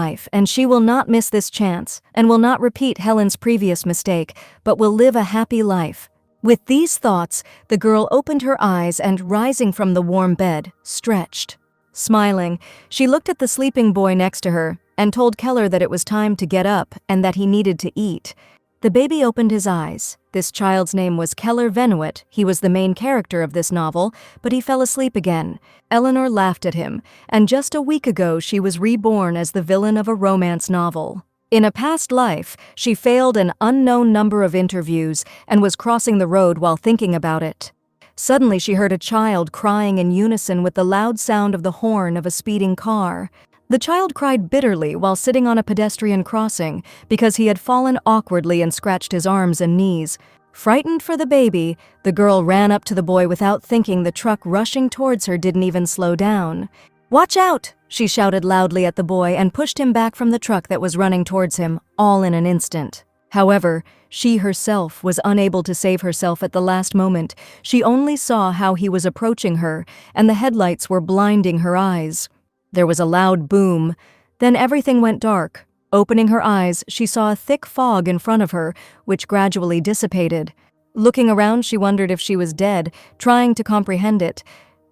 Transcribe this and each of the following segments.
life, and she will not miss this chance, and will not repeat Helen's previous mistake, but will live a happy life. With these thoughts, the girl opened her eyes and, rising from the warm bed, stretched. Smiling, she looked at the sleeping boy next to her and told Keller that it was time to get up and that he needed to eat. The baby opened his eyes. This child's name was Keller Venuet. He was the main character of this novel, but he fell asleep again. Eleanor laughed at him, and just a week ago she was reborn as the villain of a romance novel. In a past life, she failed an unknown number of interviews and was crossing the road while thinking about it. Suddenly she heard a child crying in unison with the loud sound of the horn of a speeding car. The child cried bitterly while sitting on a pedestrian crossing because he had fallen awkwardly and scratched his arms and knees. Frightened for the baby, the girl ran up to the boy without thinking. The truck rushing towards her didn't even slow down. "Watch out!" she shouted loudly at the boy and pushed him back from the truck that was running towards him, all in an instant. However, she herself was unable to save herself at the last moment. She only saw how he was approaching her, and the headlights were blinding her eyes. There was a loud boom. Then everything went dark. Opening her eyes, she saw a thick fog in front of her, which gradually dissipated. Looking around, she wondered if she was dead, trying to comprehend it.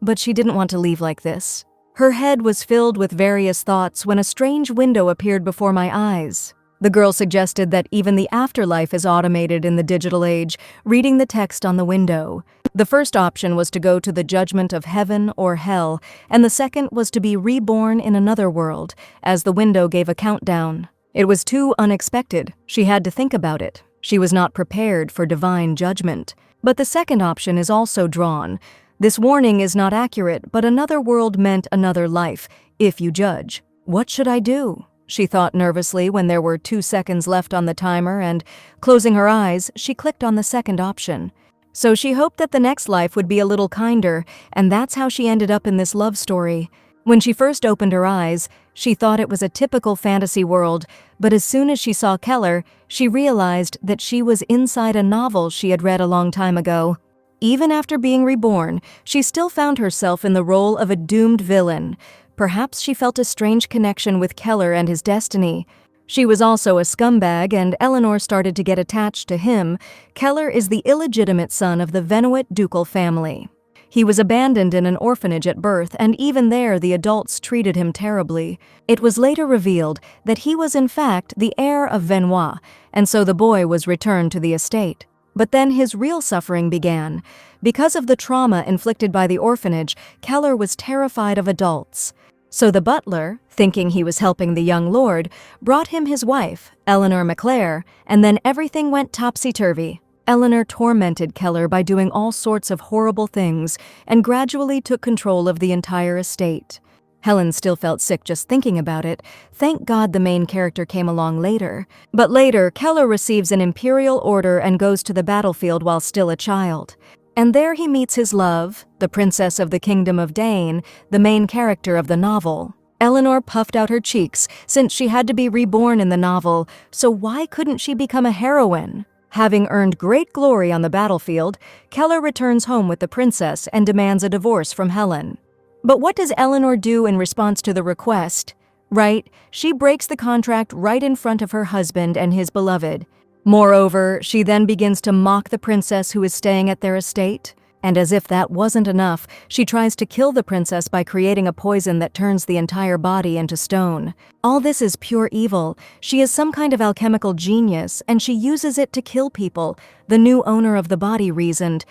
But she didn't want to leave like this. Her head was filled with various thoughts when a strange window appeared before my eyes. The girl suggested that even the afterlife is automated in the digital age, reading the text on the window. The first option was to go to the judgment of heaven or hell, and the second was to be reborn in another world, as the window gave a countdown. It was too unexpected. She had to think about it. She was not prepared for divine judgment. But the second option is also drawn. This warning is not accurate, but another world meant another life, if you judge. What should I do? She thought nervously when there were 2 seconds left on the timer, and, closing her eyes, she clicked on the second option. So she hoped that the next life would be a little kinder, and that's how she ended up in this love story. When she first opened her eyes, she thought it was a typical fantasy world, but as soon as she saw Keller, she realized that she was inside a novel she had read a long time ago. Even after being reborn, she still found herself in the role of a doomed villain. Perhaps she felt a strange connection with Keller and his destiny. She was also a scumbag, and Eleanor started to get attached to him. Keller is the illegitimate son of the Venuet ducal family. He was abandoned in an orphanage at birth, and even there the adults treated him terribly. It was later revealed that he was in fact the heir of Manhwa, and so the boy was returned to the estate. But then his real suffering began. Because of the trauma inflicted by the orphanage, Keller was terrified of adults. So the butler, thinking he was helping the young lord, brought him his wife, Eleanor McClare, and then everything went topsy-turvy. Eleanor tormented Keller by doing all sorts of horrible things and gradually took control of the entire estate. Helen still felt sick just thinking about it. Thank God the main character came along later. But later, Keller receives an imperial order and goes to the battlefield while still a child. And there he meets his love, the princess of the kingdom of Dane, the main character of the novel. Eleanor puffed out her cheeks since she had to be reborn in the novel, so why couldn't she become a heroine? Having earned great glory on the battlefield, Keller returns home with the princess and demands a divorce from Helen. But what does Eleanor do in response to the request? Right, she breaks the contract right in front of her husband and his beloved. Moreover, she then begins to mock the princess who is staying at their estate. And as if that wasn't enough, she tries to kill the princess by creating a poison that turns the entire body into stone. All this is pure evil. She is some kind of alchemical genius, and she uses it to kill people, the new owner of the body reasoned.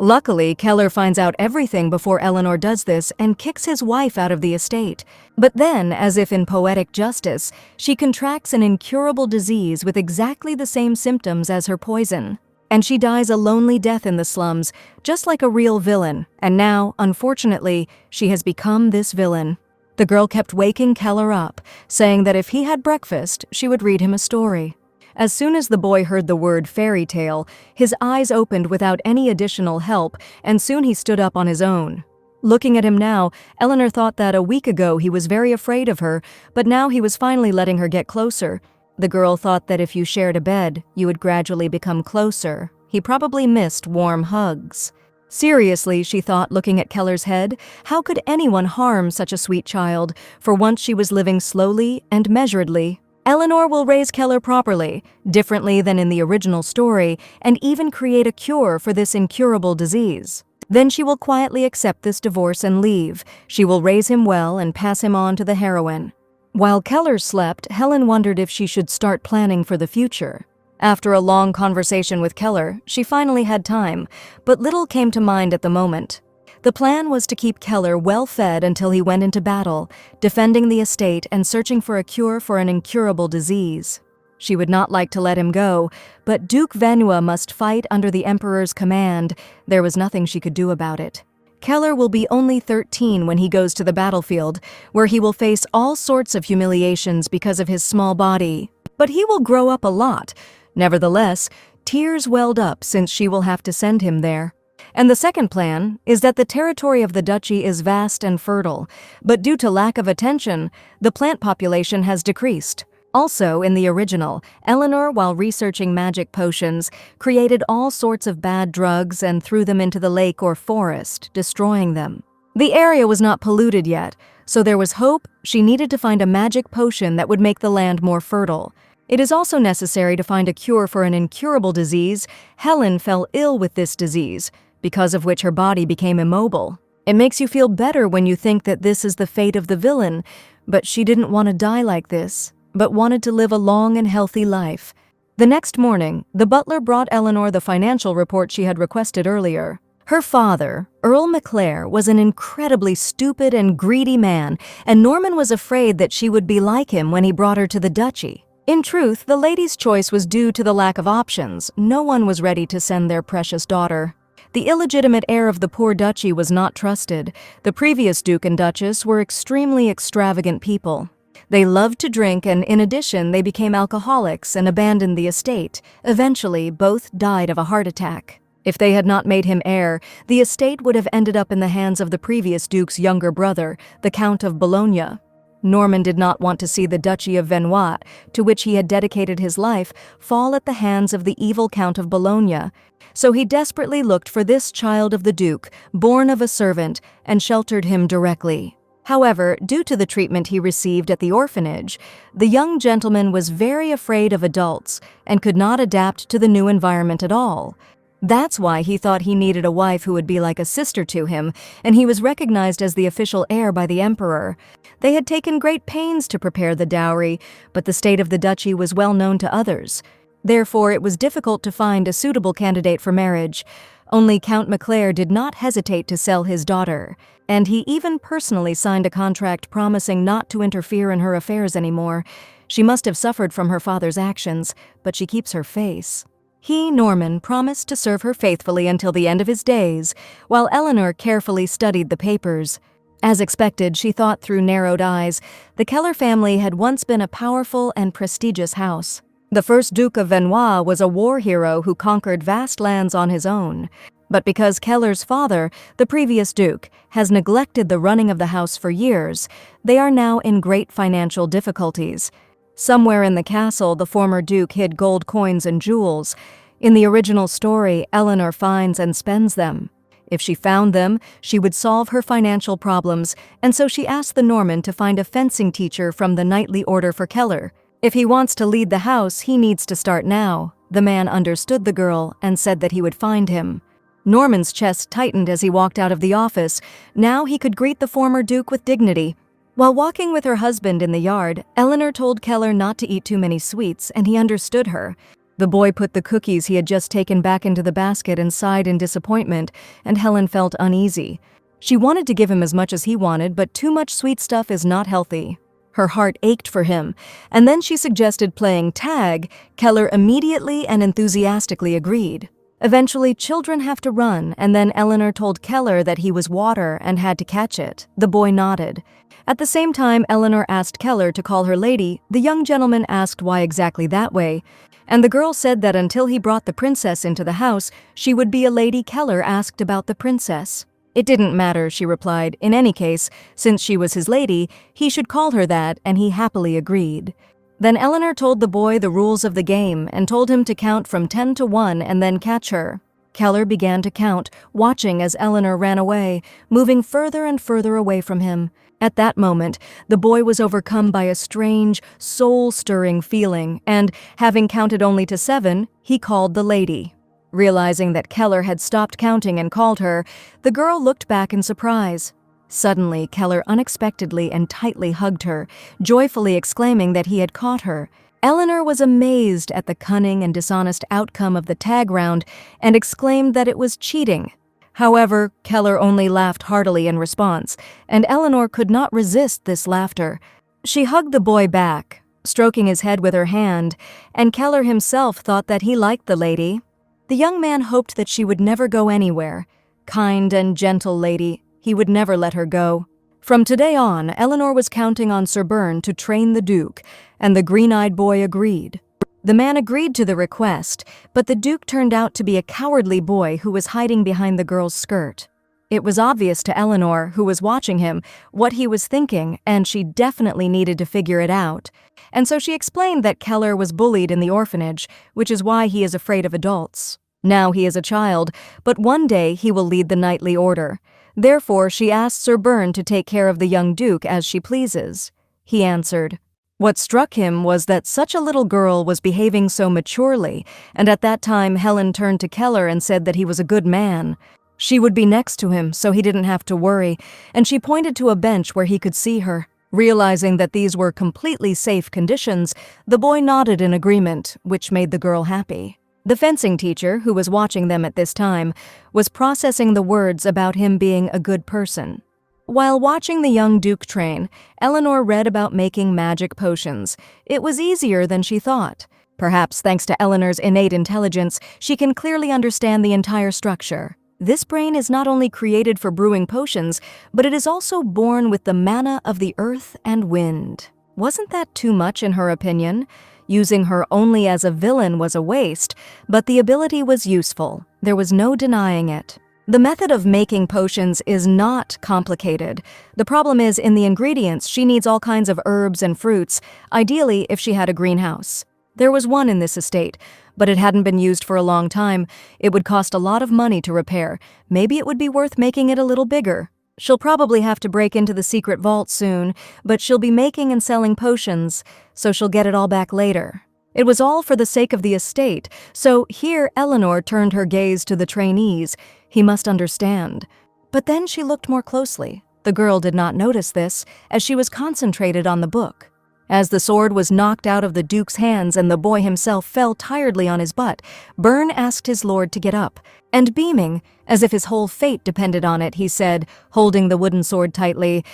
Luckily, Keller finds out everything before Eleanor does this and kicks his wife out of the estate. But then, as if in poetic justice, she contracts an incurable disease with exactly the same symptoms as her poison. And she dies a lonely death in the slums, just like a real villain. And now, unfortunately, she has become this villain. The girl kept waking Keller up, saying that if he had breakfast, she would read him a story. As soon as the boy heard the word fairy tale, his eyes opened without any additional help, and soon he stood up on his own. Looking at him now, Eleanor thought that a week ago he was very afraid of her, but now he was finally letting her get closer. The girl thought that if you shared a bed, you would gradually become closer. He probably missed warm hugs. Seriously, she thought, looking at Keller's head, how could anyone harm such a sweet child? For once she was living slowly and measuredly. Eleanor will raise Keller properly, differently than in the original story, and even create a cure for this incurable disease. Then she will quietly accept this divorce and leave. She will raise him well and pass him on to the heroine. While Keller slept, Helen wondered if she should start planning for the future. After a long conversation with Keller, she finally had time, but little came to mind at the moment. The plan was to keep Keller well fed until he went into battle, defending the estate and searching for a cure for an incurable disease. She would not like to let him go, but Duke Manhwa must fight under the Emperor's command. There was nothing she could do about it. Keller will be only 13 when he goes to the battlefield, where he will face all sorts of humiliations because of his small body. But he will grow up a lot. Nevertheless, tears welled up since she will have to send him there. And the second plan is that the territory of the duchy is vast and fertile, but due to lack of attention, the plant population has decreased. Also, in the original, Eleanor, while researching magic potions, created all sorts of bad drugs and threw them into the lake or forest, destroying them. The area was not polluted yet, so there was hope. She needed to find a magic potion that would make the land more fertile. It is also necessary to find a cure for an incurable disease. Helen fell ill with this disease, because of which her body became immobile. It makes you feel better when you think that this is the fate of the villain, but she didn't want to die like this, but wanted to live a long and healthy life. The next morning, the butler brought Eleanor the financial report she had requested earlier. Her father, Earl McClare, was an incredibly stupid and greedy man, and Norman was afraid that she would be like him when he brought her to the duchy. In truth, the lady's choice was due to the lack of options. No one was ready to send their precious daughter. The illegitimate heir of the poor duchy was not trusted. The previous Duke and Duchess were extremely extravagant people. They loved to drink, and in addition, they became alcoholics and abandoned the estate. Eventually, both died of a heart attack. If they had not made him heir, the estate would have ended up in the hands of the previous Duke's younger brother, the Count of Bologna. Norman did not want to see the Duchy of Manhwa, to which he had dedicated his life, fall at the hands of the evil Count of Bologna. So he desperately looked for this child of the Duke, born of a servant, and sheltered him directly. However, due to the treatment he received at the orphanage, the young gentleman was very afraid of adults and could not adapt to the new environment at all. That's why he thought he needed a wife who would be like a sister to him, and he was recognized as the official heir by the Emperor. They had taken great pains to prepare the dowry, but the state of the duchy was well known to others. Therefore, it was difficult to find a suitable candidate for marriage. Only Count McClare did not hesitate to sell his daughter, and he even personally signed a contract promising not to interfere in her affairs anymore. She must have suffered from her father's actions, but she keeps her face. He, Norman, promised to serve her faithfully until the end of his days, while Eleanor carefully studied the papers. As expected, she thought through narrowed eyes. The Keller family had once been a powerful and prestigious house. The first Duke of Manhwa was a war hero who conquered vast lands on his own. But because Keller's father, the previous Duke, has neglected the running of the house for years, they are now in great financial difficulties. Somewhere in the castle, the former Duke hid gold coins and jewels. In the original story, Eleanor finds and spends them. If she found them, she would solve her financial problems, and so she asked the Norman to find a fencing teacher from the knightly order for Keller. If he wants to lead the house, he needs to start now. The man understood the girl and said that he would find him. Norman's chest tightened as he walked out of the office. Now he could greet the former Duke with dignity. While walking with her husband in the yard, Eleanor told Keller not to eat too many sweets, and he understood her. The boy put the cookies he had just taken back into the basket and sighed in disappointment, and Helen felt uneasy. She wanted to give him as much as he wanted, but too much sweet stuff is not healthy. Her heart ached for him, and then she suggested playing tag. Keller immediately and enthusiastically agreed. Eventually, children have to run, and then Eleanor told Keller that he was water and had to catch it. The boy nodded. At the same time, Eleanor asked Keller to call her lady. The young gentleman asked why exactly that way, and the girl said that until he brought the princess into the house, she would be a lady. Keller asked about the princess. It didn't matter, she replied. In any case, since she was his lady, he should call her that, and he happily agreed. Then Eleanor told the boy the rules of the game and told him to count from 10 to 1 and then catch her. Keller began to count, watching as Eleanor ran away, moving further and further away from him. At that moment, the boy was overcome by a strange, soul-stirring feeling, and, having counted only to 7, he called the lady. Realizing that Keller had stopped counting and called her, the girl looked back in surprise. Suddenly, Keller unexpectedly and tightly hugged her, joyfully exclaiming that he had caught her. Eleanor was amazed at the cunning and dishonest outcome of the tag round and exclaimed that it was cheating. However, Keller only laughed heartily in response, and Eleanor could not resist this laughter. She hugged the boy back, stroking his head with her hand, and Keller himself thought that he liked the lady. The young man hoped that she would never go anywhere. Kind and gentle lady, he would never let her go. From today on, Eleanor was counting on Sir Byrne to train the Duke, and the green-eyed boy agreed. The man agreed to the request, but the Duke turned out to be a cowardly boy who was hiding behind the girl's skirt. It was obvious to Eleanor, who was watching him, what he was thinking, and she definitely needed to figure it out. And so she explained that Keller was bullied in the orphanage, which is why he is afraid of adults. Now he is a child, but one day he will lead the knightly order. Therefore, she asked Sir Byrne to take care of the young Duke as she pleases. He answered. What struck him was that such a little girl was behaving so maturely, and at that time Helen turned to Keller and said that he was a good man. She would be next to him, so he didn't have to worry, and she pointed to a bench where he could see her. Realizing that these were completely safe conditions, the boy nodded in agreement, which made the girl happy. The fencing teacher, who was watching them at this time, was processing the words about him being a good person. While watching the young Duke train, Eleanor read about making magic potions. It was easier than she thought. Perhaps thanks to Eleanor's innate intelligence, she can clearly understand the entire structure. This brain is not only created for brewing potions, but it is also born with the mana of the earth and wind. Wasn't that too much in her opinion? Using her only as a villain was a waste, but the ability was useful. There was no denying it. The method of making potions is not complicated. The problem is in the ingredients. She needs all kinds of herbs and fruits, ideally if she had a greenhouse. There was one in this estate, but it hadn't been used for a long time. It would cost a lot of money to repair. Maybe it would be worth making it a little bigger. She'll probably have to break into the secret vault soon, but she'll be making and selling potions, so she'll get it all back later. It was all for the sake of the estate, so here Eleanor turned her gaze to the trainees. He must understand. But then she looked more closely. The girl did not notice this, as she was concentrated on the book. As the sword was knocked out of the Duke's hands and the boy himself fell tiredly on his butt, Byrne asked his lord to get up, and beaming, as if his whole fate depended on it, he said, holding the wooden sword tightly,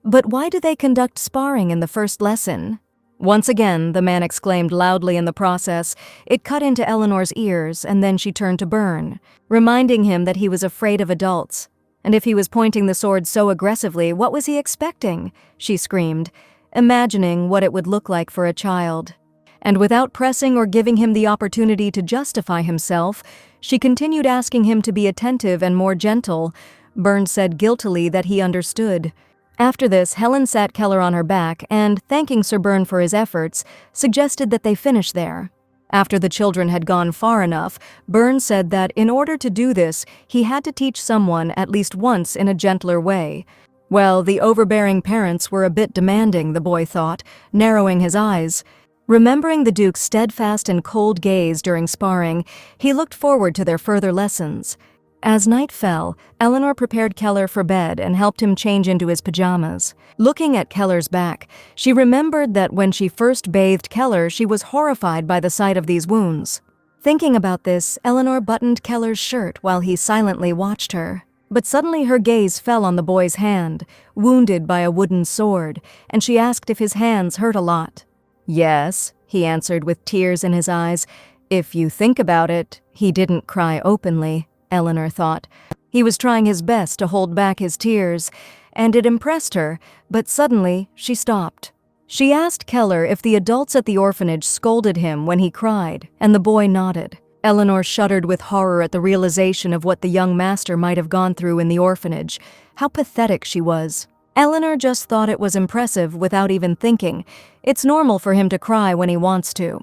"But why do they conduct sparring in the first lesson?" Once again, the man exclaimed loudly in the process. It cut into Eleanor's ears, and then she turned to Byrne, reminding him that he was afraid of adults. And if he was pointing the sword so aggressively, what was he expecting? She screamed, imagining what it would look like for a child. And without pressing or giving him the opportunity to justify himself, she continued asking him to be attentive and more gentle. Byrne said guiltily that he understood. After this, Helen sat Keller on her back and, thanking Sir Byrne for his efforts, suggested that they finish there. After the children had gone far enough, Byrne said that in order to do this, he had to teach someone at least once in a gentler way. Well, the overbearing parents were a bit demanding, the boy thought, narrowing his eyes. Remembering the Duke's steadfast and cold gaze during sparring, he looked forward to their further lessons. As night fell, Eleanor prepared Keller for bed and helped him change into his pajamas. Looking at Keller's back, she remembered that when she first bathed Keller, she was horrified by the sight of these wounds. Thinking about this, Eleanor buttoned Keller's shirt while he silently watched her. But suddenly her gaze fell on the boy's hand, wounded by a wooden sword, and she asked if his hands hurt a lot. "Yes," he answered with tears in his eyes. If you think about it, he didn't cry openly, Eleanor thought. He was trying his best to hold back his tears, and it impressed her, but suddenly she stopped. She asked Keller if the adults at the orphanage scolded him when he cried, and the boy nodded. Eleanor shuddered with horror at the realization of what the young master might have gone through in the orphanage. How pathetic she was. Eleanor just thought it was impressive without even thinking. It's normal for him to cry when he wants to.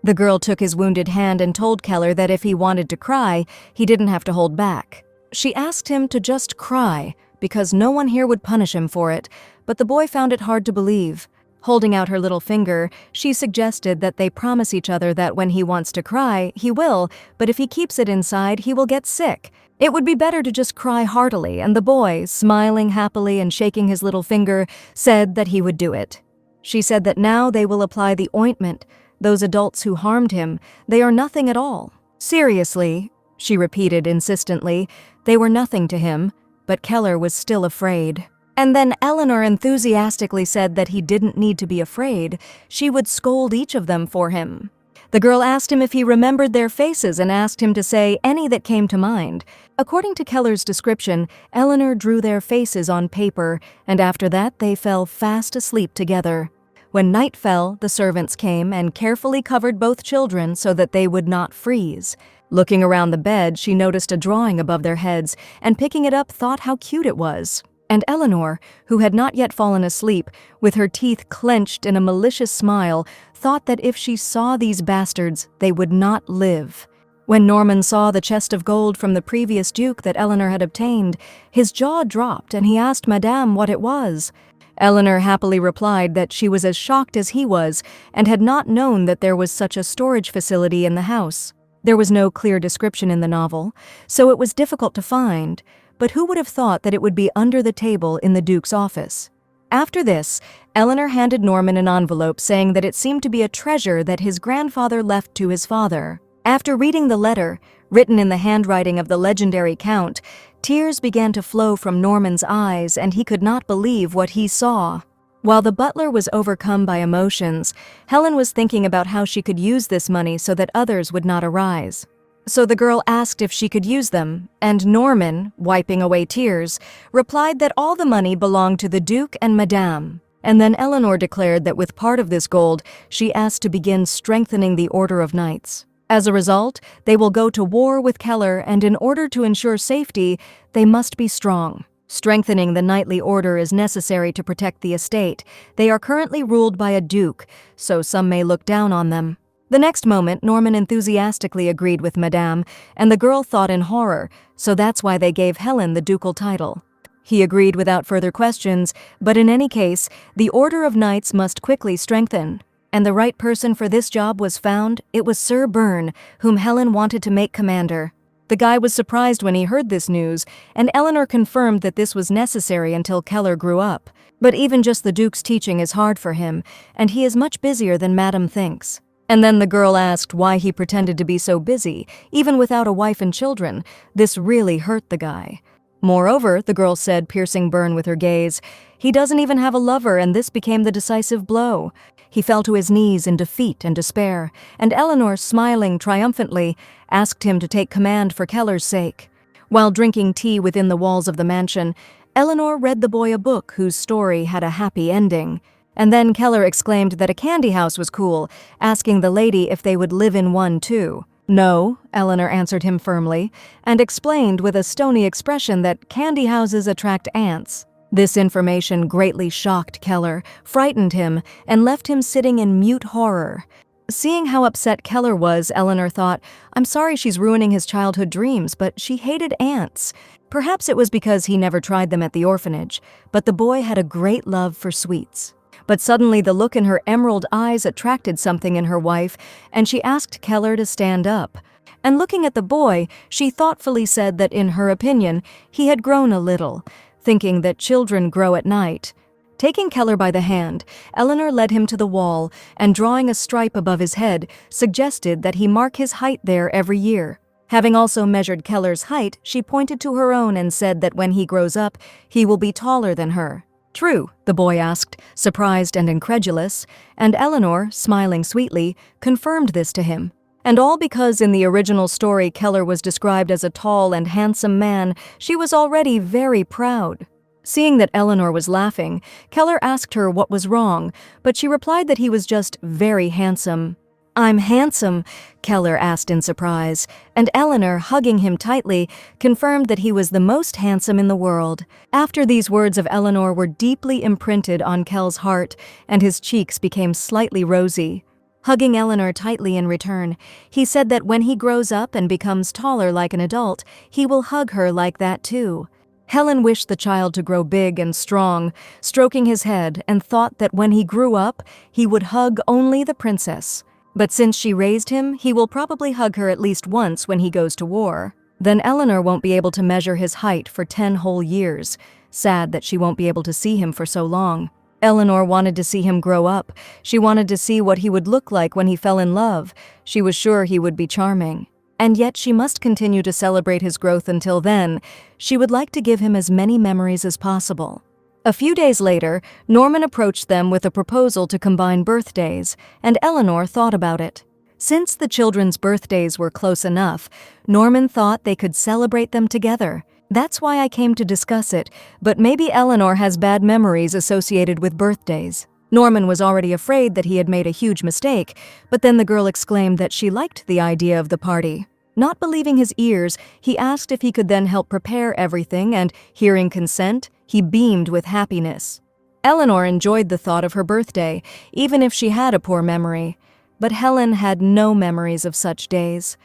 The girl took his wounded hand and told Keller that if he wanted to cry, he didn't have to hold back. She asked him to just cry, because no one here would punish him for it, but the boy found it hard to believe. Holding out her little finger, she suggested that they promise each other that when he wants to cry, he will, but if he keeps it inside, he will get sick. It would be better to just cry heartily, and the boy, smiling happily and shaking his little finger, said that he would do it. She said that now they will apply the ointment. Those adults who harmed him, they are nothing at all. Seriously, she repeated insistently, they were nothing to him, but Keller was still afraid. And then Eleanor enthusiastically said that he didn't need to be afraid. She would scold each of them for him. The girl asked him if he remembered their faces and asked him to say any that came to mind. According to Keller's description, Eleanor drew their faces on paper, and after that they fell fast asleep together. When night fell, the servants came and carefully covered both children so that they would not freeze. Looking around the bed, she noticed a drawing above their heads, and picking it up thought how cute it was. And Eleanor, who had not yet fallen asleep, with her teeth clenched in a malicious smile, thought that if she saw these bastards, they would not live. When Norman saw the chest of gold from the previous duke that Eleanor had obtained, his jaw dropped and he asked Madame what it was. Eleanor happily replied that she was as shocked as he was and had not known that there was such a storage facility in the house. There was no clear description in the novel, so it was difficult to find, but who would have thought that it would be under the table in the Duke's office? After this, Eleanor handed Norman an envelope saying that it seemed to be a treasure that his grandfather left to his father. After reading the letter, written in the handwriting of the legendary Count, tears began to flow from Norman's eyes and he could not believe what he saw. While the butler was overcome by emotions, Helen was thinking about how she could use this money so that others would not arise. So the girl asked if she could use them, and Norman, wiping away tears, replied that all the money belonged to the Duke and Madame. And then Eleanor declared that with part of this gold, she asked to begin strengthening the Order of Knights. As a result, they will go to war with Keller, and in order to ensure safety, they must be strong. Strengthening the knightly order is necessary to protect the estate. They are currently ruled by a duke, so some may look down on them. The next moment, Norman enthusiastically agreed with Madame, and the girl thought in horror, so that's why they gave Helen the ducal title. He agreed without further questions, but in any case, the Order of Knights must quickly strengthen. And the right person for this job was found. It was Sir Byrne, whom Helen wanted to make commander. The guy was surprised when he heard this news, and Eleanor confirmed that this was necessary until Keller grew up. But even just the Duke's teaching is hard for him, and he is much busier than Madame thinks. And then the girl asked why he pretended to be so busy, even without a wife and children. This really hurt the guy. Moreover, the girl said, piercing Byrne with her gaze, he doesn't even have a lover, and this became the decisive blow. He fell to his knees in defeat and despair, and Eleanor, smiling triumphantly, asked him to take command for Keller's sake. While drinking tea within the walls of the mansion, Eleanor read the boy a book whose story had a happy ending. And then Keller exclaimed that a candy house was cool, asking the lady if they would live in one too. No, Eleanor answered him firmly, and explained with a stony expression that candy houses attract ants. This information greatly shocked Keller, frightened him, and left him sitting in mute horror. Seeing how upset Keller was, Eleanor thought, I'm sorry she's ruining his childhood dreams, but she hated ants. Perhaps it was because he never tried them at the orphanage, but the boy had a great love for sweets. But suddenly the look in her emerald eyes attracted something in her wife, and she asked Keller to stand up. And looking at the boy, she thoughtfully said that in her opinion, he had grown a little, thinking that children grow at night. Taking Keller by the hand, Eleanor led him to the wall, and drawing a stripe above his head, suggested that he mark his height there every year. Having also measured Keller's height, she pointed to her own and said that when he grows up, he will be taller than her. True, the boy asked, surprised and incredulous, and Eleanor, smiling sweetly, confirmed this to him. And all because in the original story Keller was described as a tall and handsome man, she was already very proud. Seeing that Eleanor was laughing, Keller asked her what was wrong, but she replied that he was just very handsome. I'm handsome, Keller asked in surprise, and Eleanor, hugging him tightly, confirmed that he was the most handsome in the world. After these words of Eleanor were deeply imprinted on Kell's heart, and his cheeks became slightly rosy. hugging Eleanor tightly in return. He said that when he grows up and becomes taller like an adult, he will hug her like that too. Helen wished the child to grow big and strong, stroking his head, and thought that when he grew up, he would hug only the princess. But since she raised him, he will probably hug her at least once when he goes to war. Then Eleanor won't be able to measure his height for 10 whole years. Sad that she won't be able to see him for so long. Eleanor wanted to see him grow up. She wanted to see what he would look like when he fell in love. She was sure he would be charming. And yet she must continue to celebrate his growth until then. She would like to give him as many memories as possible. A few days later, Norman approached them with a proposal to combine birthdays, and Eleanor thought about it. Since the children's birthdays were close enough, Norman thought they could celebrate them together. That's why I came to discuss it, but maybe Eleanor has bad memories associated with birthdays. Norman was already afraid that he had made a huge mistake, but then the girl exclaimed that she liked the idea of the party. Not believing his ears, he asked if he could then help prepare everything, and, hearing consent, he beamed with happiness. Eleanor enjoyed the thought of her birthday, even if she had a poor memory. But Helen had no memories of such days.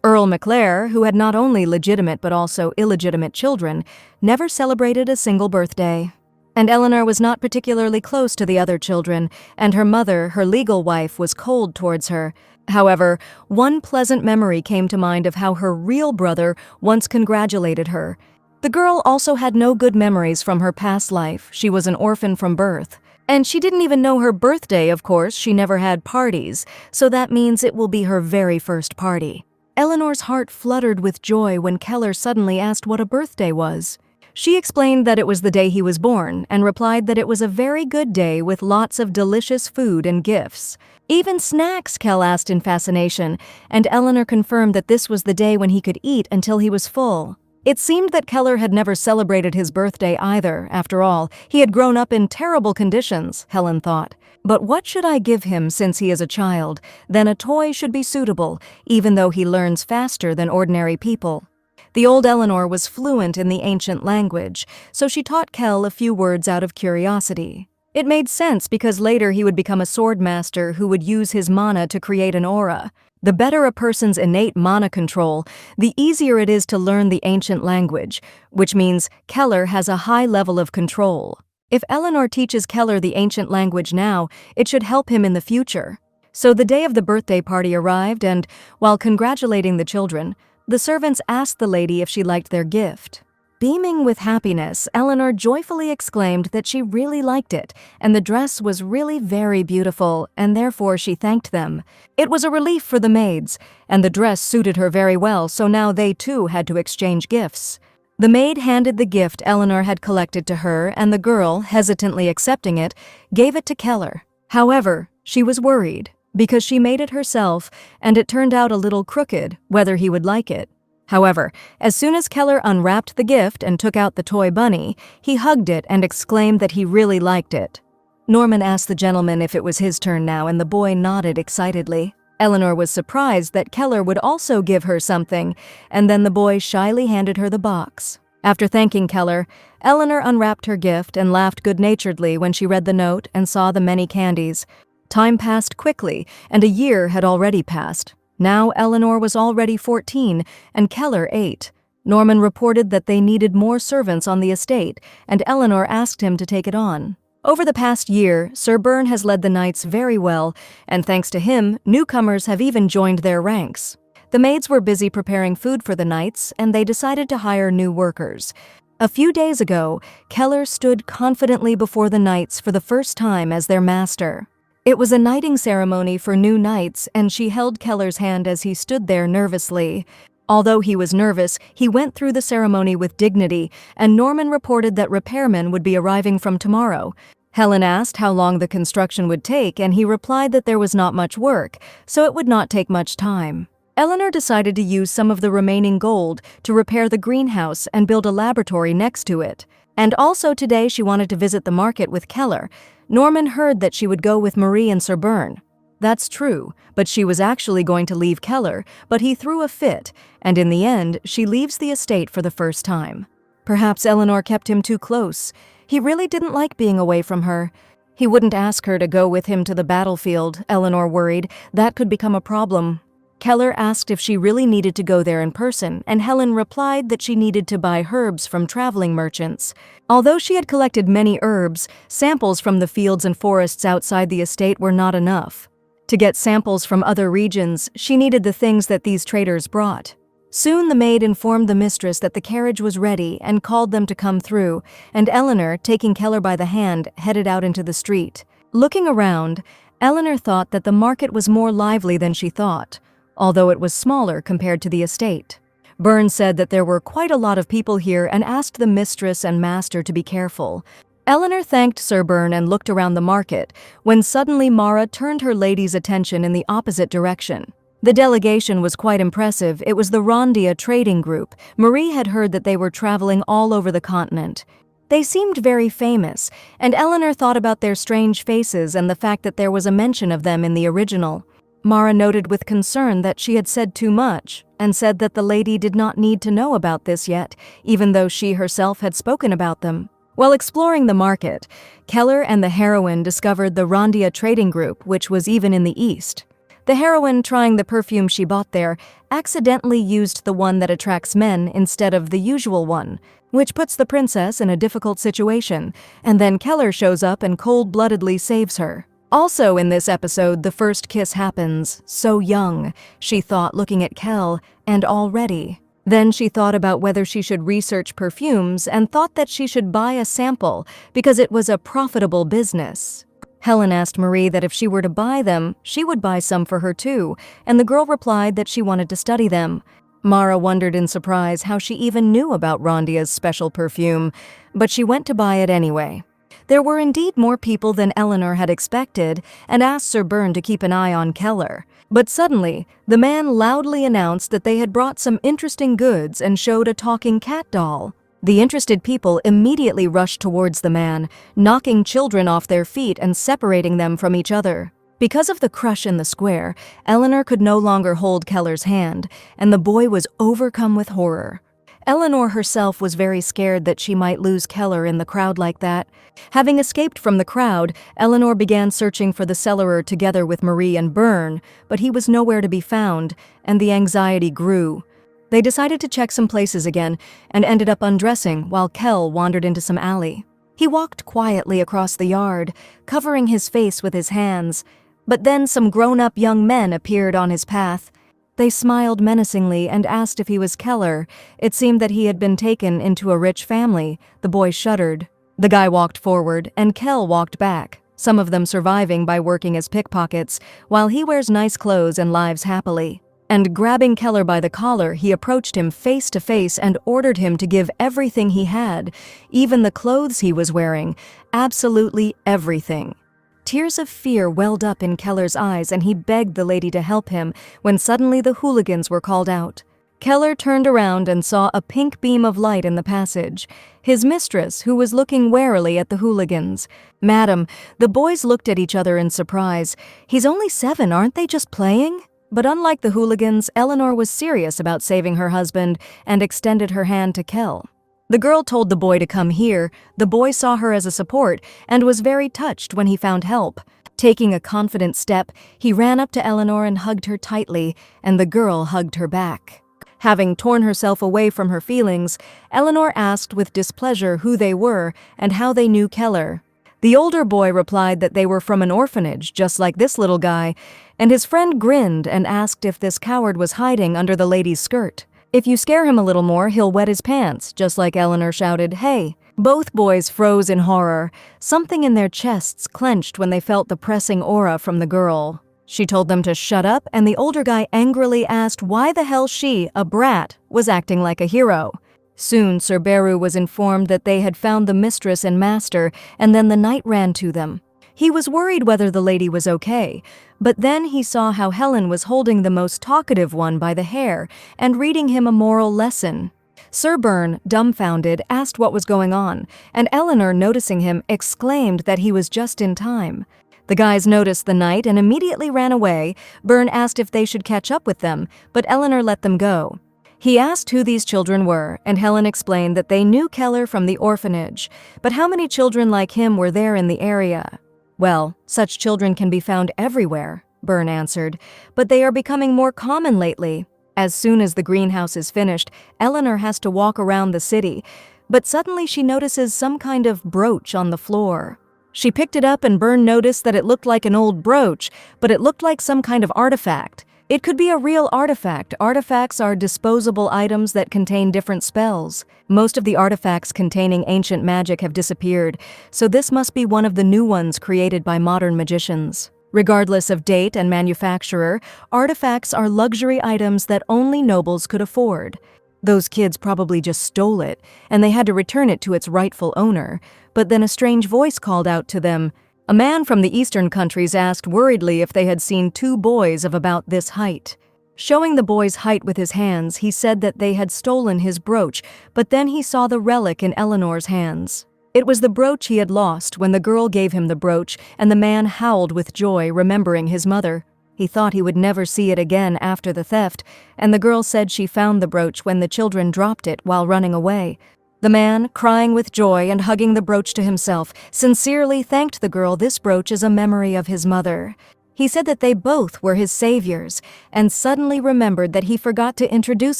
Earl McClare, who had not only legitimate but also illegitimate children, never celebrated a single birthday. And Eleanor was not particularly close to the other children, and her mother, her legal wife, was cold towards her. However, one pleasant memory came to mind of how her real brother once congratulated her. The girl also had no good memories from her past life. She was an orphan from birth. And she didn't even know her birthday, of course. She never had parties, so that means it will be her very first party. Eleanor's heart fluttered with joy when Keller suddenly asked what a birthday was. She explained that it was the day he was born, and replied that it was a very good day with lots of delicious food and gifts. Even snacks, Kel asked in fascination, and Eleanor confirmed that this was the day when he could eat until he was full. It seemed that Keller had never celebrated his birthday either. After all, he had grown up in terrible conditions, Helen thought. But what should I give him since he is a child? Then a toy should be suitable, even though he learns faster than ordinary people. The old Eleanor was fluent in the ancient language, so she taught Kel a few words out of curiosity. It made sense because later he would become a sword master who would use his mana to create an aura. The better a person's innate mana control, the easier it is to learn the ancient language, which means Keller has a high level of control. If Eleanor teaches Keller the ancient language now, it should help him in the future. So the day of the birthday party arrived, and, while congratulating the children, the servants asked the lady if she liked their gift. Beaming with happiness, Eleanor joyfully exclaimed that she really liked it, and the dress was really very beautiful, and therefore she thanked them. It was a relief for the maids, and the dress suited her very well, so now they too had to exchange gifts. The maid handed the gift Eleanor had collected to her, and the girl, hesitantly accepting it, gave it to Keller. However, she was worried, because she made it herself, and it turned out a little crooked, whether he would like it. However, as soon as Keller unwrapped the gift and took out the toy bunny, he hugged it and exclaimed that he really liked it. Norman asked the gentleman if it was his turn now, and the boy nodded excitedly. Eleanor was surprised that Keller would also give her something, and then the boy shyly handed her the box. After thanking Keller, Eleanor unwrapped her gift and laughed good-naturedly when she read the note and saw the many candies. Time passed quickly, and a year had already passed. Now Eleanor was already 14, and Keller 8. Norman reported that they needed more servants on the estate, and Eleanor asked him to take it on. Over the past year, Sir Byrne has led the knights very well, and thanks to him, newcomers have even joined their ranks. The maids were busy preparing food for the knights, and they decided to hire new workers. A few days ago, Keller stood confidently before the knights for the first time as their master. It was a knighting ceremony for new knights, and she held Keller's hand as he stood there nervously. Although he was nervous, he went through the ceremony with dignity, and Norman reported that repairmen would be arriving from tomorrow. Helen asked how long the construction would take, and he replied that there was not much work, so it would not take much time. Eleanor decided to use some of the remaining gold to repair the greenhouse and build a laboratory next to it. And also today she wanted to visit the market with Keller. Norman heard that she would go with Marie and Sir Byrne. That's true, but she was actually going to leave Keller, but he threw a fit, and in the end, she leaves the estate for the first time. Perhaps Eleanor kept him too close. He really didn't like being away from her. He wouldn't ask her to go with him to the battlefield, Eleanor worried. That could become a problem. Keller asked if she really needed to go there in person, and Helen replied that she needed to buy herbs from traveling merchants. Although she had collected many herbs, samples from the fields and forests outside the estate were not enough. To get samples from other regions, she needed the things that these traders brought. Soon the maid informed the mistress that the carriage was ready and called them to come through, and Eleanor, taking Keller by the hand, headed out into the street. Looking around, Eleanor thought that the market was more lively than she thought, although it was smaller compared to the estate. Byrne said that there were quite a lot of people here and asked the mistress and master to be careful. Eleanor thanked Sir Byrne and looked around the market, when suddenly Mara turned her lady's attention in the opposite direction. The delegation was quite impressive. It was the Rondia trading group. Marie had heard that they were traveling all over the continent. They seemed very famous, and Eleanor thought about their strange faces and the fact that there was a mention of them in the original. Mara noted with concern that she had said too much, and said that the lady did not need to know about this yet, even though she herself had spoken about them. While exploring the market, Keller and the heroine discovered the Rondia trading group, which was even in the east. The heroine, trying the perfume she bought there, accidentally used the one that attracts men instead of the usual one, which puts the princess in a difficult situation, and then Keller shows up and cold-bloodedly saves her. Also in this episode, the first kiss happens. So young, she thought, looking at Kel, and already. Then she thought about whether she should research perfumes and thought that she should buy a sample because it was a profitable business. Helen asked Marie that if she were to buy them, she would buy some for her too, and the girl replied that she wanted to study them. Mara wondered in surprise how she even knew about Rondia's special perfume, but she went to buy it anyway. There were indeed more people than Eleanor had expected and asked Sir Byrne to keep an eye on Keller. But suddenly, the man loudly announced that they had brought some interesting goods and showed a talking cat doll. The interested people immediately rushed towards the man, knocking children off their feet and separating them from each other. Because of the crush in the square, Eleanor could no longer hold Keller's hand, and the boy was overcome with horror. Eleanor herself was very scared that she might lose Keller in the crowd like that. Having escaped from the crowd, Eleanor began searching for the cellarer together with Marie and Byrne, but he was nowhere to be found, and the anxiety grew. They decided to check some places again and ended up undressing while Kel wandered into some alley. He walked quietly across the yard, covering his face with his hands, but then some grown-up young men appeared on his path. They smiled menacingly and asked if he was Keller. It seemed that he had been taken into a rich family. The boy shuddered. The guy walked forward, and Kel walked back, some of them surviving by working as pickpockets, while he wears nice clothes and lives happily. And grabbing Keller by the collar, he approached him face to face and ordered him to give everything he had, even the clothes he was wearing, absolutely everything. Tears of fear welled up in Keller's eyes, and he begged the lady to help him when suddenly the hooligans were called out. Keller turned around and saw a pink beam of light in the passage. His mistress, who was looking warily at the hooligans. "Madam," the boys looked at each other in surprise. "He's only 7, aren't they just playing?" But unlike the hooligans, Eleanor was serious about saving her husband and extended her hand to Kel. The girl told the boy to come here. The boy saw her as a support and was very touched when he found help. Taking a confident step, he ran up to Eleanor and hugged her tightly, and the girl hugged her back. Having torn herself away from her feelings, Eleanor asked with displeasure who they were and how they knew Keller. The older boy replied that they were from an orphanage, just like this little guy, and his friend grinned and asked if this coward was hiding under the lady's skirt. "If you scare him a little more, he'll wet his pants," just like Eleanor shouted, "Hey!" Both boys froze in horror. Something in their chests clenched when they felt the pressing aura from the girl. She told them to shut up, and the older guy angrily asked why the hell she, a brat, was acting like a hero. Soon, Sir Beru was informed that they had found the mistress and master, and then the knight ran to them. He was worried whether the lady was okay, but then he saw how Helen was holding the most talkative one by the hair and reading him a moral lesson. Sir Byrne, dumbfounded, asked what was going on, and Eleanor, noticing him, exclaimed that he was just in time. The guys noticed the knight and immediately ran away. Byrne asked if they should catch up with them, but Eleanor let them go. He asked who these children were, and Helen explained that they knew Keller from the orphanage, but how many children like him were there in the area? Well, such children can be found everywhere, Byrne answered, but they are becoming more common lately. As soon as the greenhouse is finished, Eleanor has to walk around the city, but suddenly she notices some kind of brooch on the floor. She picked it up and Byrne noticed that it looked like an old brooch, but it looked like some kind of artifact. It could be a real artifact. Artifacts are disposable items that contain different spells. Most of the artifacts containing ancient magic have disappeared, so this must be one of the new ones created by modern magicians. Regardless of date and manufacturer, artifacts are luxury items that only nobles could afford. Those kids probably just stole it, and they had to return it to its rightful owner. But then a strange voice called out to them. A man from the eastern countries asked worriedly if they had seen two boys of about this height. Showing the boy's height with his hands, he said that they had stolen his brooch, but then he saw the relic in Eleanor's hands. It was the brooch he had lost when the girl gave him the brooch, and the man howled with joy, remembering his mother. He thought he would never see it again after the theft, and the girl said she found the brooch when the children dropped it while running away. The man, crying with joy and hugging the brooch to himself, sincerely thanked the girl this brooch as a memory of his mother. He said that they both were his saviors, and suddenly remembered that he forgot to introduce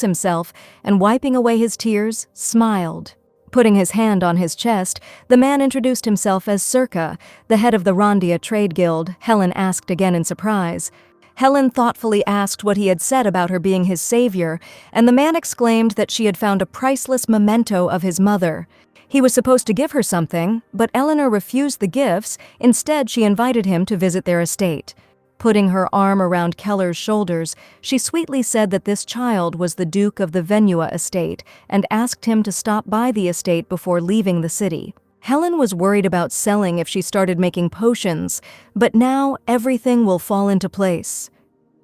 himself, and wiping away his tears, smiled. Putting his hand on his chest, the man introduced himself as Circa, the head of the Rondia Trade Guild. Helen asked again in surprise. Helen thoughtfully asked what he had said about her being his savior, and the man exclaimed that she had found a priceless memento of his mother. He was supposed to give her something, but Eleanor refused the gifts. Instead, she invited him to visit their estate. Putting her arm around Keller's shoulders, she sweetly said that this child was the Duke of the Manhwa estate and asked him to stop by the estate before leaving the city. Helen was worried about selling if she started making potions, but now everything will fall into place.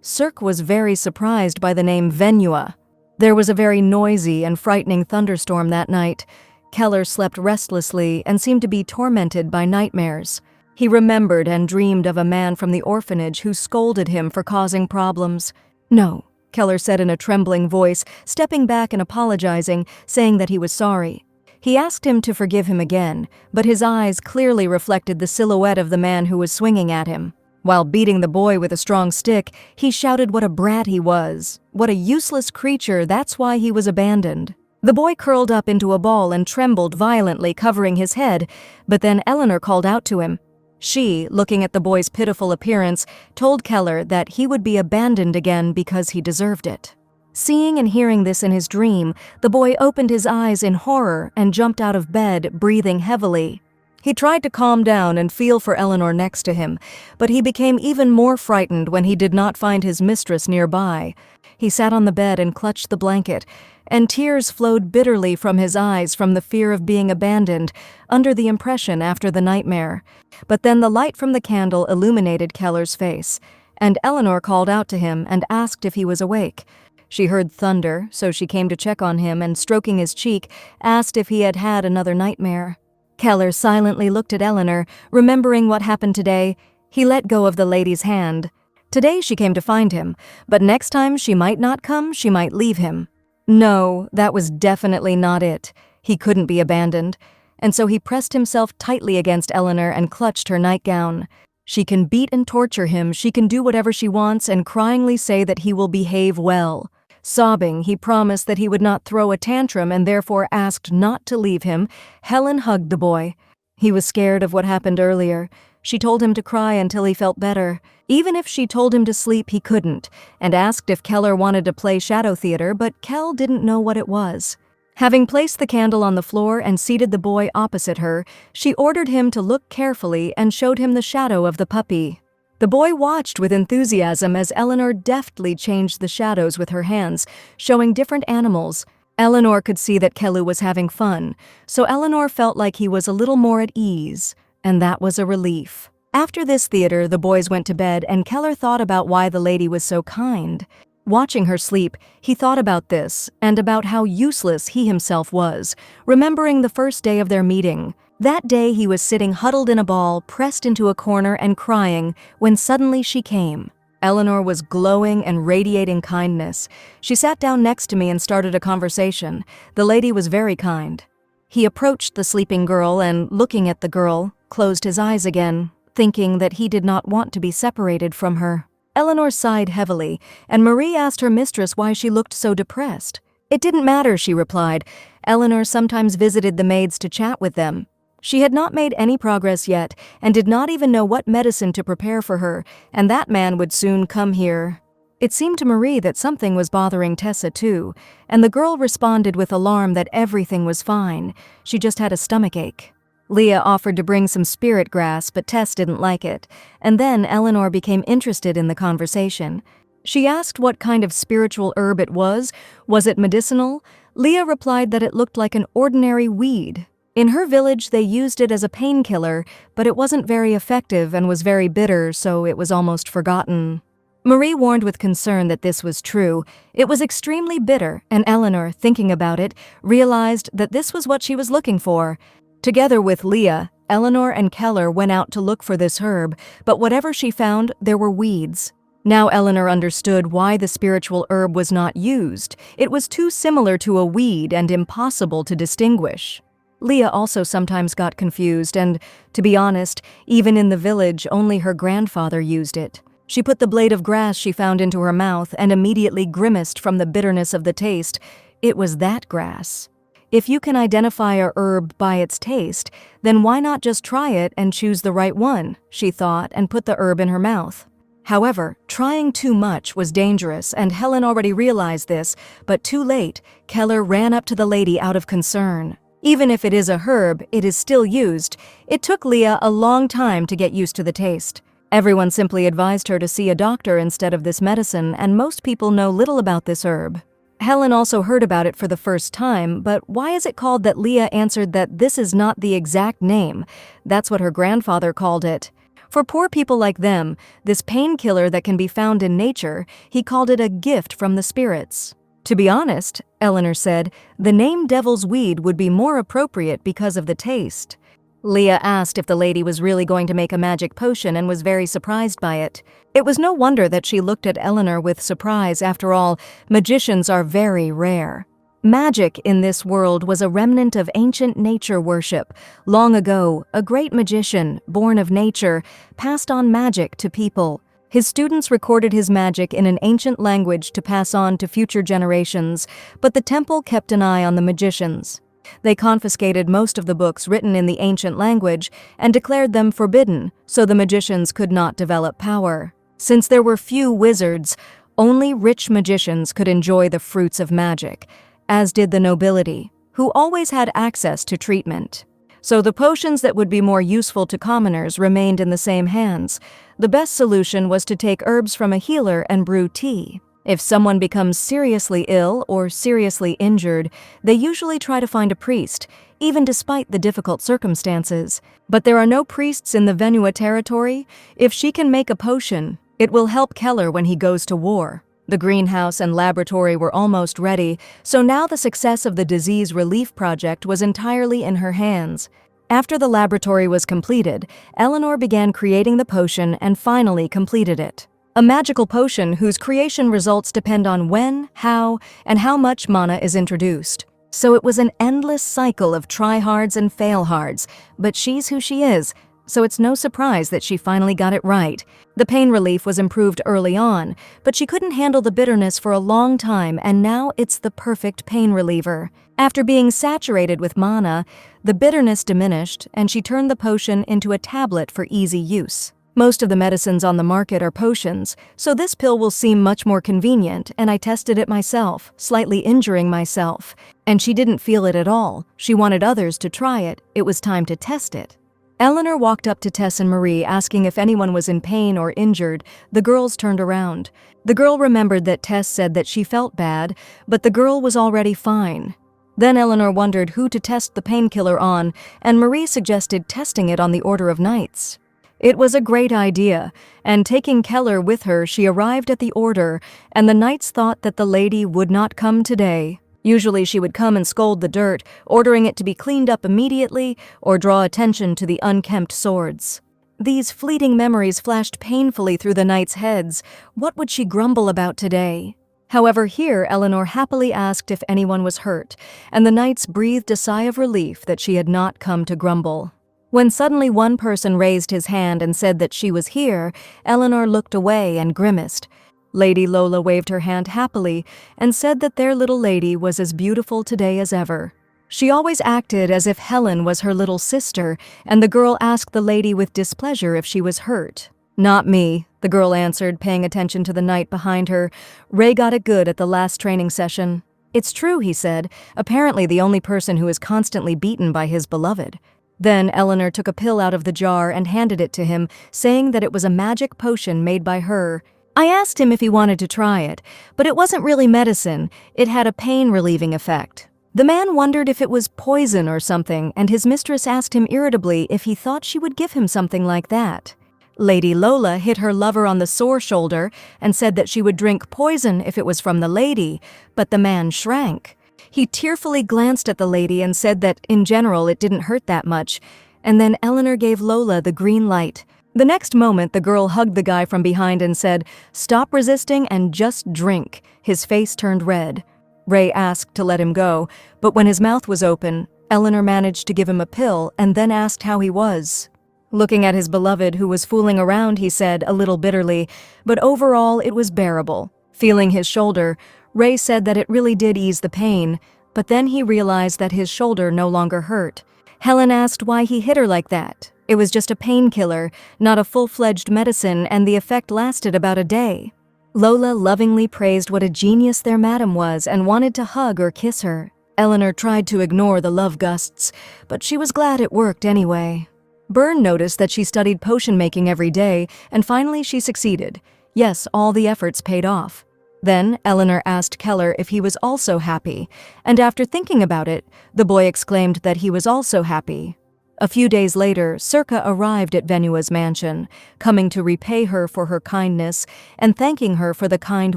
Cirque was very surprised by the name Manhwa. There was a very noisy and frightening thunderstorm that night. Keller slept restlessly and seemed to be tormented by nightmares. He remembered and dreamed of a man from the orphanage who scolded him for causing problems. "No," Keller said in a trembling voice, stepping back and apologizing, saying that he was sorry. He asked him to forgive him again, but his eyes clearly reflected the silhouette of the man who was swinging at him. While beating the boy with a strong stick, he shouted what a brat he was. What a useless creature, that's why he was abandoned. The boy curled up into a ball and trembled violently, covering his head, but then Eleanor called out to him. She, looking at the boy's pitiful appearance, told Keller that he would be abandoned again because he deserved it. Seeing and hearing this in his dream, the boy opened his eyes in horror and jumped out of bed, breathing heavily. He tried to calm down and feel for Eleanor next to him, but he became even more frightened when he did not find his mistress nearby. He sat on the bed and clutched the blanket, and tears flowed bitterly from his eyes from the fear of being abandoned, under the impression after the nightmare. But then the light from the candle illuminated Keller's face, and Eleanor called out to him and asked if he was awake. She heard thunder, so she came to check on him and, stroking his cheek, asked if he had had another nightmare. Keller silently looked at Eleanor, remembering what happened today. He let go of the lady's hand. Today she came to find him, but next time she might not come, she might leave him. No, that was definitely not it. He couldn't be abandoned, and so he pressed himself tightly against Eleanor and clutched her nightgown. She can beat and torture him, she can do whatever she wants, and cryingly say that he will behave well. Sobbing, he promised that he would not throw a tantrum and therefore asked not to leave him. Helen hugged the boy. He was scared of what happened earlier. She told him to cry until he felt better. Even if she told him to sleep, he couldn't, and asked if Keller wanted to play shadow theater, but Kel didn't know what it was. Having placed the candle on the floor and seated the boy opposite her, she ordered him to look carefully and showed him the shadow of the puppy. The boy watched with enthusiasm as Eleanor deftly changed the shadows with her hands, showing different animals. Eleanor could see that Kellu was having fun, so Eleanor felt like he was a little more at ease, and that was a relief. After this theater, the boys went to bed, and Keller thought about why the lady was so kind. Watching her sleep, he thought about this, and about how useless he himself was, remembering the first day of their meeting. That day he was sitting huddled in a ball, pressed into a corner and crying, when suddenly she came. Eleanor was glowing and radiating kindness. She sat down next to me and started a conversation. The lady was very kind. He approached the sleeping girl and, looking at the girl, closed his eyes again. thinking that he did not want to be separated from her. Eleanor sighed heavily, and Marie asked her mistress why she looked so depressed. It didn't matter, she replied. Eleanor sometimes visited the maids to chat with them. She had not made any progress yet, and did not even know what medicine to prepare for her, and that man would soon come here. It seemed to Marie that something was bothering Tessa too, and the girl responded with alarm that everything was fine. She just had a stomachache. Leah offered to bring some spirit grass, but Tess didn't like it, and then Eleanor became interested in the conversation. She asked what kind of spiritual herb it was. Was it medicinal? Leah replied that it looked like an ordinary weed. In her village, they used it as a painkiller, but it wasn't very effective and was very bitter, so it was almost forgotten. Marie warned with concern that this was true. It was extremely bitter, and Eleanor, thinking about it, realized that this was what she was looking for. Together with Leah, Eleanor and Keller went out to look for this herb, but whatever she found, there were weeds. Now Eleanor understood why the spiritual herb was not used. It was too similar to a weed and impossible to distinguish. Leah also sometimes got confused, and, to be honest, even in the village, only her grandfather used it. She put the blade of grass she found into her mouth and immediately grimaced from the bitterness of the taste. It was that grass. If you can identify a herb by its taste, then why not just try it and choose the right one, she thought, and put the herb in her mouth. However, trying too much was dangerous, and Helen already realized this, but too late, Keller ran up to the lady out of concern. Even if it is a herb, it is still used. It took Leah a long time to get used to the taste. Everyone simply advised her to see a doctor instead of this medicine, and most people know little about this herb. Helen also heard about it for the first time, but why is it called that? Leah answered that this is not the exact name. That's what her grandfather called it. For poor people like them, this painkiller that can be found in nature, he called it a gift from the spirits. To be honest, Eleanor said, the name Devil's Weed would be more appropriate because of the taste. Leah asked if the lady was really going to make a magic potion and was very surprised by it. It was no wonder that she looked at Eleanor with surprise. After all, magicians are very rare. Magic in this world was a remnant of ancient nature worship. Long ago, a great magician, born of nature, passed on magic to people. His students recorded his magic in an ancient language to pass on to future generations, but the temple kept an eye on the magicians. They confiscated most of the books written in the ancient language and declared them forbidden, so the magicians could not develop power. Since there were few wizards, only rich magicians could enjoy the fruits of magic, as did the nobility, who always had access to treatment. So the potions that would be more useful to commoners remained in the same hands. The best solution was to take herbs from a healer and brew tea. If someone becomes seriously ill or seriously injured, they usually try to find a priest, even despite the difficult circumstances. But there are no priests in the Manhwa territory. If she can make a potion, it will help Keller when he goes to war. The greenhouse and laboratory were almost ready, so now the success of the disease relief project was entirely in her hands. After the laboratory was completed, Eleanor began creating the potion and finally completed it. A magical potion whose creation results depend on when, how, and how much mana is introduced. So it was an endless cycle of try-hards and fail-hards, but she's who she is, so it's no surprise that she finally got it right. The pain relief was improved early on, but she couldn't handle the bitterness for a long time, and now it's the perfect pain reliever. After being saturated with mana, the bitterness diminished, and she turned the potion into a tablet for easy use. Most of the medicines on the market are potions, so this pill will seem much more convenient, and I tested it myself, slightly injuring myself. And she didn't feel it at all. She wanted others to try it. It was time to test it. Eleanor walked up to Tess and Marie, asking if anyone was in pain or injured. The girls turned around. The girl remembered that Tess said that she felt bad, but the girl was already fine. Then Eleanor wondered who to test the painkiller on, and Marie suggested testing it on the Order of Knights. It was a great idea, and taking Keller with her, she arrived at the order, and the knights thought that the lady would not come today. Usually she would come and scold the dirt, ordering it to be cleaned up immediately or draw attention to the unkempt swords. These fleeting memories flashed painfully through the knights' heads. What would she grumble about today? However, here Eleanor happily asked if anyone was hurt, and the knights breathed a sigh of relief that she had not come to grumble. When suddenly one person raised his hand and said that she was here, Eleanor looked away and grimaced. Lady Lola waved her hand happily and said that their little lady was as beautiful today as ever. She always acted as if Helen was her little sister, and the girl asked the lady with displeasure if she was hurt. "Not me," the girl answered, paying attention to the knight behind her. "Ray got it good at the last training session." "It's true," he said, apparently the only person who is constantly beaten by his beloved. Then Eleanor took a pill out of the jar and handed it to him, saying that it was a magic potion made by her. I asked him if he wanted to try it, but it wasn't really medicine. It had a pain-relieving effect. The man wondered if it was poison or something, and his mistress asked him irritably if he thought she would give him something like that. Lady Lola hit her lover on the sore shoulder and said that she would drink poison if it was from the lady, but the man shrank. He tearfully glanced at the lady and said that, in general, it didn't hurt that much, and then Eleanor gave Lola the green light. The next moment, the girl hugged the guy from behind and said, "Stop resisting and just drink." His face turned red. Ray asked to let him go, but when his mouth was open, Eleanor managed to give him a pill and then asked how he was. Looking at his beloved who was fooling around, he said, a little bitterly, but overall it was bearable. Feeling his shoulder, Ray said that it really did ease the pain, but then he realized that his shoulder no longer hurt. Helen asked why he hit her like that. It was just a painkiller, not a full-fledged medicine, and the effect lasted about a day. Lola lovingly praised what a genius their madam was and wanted to hug or kiss her. Eleanor tried to ignore the love gusts, but she was glad it worked anyway. Byrne noticed that she studied potion making every day, and finally she succeeded. Yes, all the efforts paid off. Then Eleanor asked Keller if he was also happy, and after thinking about it, the boy exclaimed that he was also happy. A few days later, Circa arrived at Venua's mansion, coming to repay her for her kindness and thanking her for the kind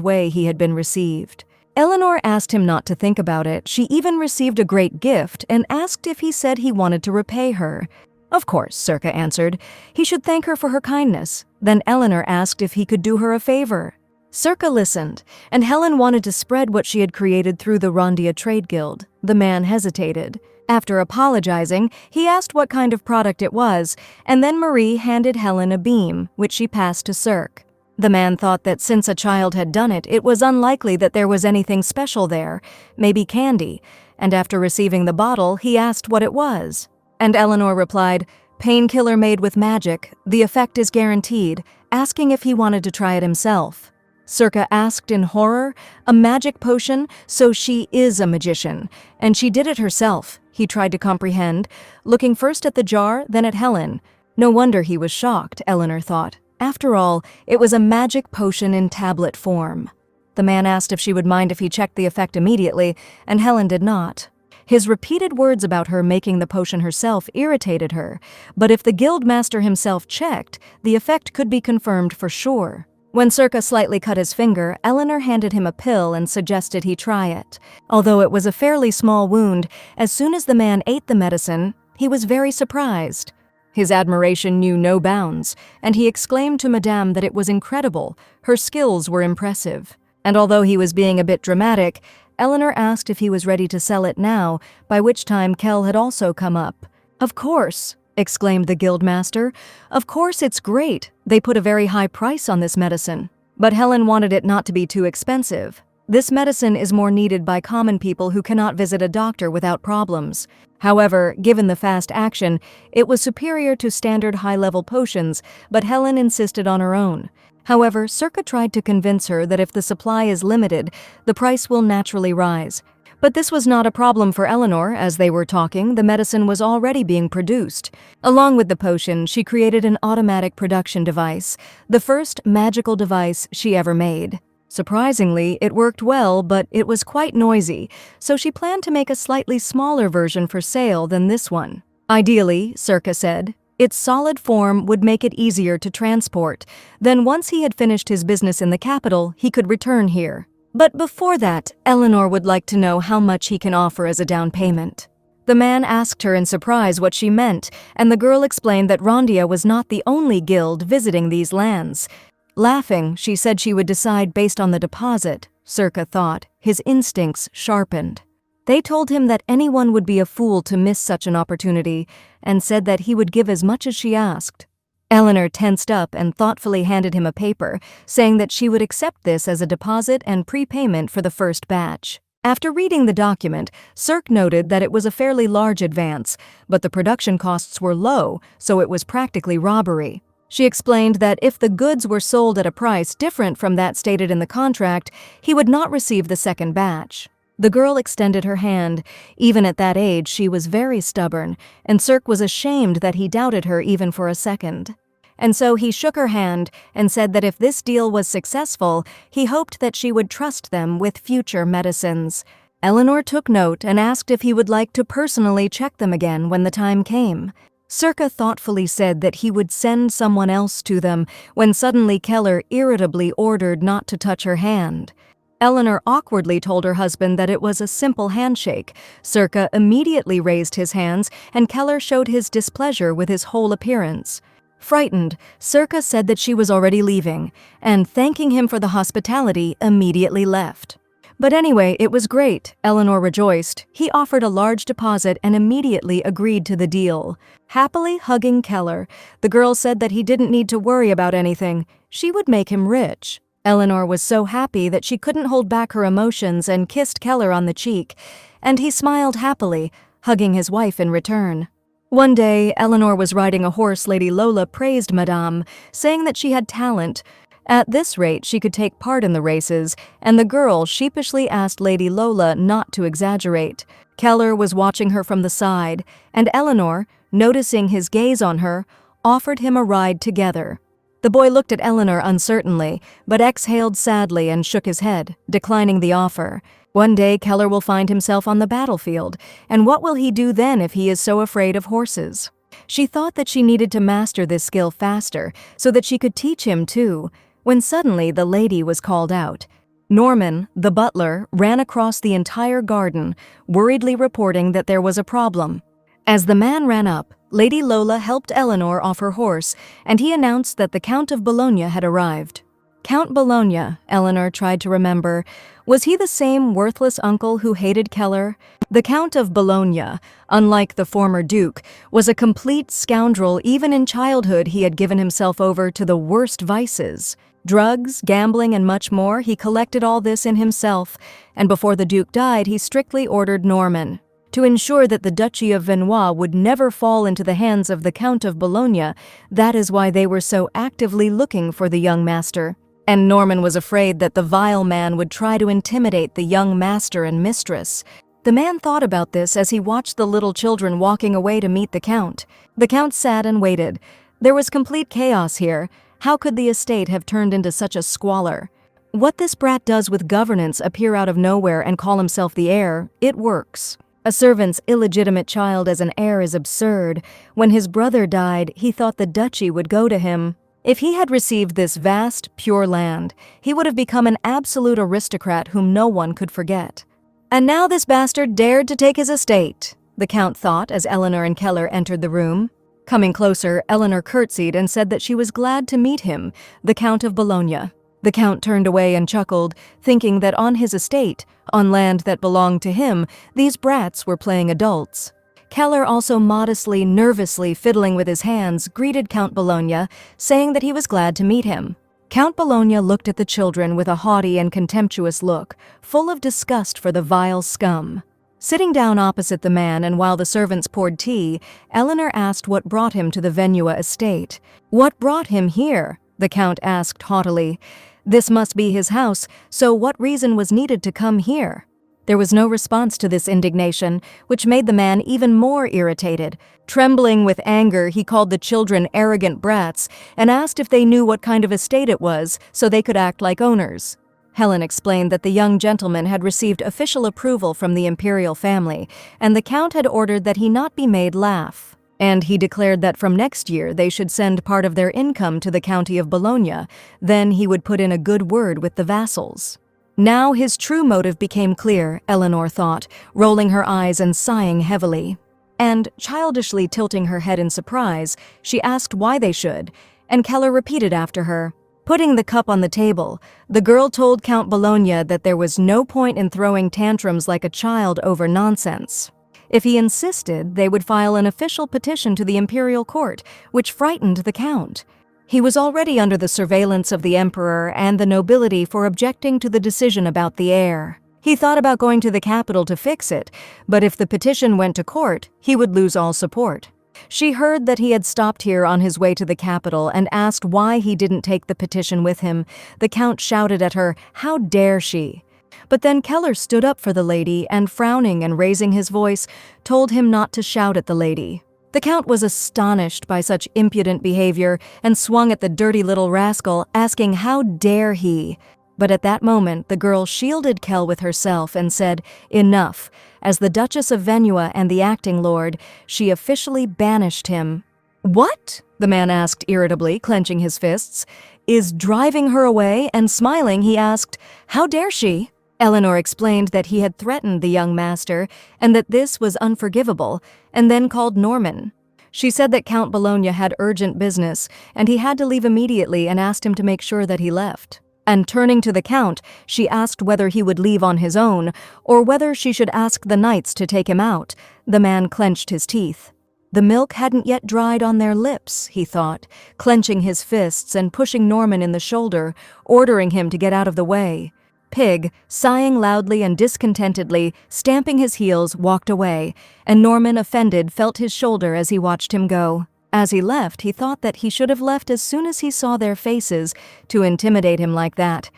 way he had been received. Eleanor asked him not to think about it. She even received a great gift and asked if he said he wanted to repay her. Of course, Circa answered. He should thank her for her kindness. Then Eleanor asked if he could do her a favor. Circa listened, and Helen wanted to spread what she had created through the Rondia Trade Guild. The man hesitated. After apologizing, he asked what kind of product it was, and then Marie handed Helen a beam, which she passed to Cirque. The man thought that since a child had done it, it was unlikely that there was anything special there, maybe candy, and after receiving the bottle, he asked what it was. And Eleanor replied, "Painkiller made with magic. The effect is guaranteed," asking if he wanted to try it himself. Circa asked in horror, "A magic potion? So she is a magician. And she did it herself." He tried to comprehend, looking first at the jar, then at Helen. No wonder he was shocked, Eleanor thought. After all, it was a magic potion in tablet form. The man asked if she would mind if he checked the effect immediately, and Helen did not. His repeated words about her making the potion herself irritated her, but if the guildmaster himself checked, the effect could be confirmed for sure. When Circa slightly cut his finger, Eleanor handed him a pill and suggested he try it. Although it was a fairly small wound, as soon as the man ate the medicine, he was very surprised. His admiration knew no bounds, and he exclaimed to Madame that it was incredible. Her skills were impressive. And although he was being a bit dramatic, Eleanor asked if he was ready to sell it now, by which time Kel had also come up. "Of course," exclaimed the guildmaster. "Of course it's great. They put a very high price on this medicine." But Helen wanted it not to be too expensive. This medicine is more needed by common people who cannot visit a doctor without problems. However, given the fast action, it was superior to standard high-level potions, but Helen insisted on her own. However, Circa tried to convince her that if the supply is limited, the price will naturally rise. But this was not a problem for Eleanor. As they were talking, the medicine was already being produced. Along with the potion, she created an automatic production device, the first magical device she ever made. Surprisingly, it worked well, but it was quite noisy, so she planned to make a slightly smaller version for sale than this one. Ideally, Circa said, its solid form would make it easier to transport. Then once he had finished his business in the capital, he could return here. But before that, Eleanor would like to know how much he can offer as a down payment. The man asked her in surprise what she meant, and the girl explained that Rondia was not the only guild visiting these lands. Laughing, she said she would decide based on the deposit. Circa thought, his instincts sharpened. They told him that anyone would be a fool to miss such an opportunity, and said that he would give as much as she asked. Eleanor tensed up and thoughtfully handed him a paper, saying that she would accept this as a deposit and prepayment for the first batch. After reading the document, Cirque noted that it was a fairly large advance, but the production costs were low, so it was practically robbery. She explained that if the goods were sold at a price different from that stated in the contract, he would not receive the second batch. The girl extended her hand. Even at that age, she was very stubborn, and Cirque was ashamed that he doubted her even for a second. And so he shook her hand and said that if this deal was successful, he hoped that she would trust them with future medicines. Eleanor took note and asked if he would like to personally check them again when the time came. Cirque thoughtfully said that he would send someone else to them when suddenly Keller irritably ordered not to touch her hand. Eleanor awkwardly told her husband that it was a simple handshake. Cirque immediately raised his hands, and Keller showed his displeasure with his whole appearance. Frightened, Cirque said that she was already leaving, and thanking him for the hospitality, immediately left. But anyway, it was great, Eleanor rejoiced. He offered a large deposit and immediately agreed to the deal. Happily hugging Keller, the girl said that he didn't need to worry about anything. She would make him rich. Eleanor was so happy that she couldn't hold back her emotions and kissed Keller on the cheek, and he smiled happily, hugging his wife in return. One day, Eleanor was riding a horse. Lady Lola praised Madame, saying that she had talent. At this rate, she could take part in the races, and the girl sheepishly asked Lady Lola not to exaggerate. Keller was watching her from the side, and Eleanor, noticing his gaze on her, offered him a ride together. The boy looked at Eleanor uncertainly, but exhaled sadly and shook his head, declining the offer. One day Keller will find himself on the battlefield, and what will he do then if he is so afraid of horses? She thought that she needed to master this skill faster, so that she could teach him too, when suddenly the lady was called out. Norman, the butler, ran across the entire garden, worriedly reporting that there was a problem. As the man ran up, Lady Lola helped Eleanor off her horse, and he announced that the Count of Bologna had arrived. Count Bologna, Eleanor tried to remember. Was he the same worthless uncle who hated Keller? The Count of Bologna, unlike the former Duke, was a complete scoundrel. Even in childhood he had given himself over to the worst vices. Drugs, gambling, and much more. He collected all this in himself, and before the Duke died he strictly ordered Norman to ensure that the Duchy of Manhwa would never fall into the hands of the Count of Bologna. That is why they were so actively looking for the young master. And Norman was afraid that the vile man would try to intimidate the young master and mistress. The man thought about this as he watched the little children walking away to meet the Count. The Count sat and waited. There was complete chaos here. How could the estate have turned into such a squalor? What this brat does with governance, appear out of nowhere and call himself the heir, it works. A servant's illegitimate child as an heir is absurd. When his brother died, he thought the duchy would go to him. If he had received this vast, pure land, he would have become an absolute aristocrat whom no one could forget. And now this bastard dared to take his estate, the Count thought as Eleanor and Keller entered the room. Coming closer, Eleanor curtsied and said that she was glad to meet him, the Count of Bologna. The Count turned away and chuckled, thinking that on his estate, on land that belonged to him, these brats were playing adults. Keller, also modestly, nervously fiddling with his hands, greeted Count Bologna, saying that he was glad to meet him. Count Bologna looked at the children with a haughty and contemptuous look, full of disgust for the vile scum. Sitting down opposite the man, and while the servants poured tea, Eleanor asked what brought him to the Manhwa estate. What brought him here? The Count asked haughtily. This must be his house, so what reason was needed to come here? There was no response to this indignation, which made the man even more irritated. Trembling with anger, he called the children arrogant brats and asked if they knew what kind of estate it was so they could act like owners. Helen explained that the young gentleman had received official approval from the imperial family, and the Count had ordered that he not be made laugh. And he declared that from next year they should send part of their income to the County of Bologna. Then he would put in a good word with the vassals. Now his true motive became clear, Eleanor thought, rolling her eyes and sighing heavily. And, childishly tilting her head in surprise, she asked why they should, and Keller repeated after her, Putting the cup on the table, the girl told Count Bologna that there was no point in throwing tantrums like a child over nonsense. If he insisted, they would file an official petition to the imperial court, which frightened the count. He was already under the surveillance of the emperor and the nobility for objecting to the decision about the heir. He thought about going to the capital to fix it, but if the petition went to court, he would lose all support. She heard that he had stopped here on his way to the capital and asked why he didn't take the petition with him. The count shouted at her, "How dare she?" But then Keller stood up for the lady and, frowning and raising his voice, told him not to shout at the lady. The count was astonished by such impudent behavior and swung at the dirty little rascal, asking how dare he. But at that moment, the girl shielded Kell with herself and said, "Enough." As the Duchess of Manhwa and the acting lord, she officially banished him. "What?" the man asked irritably, clenching his fists. "Is driving her away?" And smiling, he asked, "How dare she?" Eleanor explained that he had threatened the young master and that this was unforgivable, and then called Norman. She said that Count Bologna had urgent business, and he had to leave immediately, and asked him to make sure that he left. And turning to the count, she asked whether he would leave on his own, or whether she should ask the knights to take him out. The man clenched his teeth. The milk hadn't yet dried on their lips, he thought, clenching his fists and pushing Norman in the shoulder, ordering him to get out of the way. Pig, sighing loudly and discontentedly, stamping his heels, walked away, and Norman, offended, felt his shoulder as he watched him go. As he left, he thought that he should have left as soon as he saw their faces. To intimidate him like that,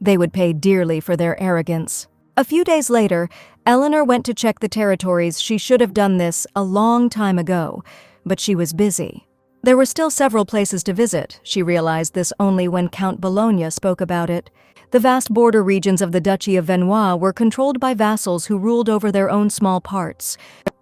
they would pay dearly for their arrogance. A few days later, Eleanor went to check the territories. She should have done this a long time ago, but she was busy. There were still several places to visit. She realized this only when Count Bologna spoke about it. The vast border regions of the Duchy of Manhwa were controlled by vassals who ruled over their own small parts.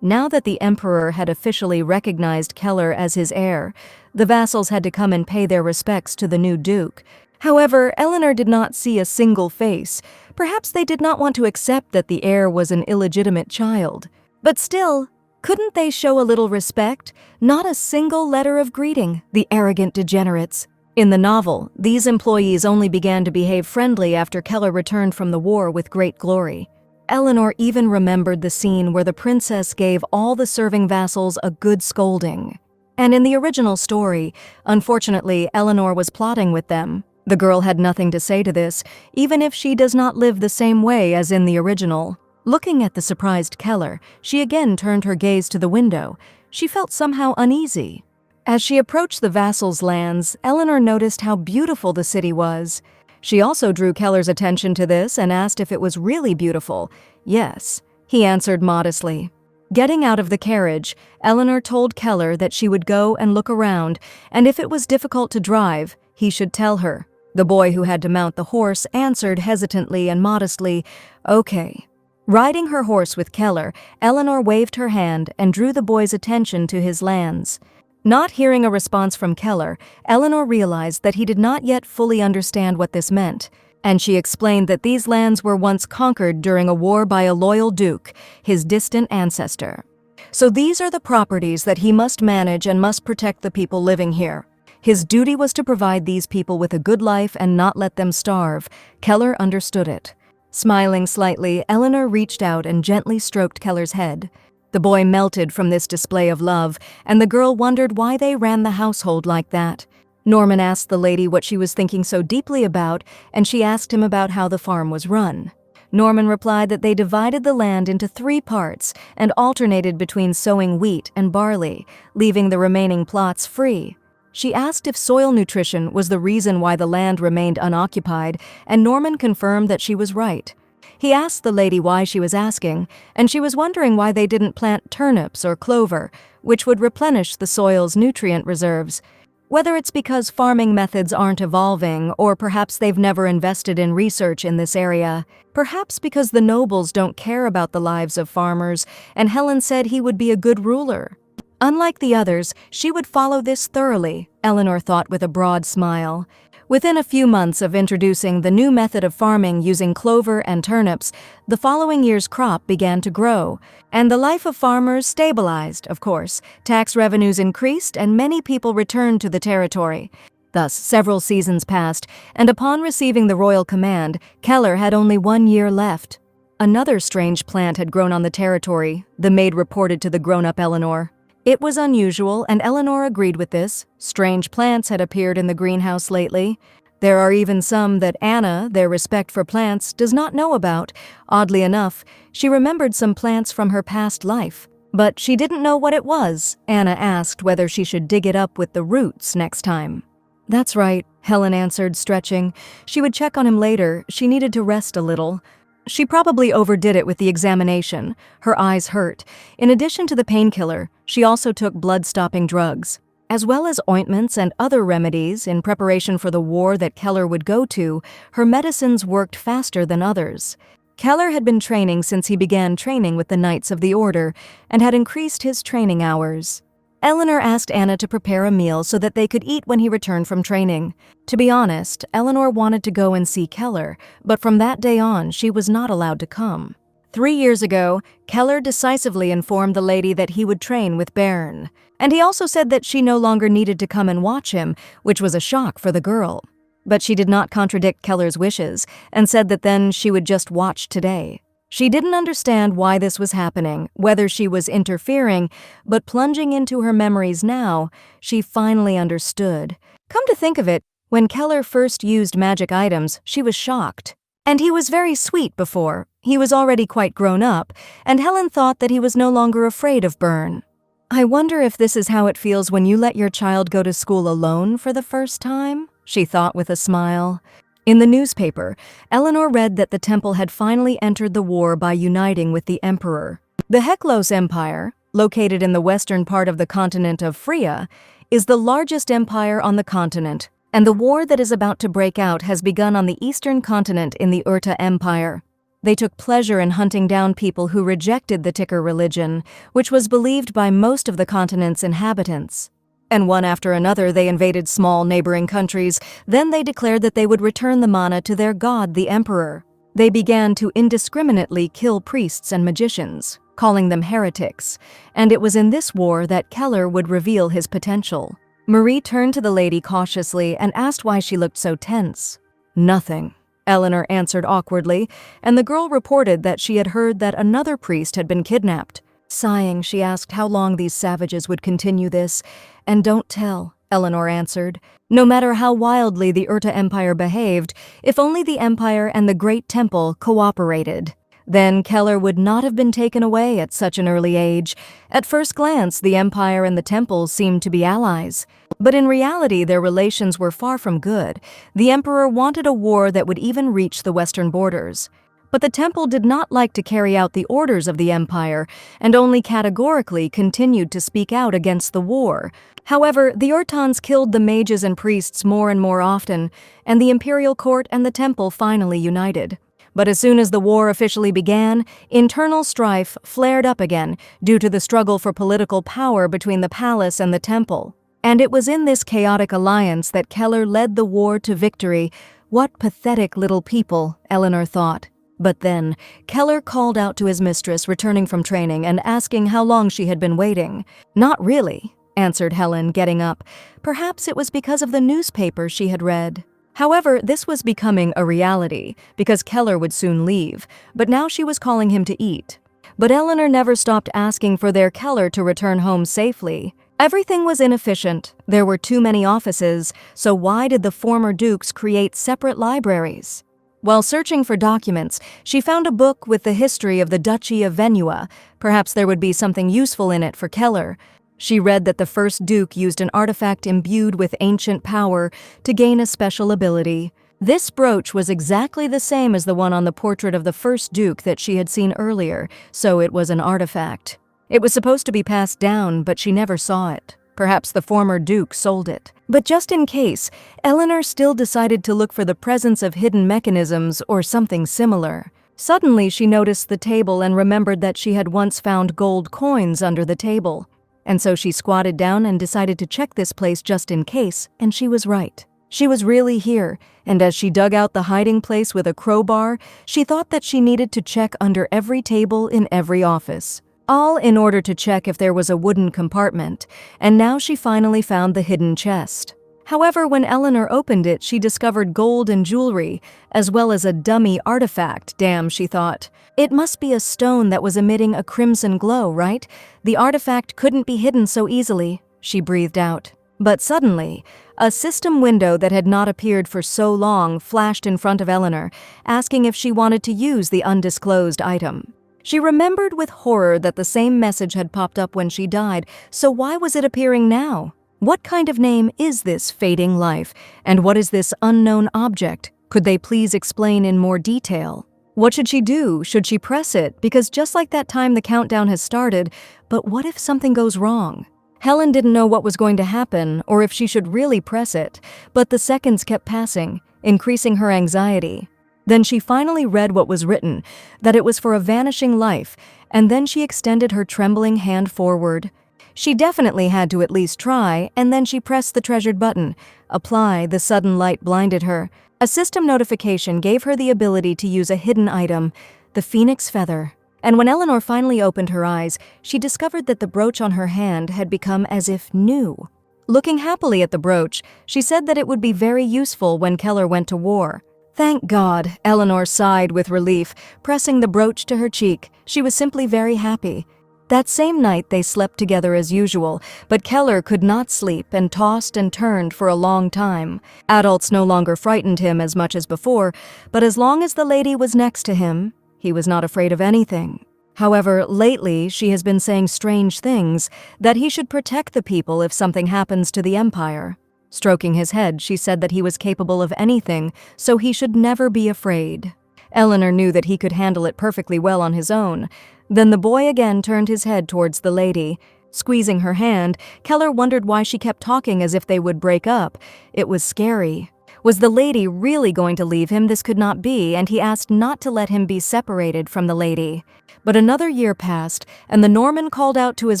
Now that the emperor had officially recognized Keller as his heir, the vassals had to come and pay their respects to the new duke. However, Eleanor did not see a single face. Perhaps they did not want to accept that the heir was an illegitimate child. But still, couldn't they show a little respect? Not a single letter of greeting, the arrogant degenerates. In the novel, these employees only began to behave friendly after Keller returned from the war with great glory. Eleanor even remembered the scene where the princess gave all the serving vassals a good scolding. And in the original story, unfortunately, Eleanor was plotting with them. The girl had nothing to say to this, even if she does not live the same way as in the original. Looking at the surprised Keller, she again turned her gaze to the window. She felt somehow uneasy. As she approached the vassals' lands, Eleanor noticed how beautiful the city was. She also drew Keller's attention to this and asked if it was really beautiful. Yes, he answered modestly. Getting out of the carriage, Eleanor told Keller that she would go and look around, and if it was difficult to drive, he should tell her. The boy who had to mount the horse answered hesitantly and modestly, "Okay." Riding her horse with Keller, Eleanor waved her hand and drew the boy's attention to his lands. Not hearing a response from Keller, Eleanor realized that he did not yet fully understand what this meant, and she explained that these lands were once conquered during a war by a loyal duke, his distant ancestor. So these are the properties that he must manage and must protect the people living here. His duty was to provide these people with a good life and not let them starve. Keller understood it. Smiling slightly, Eleanor reached out and gently stroked Keller's head. The boy melted from this display of love, and the girl wondered why they ran the household like that. Norman asked the lady what she was thinking so deeply about, and she asked him about how the farm was run. Norman replied that they divided the land into 3 parts and alternated between sowing wheat and barley, leaving the remaining plots free. She asked if soil nutrition was the reason why the land remained unoccupied, and Norman confirmed that she was right. He asked the lady why she was asking, and she was wondering why they didn't plant turnips or clover, which would replenish the soil's nutrient reserves. Whether it's because farming methods aren't evolving, or perhaps they've never invested in research in this area. Perhaps because the nobles don't care about the lives of farmers, and Helen said he would be a good ruler. Unlike the others, she would follow this thoroughly, Eleanor thought with a broad smile. Within a few months of introducing the new method of farming using clover and turnips, the following year's crop began to grow, and the life of farmers stabilized, of course. Tax revenues increased, and many people returned to the territory. Thus, several seasons passed, and upon receiving the royal command, Keller had only 1 year left. Another strange plant had grown on the territory, the maid reported to the grown-up Eleanor. It was unusual, and Eleanor agreed with this. Strange plants had appeared in the greenhouse lately. There are even some that Anna, their respect for plants, does not know about. Oddly enough, she remembered some plants from her past life. But she didn't know what it was. Anna asked whether she should dig it up with the roots next time. "That's right," Helen answered, stretching. She would check on him later. She needed to rest a little. She probably overdid it with the examination. Her eyes hurt. In addition to the painkiller, she also took blood-stopping drugs, as well as ointments and other remedies in preparation for the war that Keller would go to. Her medicines worked faster than others. Keller had been training since he began training with the Knights of the Order and had increased his training hours. Eleanor asked Anna to prepare a meal so that they could eat when he returned from training. To be honest, Eleanor wanted to go and see Keller, but from that day on, she was not allowed to come. 3 years ago, Keller decisively informed the lady that he would train with Bairn, and he also said that she no longer needed to come and watch him, which was a shock for the girl. But she did not contradict Keller's wishes and said that then she would just watch today. She didn't understand why this was happening, whether she was interfering, but plunging into her memories now, she finally understood. Come to think of it, when Keller first used magic items, she was shocked. And he was very sweet before. He was already quite grown up, and Helen thought that he was no longer afraid of Byrne. "I wonder if this is how it feels when you let your child go to school alone for the first time?" she thought with a smile. In the newspaper, Eleanor read that the temple had finally entered the war by uniting with the emperor. The Heklos Empire, located in the western part of the continent of Phria, is the largest empire on the continent, and the war that is about to break out has begun on the eastern continent in the Urta Empire. They took pleasure in hunting down people who rejected the Ticker religion, which was believed by most of the continent's inhabitants. And one after another they invaded small neighboring countries. Then they declared that they would return the mana to their god, the emperor. They began to indiscriminately kill priests and magicians, calling them heretics, and it was in this war that Keller would reveal his potential. Marie turned to the lady cautiously and asked why she looked so tense. "Nothing," Eleanor answered awkwardly, and the girl reported that she had heard that another priest had been kidnapped. Sighing, she asked how long these savages would continue this. "And don't tell," Eleanor answered. No matter how wildly the Urta Empire behaved, if only the Empire and the Great Temple cooperated, then Keller would not have been taken away at such an early age. At first glance, the Empire and the Temple seemed to be allies. But in reality, their relations were far from good. The Emperor wanted a war that would even reach the western borders. But the Temple did not like to carry out the orders of the Empire, and only categorically continued to speak out against the war. However, the Urtans killed the mages and priests more and more often, and the Imperial Court and the Temple finally united. But as soon as the war officially began, internal strife flared up again due to the struggle for political power between the palace and the Temple. And it was in this chaotic alliance that Keller led the war to victory. What pathetic little people, Eleanor thought. But then, Keller called out to his mistress returning from training and asking how long she had been waiting. "Not really," answered Helen, getting up. Perhaps it was because of the newspaper she had read. However, this was becoming a reality, because Keller would soon leave, but now she was calling him to eat. But Eleanor never stopped asking for their Keller to return home safely. Everything was inefficient. There were too many offices, so why did the former dukes create separate libraries? While searching for documents, she found a book with the history of the Duchy of Manhwa. Perhaps there would be something useful in it for Keller. She read that the first duke used an artifact imbued with ancient power to gain a special ability. This brooch was exactly the same as the one on the portrait of the first duke that she had seen earlier, so it was an artifact. It was supposed to be passed down, but she never saw it. Perhaps the former duke sold it. But just in case, Eleanor still decided to look for the presence of hidden mechanisms or something similar. Suddenly, she noticed the table and remembered that she had once found gold coins under the table. And so she squatted down and decided to check this place just in case, and she was right. She was really here, and as she dug out the hiding place with a crowbar, she thought that she needed to check under every table in every office. All in order to check if there was a wooden compartment, and now she finally found the hidden chest. However, when Eleanor opened it, she discovered gold and jewelry, as well as a dummy artifact. Damn, she thought. It must be a stone that was emitting a crimson glow, right? The artifact couldn't be hidden so easily, she breathed out. But suddenly, a system window that had not appeared for so long flashed in front of Eleanor, asking if she wanted to use the undisclosed item. She remembered with horror that the same message had popped up when she died, so why was it appearing now? What kind of name is this fading life, and what is this unknown object? Could they please explain in more detail? What should she do? Should she press it? Because just like that time the countdown has started, but what if something goes wrong? Helen didn't know what was going to happen, or if she should really press it, but the seconds kept passing, increasing her anxiety. Then she finally read what was written, that it was for a vanishing life, and then she extended her trembling hand forward. She definitely had to at least try, and then she pressed the treasured button. Apply. The sudden light blinded her. A system notification gave her the ability to use a hidden item, the phoenix feather. And when Eleanor finally opened her eyes, she discovered that the brooch on her hand had become as if new. Looking happily at the brooch, she said that it would be very useful when Keller went to war. Thank God, Eleanor sighed with relief, pressing the brooch to her cheek. She was simply very happy. That same night they slept together as usual, but Keller could not sleep and tossed and turned for a long time. Adults no longer frightened him as much as before, but as long as the lady was next to him, he was not afraid of anything. However, lately she has been saying strange things, that he should protect the people if something happens to the Empire. Stroking his head, she said that he was capable of anything, so he should never be afraid. Eleanor knew that he could handle it perfectly well on his own. Then the boy again turned his head towards the lady. Squeezing her hand, Keller wondered why she kept talking as if they would break up. It was scary. Was the lady really going to leave him? This could not be, and he asked not to let him be separated from the lady. But another year passed, and the Norman called out to his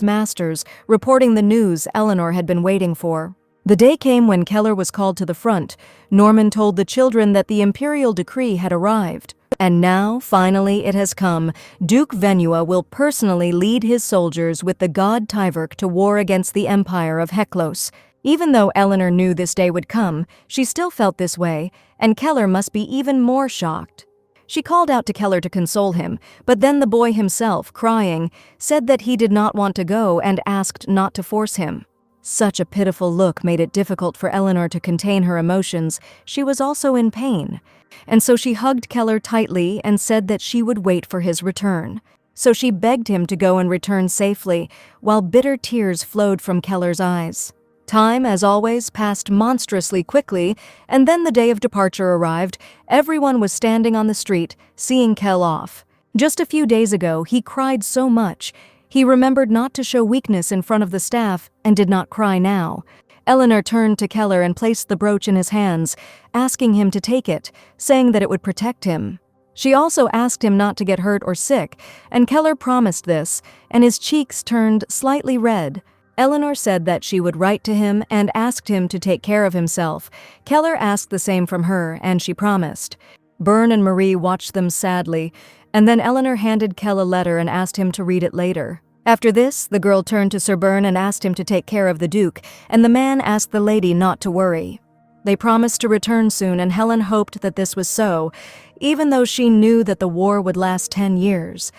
masters, reporting the news Eleanor had been waiting for. The day came when Keller was called to the front. Norman told the children that the imperial decree had arrived. And now, finally, it has come. Duke Venua will personally lead his soldiers with the god Tyverk to war against the Empire of Heklos. Even though Eleanor knew this day would come, she still felt this way, and Keller must be even more shocked. She called out to Keller to console him, but then the boy himself, crying, said that he did not want to go and asked not to force him. Such a pitiful look made it difficult for Eleanor to contain her emotions. She was also in pain, and so she hugged Keller tightly and said that she would wait for his return. So she begged him to go and return safely, while bitter tears flowed from Keller's eyes. Time, as always, passed monstrously quickly, and then the day of departure arrived. Everyone was standing on the street, seeing Kell off. Just a few days ago, he cried so much. He remembered not to show weakness in front of the staff and did not cry now. Eleanor turned to Keller and placed the brooch in his hands, asking him to take it, saying that it would protect him. She also asked him not to get hurt or sick, and Keller promised this, and his cheeks turned slightly red. Eleanor said that she would write to him and asked him to take care of himself. Keller asked the same from her, and she promised. Byrne and Marie watched them sadly, and then Eleanor handed Kell a letter and asked him to read it later. After this, the girl turned to Sir Byrne and asked him to take care of the Duke, and the man asked the lady not to worry. They promised to return soon, and Helen hoped that this was so, even though she knew that the war would last 10 years.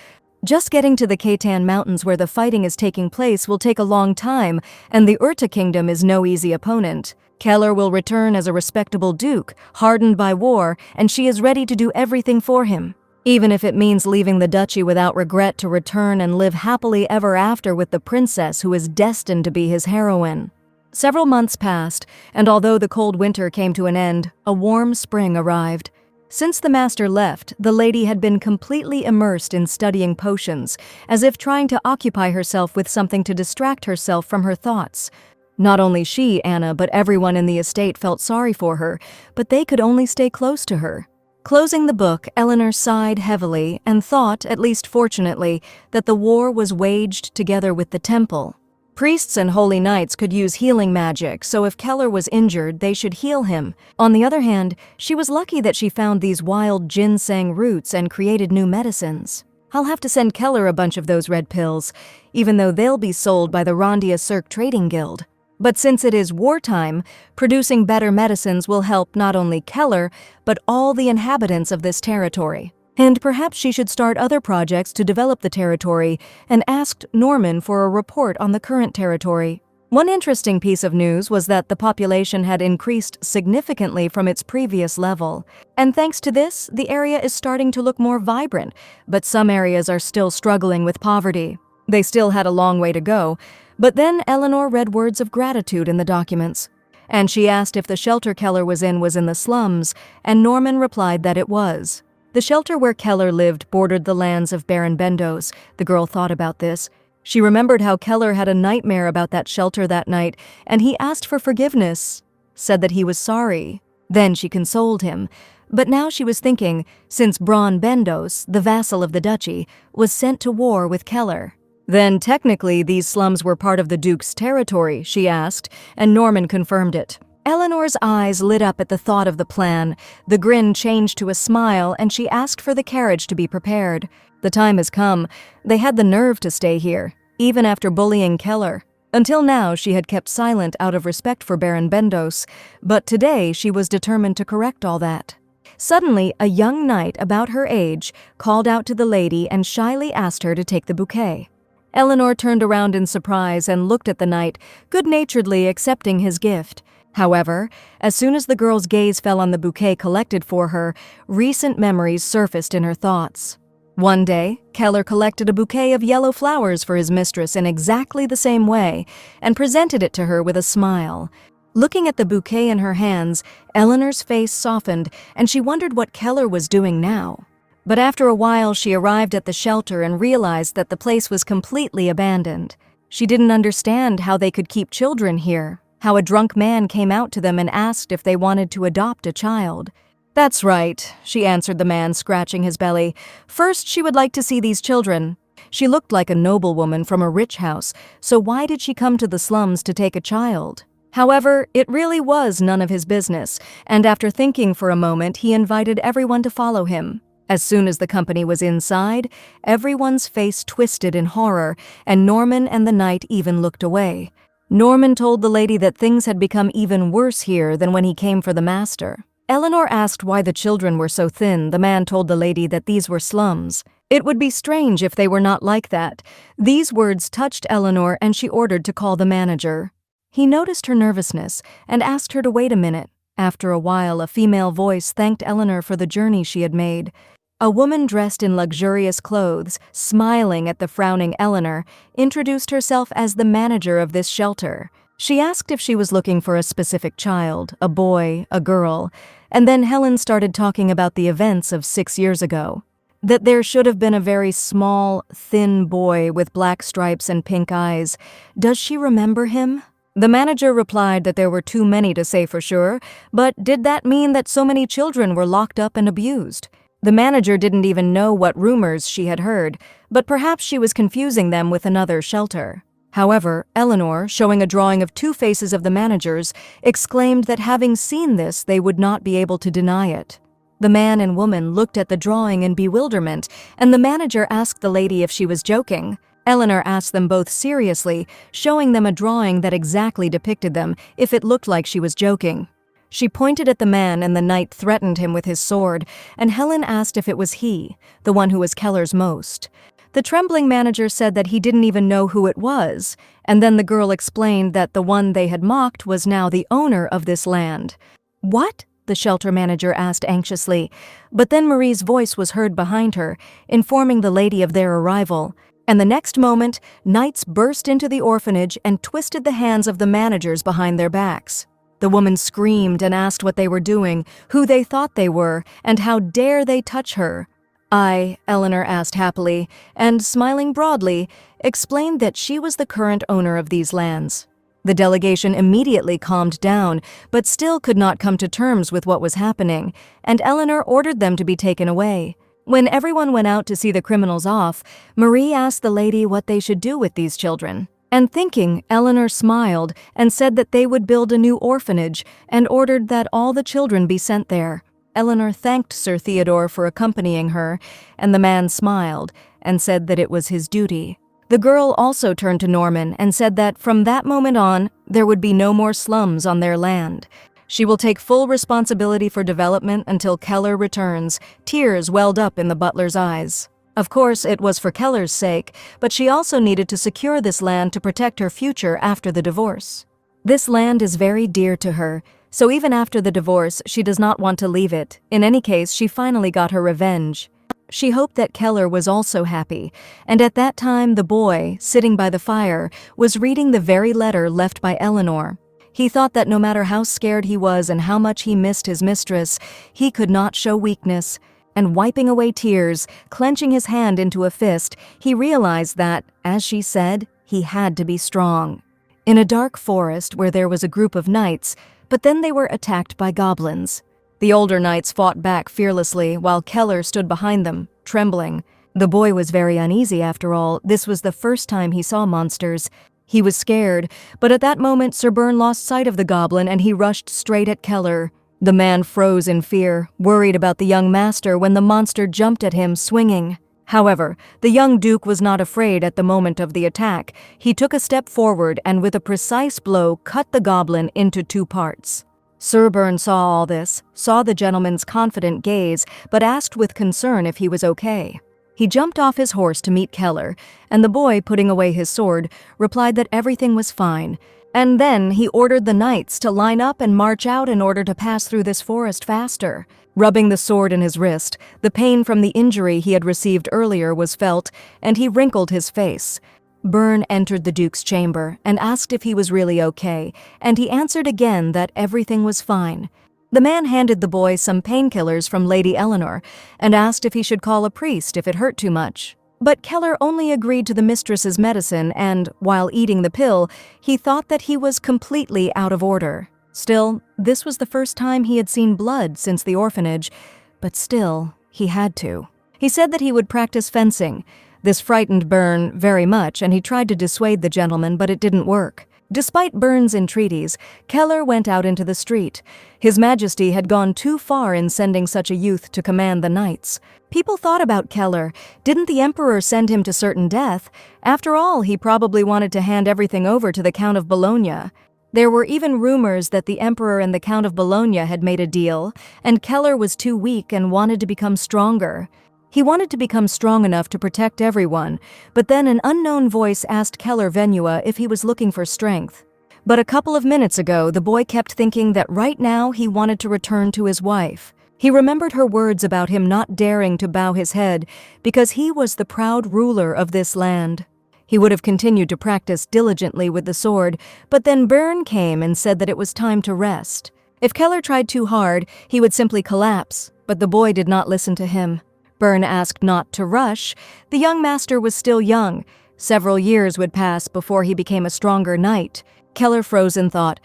Just getting to the Khaitan Mountains where the fighting is taking place will take a long time, and the Urta Kingdom is no easy opponent. Keller will return as a respectable duke, hardened by war, and she is ready to do everything for him, even if it means leaving the duchy without regret to return and live happily ever after with the princess who is destined to be his heroine. Several months passed, and although the cold winter came to an end, a warm spring arrived. Since the master left, the lady had been completely immersed in studying potions, as if trying to occupy herself with something to distract herself from her thoughts. Not only she, Anna, but everyone in the estate felt sorry for her, but they could only stay close to her. Closing the book, Eleanor sighed heavily and thought, at least fortunately, that the war was waged together with the temple. Priests and holy knights could use healing magic, so if Keller was injured, they should heal him. On the other hand, she was lucky that she found these wild ginseng roots and created new medicines. I'll have to send Keller a bunch of those red pills, even though they'll be sold by the Rondia Cirque Trading Guild. But since it is wartime, producing better medicines will help not only Keller, but all the inhabitants of this territory. And perhaps she should start other projects to develop the territory and asked Norman for a report on the current territory. One interesting piece of news was that the population had increased significantly from its previous level. And thanks to this, the area is starting to look more vibrant, but some areas are still struggling with poverty. They still had a long way to go, but then Eleanor read words of gratitude in the documents. And she asked if the shelter Keller was in the slums, and Norman replied that it was. The shelter where Keller lived bordered the lands of Baron Bendos. The girl thought about this. She remembered how Keller had a nightmare about that shelter that night, and he asked for forgiveness, said that he was sorry. Then she consoled him. But now she was thinking, since Baron Bendos, the vassal of the duchy, was sent to war with Keller, then technically these slums were part of the Duke's territory, she asked, and Norman confirmed it. Eleanor's eyes lit up at the thought of the plan. The grin changed to a smile, and she asked for the carriage to be prepared. The time has come. They had the nerve to stay here, even after bullying Keller. Until now, she had kept silent out of respect for Baron Bendos, but today she was determined to correct all that. Suddenly, a young knight about her age called out to the lady and shyly asked her to take the bouquet. Eleanor turned around in surprise and looked at the knight, good-naturedly accepting his gift. However, as soon as the girl's gaze fell on the bouquet collected for her, recent memories surfaced in her thoughts. One day, Keller collected a bouquet of yellow flowers for his mistress in exactly the same way and presented it to her with a smile. Looking at the bouquet in her hands, Eleanor's face softened and she wondered what Keller was doing now. But after a while, she arrived at the shelter and realized that the place was completely abandoned. She didn't understand how they could keep children here, how a drunk man came out to them and asked if they wanted to adopt a child. "That's right," she answered the man, scratching his belly. "First, she would like to see these children. She looked like a noblewoman from a rich house, so why did she come to the slums to take a child?" However, it really was none of his business, and after thinking for a moment, he invited everyone to follow him. As soon as the company was inside, everyone's face twisted in horror, and Norman and the knight even looked away. Norman told the lady that things had become even worse here than when he came for the master. Eleanor asked why the children were so thin. The man told the lady that these were slums. It would be strange if they were not like that. These words touched Eleanor, and she ordered to call the manager. He noticed her nervousness and asked her to wait a minute. After a while, a female voice thanked Eleanor for the journey she had made. A woman dressed in luxurious clothes, smiling at the frowning Eleanor, introduced herself as the manager of this shelter. She asked if she was looking for a specific child, a boy, a girl, and then Helen started talking about the events of 6 years ago. That there should have been a very small, thin boy with black stripes and pink eyes. Does she remember him? The manager replied that there were too many to say for sure, but did that mean that so many children were locked up and abused? The manager didn't even know what rumors she had heard, but perhaps she was confusing them with another shelter. However, Eleanor, showing a drawing of 2 faces of the managers, exclaimed that having seen this, they would not be able to deny it. The man and woman looked at the drawing in bewilderment, and the manager asked the lady if she was joking. Eleanor asked them both seriously, showing them a drawing that exactly depicted them, if it looked like she was joking. She pointed at the man, and the knight threatened him with his sword, and Helen asked if it was he, the one who was Keller's most. The trembling manager said that he didn't even know who it was, and then the girl explained that the one they had mocked was now the owner of this land. "What?" the shelter manager asked anxiously, but then Marie's voice was heard behind her, informing the lady of their arrival. And the next moment, knights burst into the orphanage and twisted the hands of the managers behind their backs. The woman screamed and asked what they were doing, who they thought they were, and how dare they touch her. Eleanor asked happily, and smiling broadly, explained that she was the current owner of these lands. The delegation immediately calmed down, but still could not come to terms with what was happening, and Eleanor ordered them to be taken away. When everyone went out to see the criminals off, Marie asked the lady what they should do with these children. And thinking, Eleanor smiled and said that they would build a new orphanage and ordered that all the children be sent there. Eleanor thanked Sir Theodore for accompanying her, and the man smiled and said that it was his duty. The girl also turned to Norman and said that from that moment on, there would be no more slums on their land. She will take full responsibility for development until Keller returns. Tears welled up in the butler's eyes. Of course, it was for Keller's sake, but she also needed to secure this land to protect her future after the divorce. This land is very dear to her, so even after the divorce, she does not want to leave it. In any case, she finally got her revenge. She hoped that Keller was also happy, and at that time the boy, sitting by the fire, was reading the very letter left by Eleanor. He thought that no matter how scared he was and how much he missed his mistress, he could not show weakness. And wiping away tears, clenching his hand into a fist, he realized that, as she said, he had to be strong. In a dark forest where there was a group of knights, but then they were attacked by goblins. The older knights fought back fearlessly while Keller stood behind them, trembling. The boy was very uneasy after all. This was the first time he saw monsters. He was scared, but at that moment Sir Byrne lost sight of the goblin and he rushed straight at Keller. The man froze in fear, worried about the young master when the monster jumped at him, swinging. However, the young duke was not afraid at the moment of the attack. He took a step forward and with a precise blow cut the goblin into 2 parts. Sir Byrne saw all this, saw the gentleman's confident gaze, but asked with concern if he was okay. He jumped off his horse to meet Keller, and the boy, putting away his sword, replied that everything was fine. And then he ordered the knights to line up and march out in order to pass through this forest faster. Rubbing the sword in his wrist, the pain from the injury he had received earlier was felt, and he wrinkled his face. Byrne entered the Duke's chamber and asked if he was really okay, and he answered again that everything was fine. The man handed the boy some painkillers from Lady Eleanor and asked if he should call a priest if it hurt too much. But Keller only agreed to the mistress's medicine and, while eating the pill, he thought that he was completely out of order. Still, this was the first time he had seen blood since the orphanage, but still, he had to. He said that he would practice fencing. This frightened Byrne very much, and he tried to dissuade the gentleman, but it didn't work. Despite Byrne's entreaties, Keller went out into the street. His Majesty had gone too far in sending such a youth to command the knights. People thought about Keller. Didn't the Emperor send him to certain death? After all, he probably wanted to hand everything over to the Count of Bologna. There were even rumors that the Emperor and the Count of Bologna had made a deal, and Keller was too weak and wanted to become stronger. He wanted to become strong enough to protect everyone, but then an unknown voice asked Keller Venua if he was looking for strength. But a couple of minutes ago, the boy kept thinking that right now he wanted to return to his wife. He remembered her words about him not daring to bow his head because he was the proud ruler of this land. He would have continued to practice diligently with the sword, but then Byrne came and said that it was time to rest. If Keller tried too hard, he would simply collapse, but the boy did not listen to him. Byrne asked not to rush. The young master was still young. Several years would pass before he became a stronger knight. Keller froze in thought.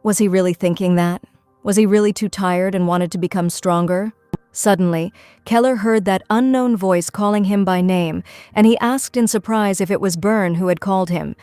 Was he really thinking that? Was he really too tired and wanted to become stronger? Suddenly, Keller heard that unknown voice calling him by name, and he asked in surprise if it was Byrne who had called him.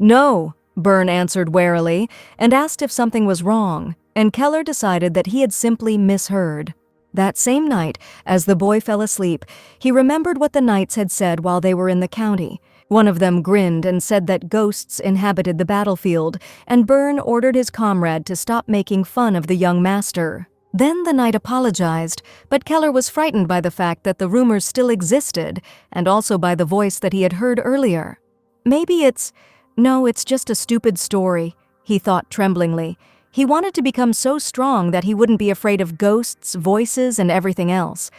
No, Byrne answered warily, and asked if something was wrong, and Keller decided that he had simply misheard. That same night, as the boy fell asleep, he remembered what the knights had said while they were in the county. One of them grinned and said that ghosts inhabited the battlefield, and Byrne ordered his comrade to stop making fun of the young master. Then the knight apologized, but Keller was frightened by the fact that the rumors still existed, and also by the voice that he had heard earlier. Maybe it's just a stupid story, he thought tremblingly. He wanted to become so strong that he wouldn't be afraid of ghosts, voices, and everything else.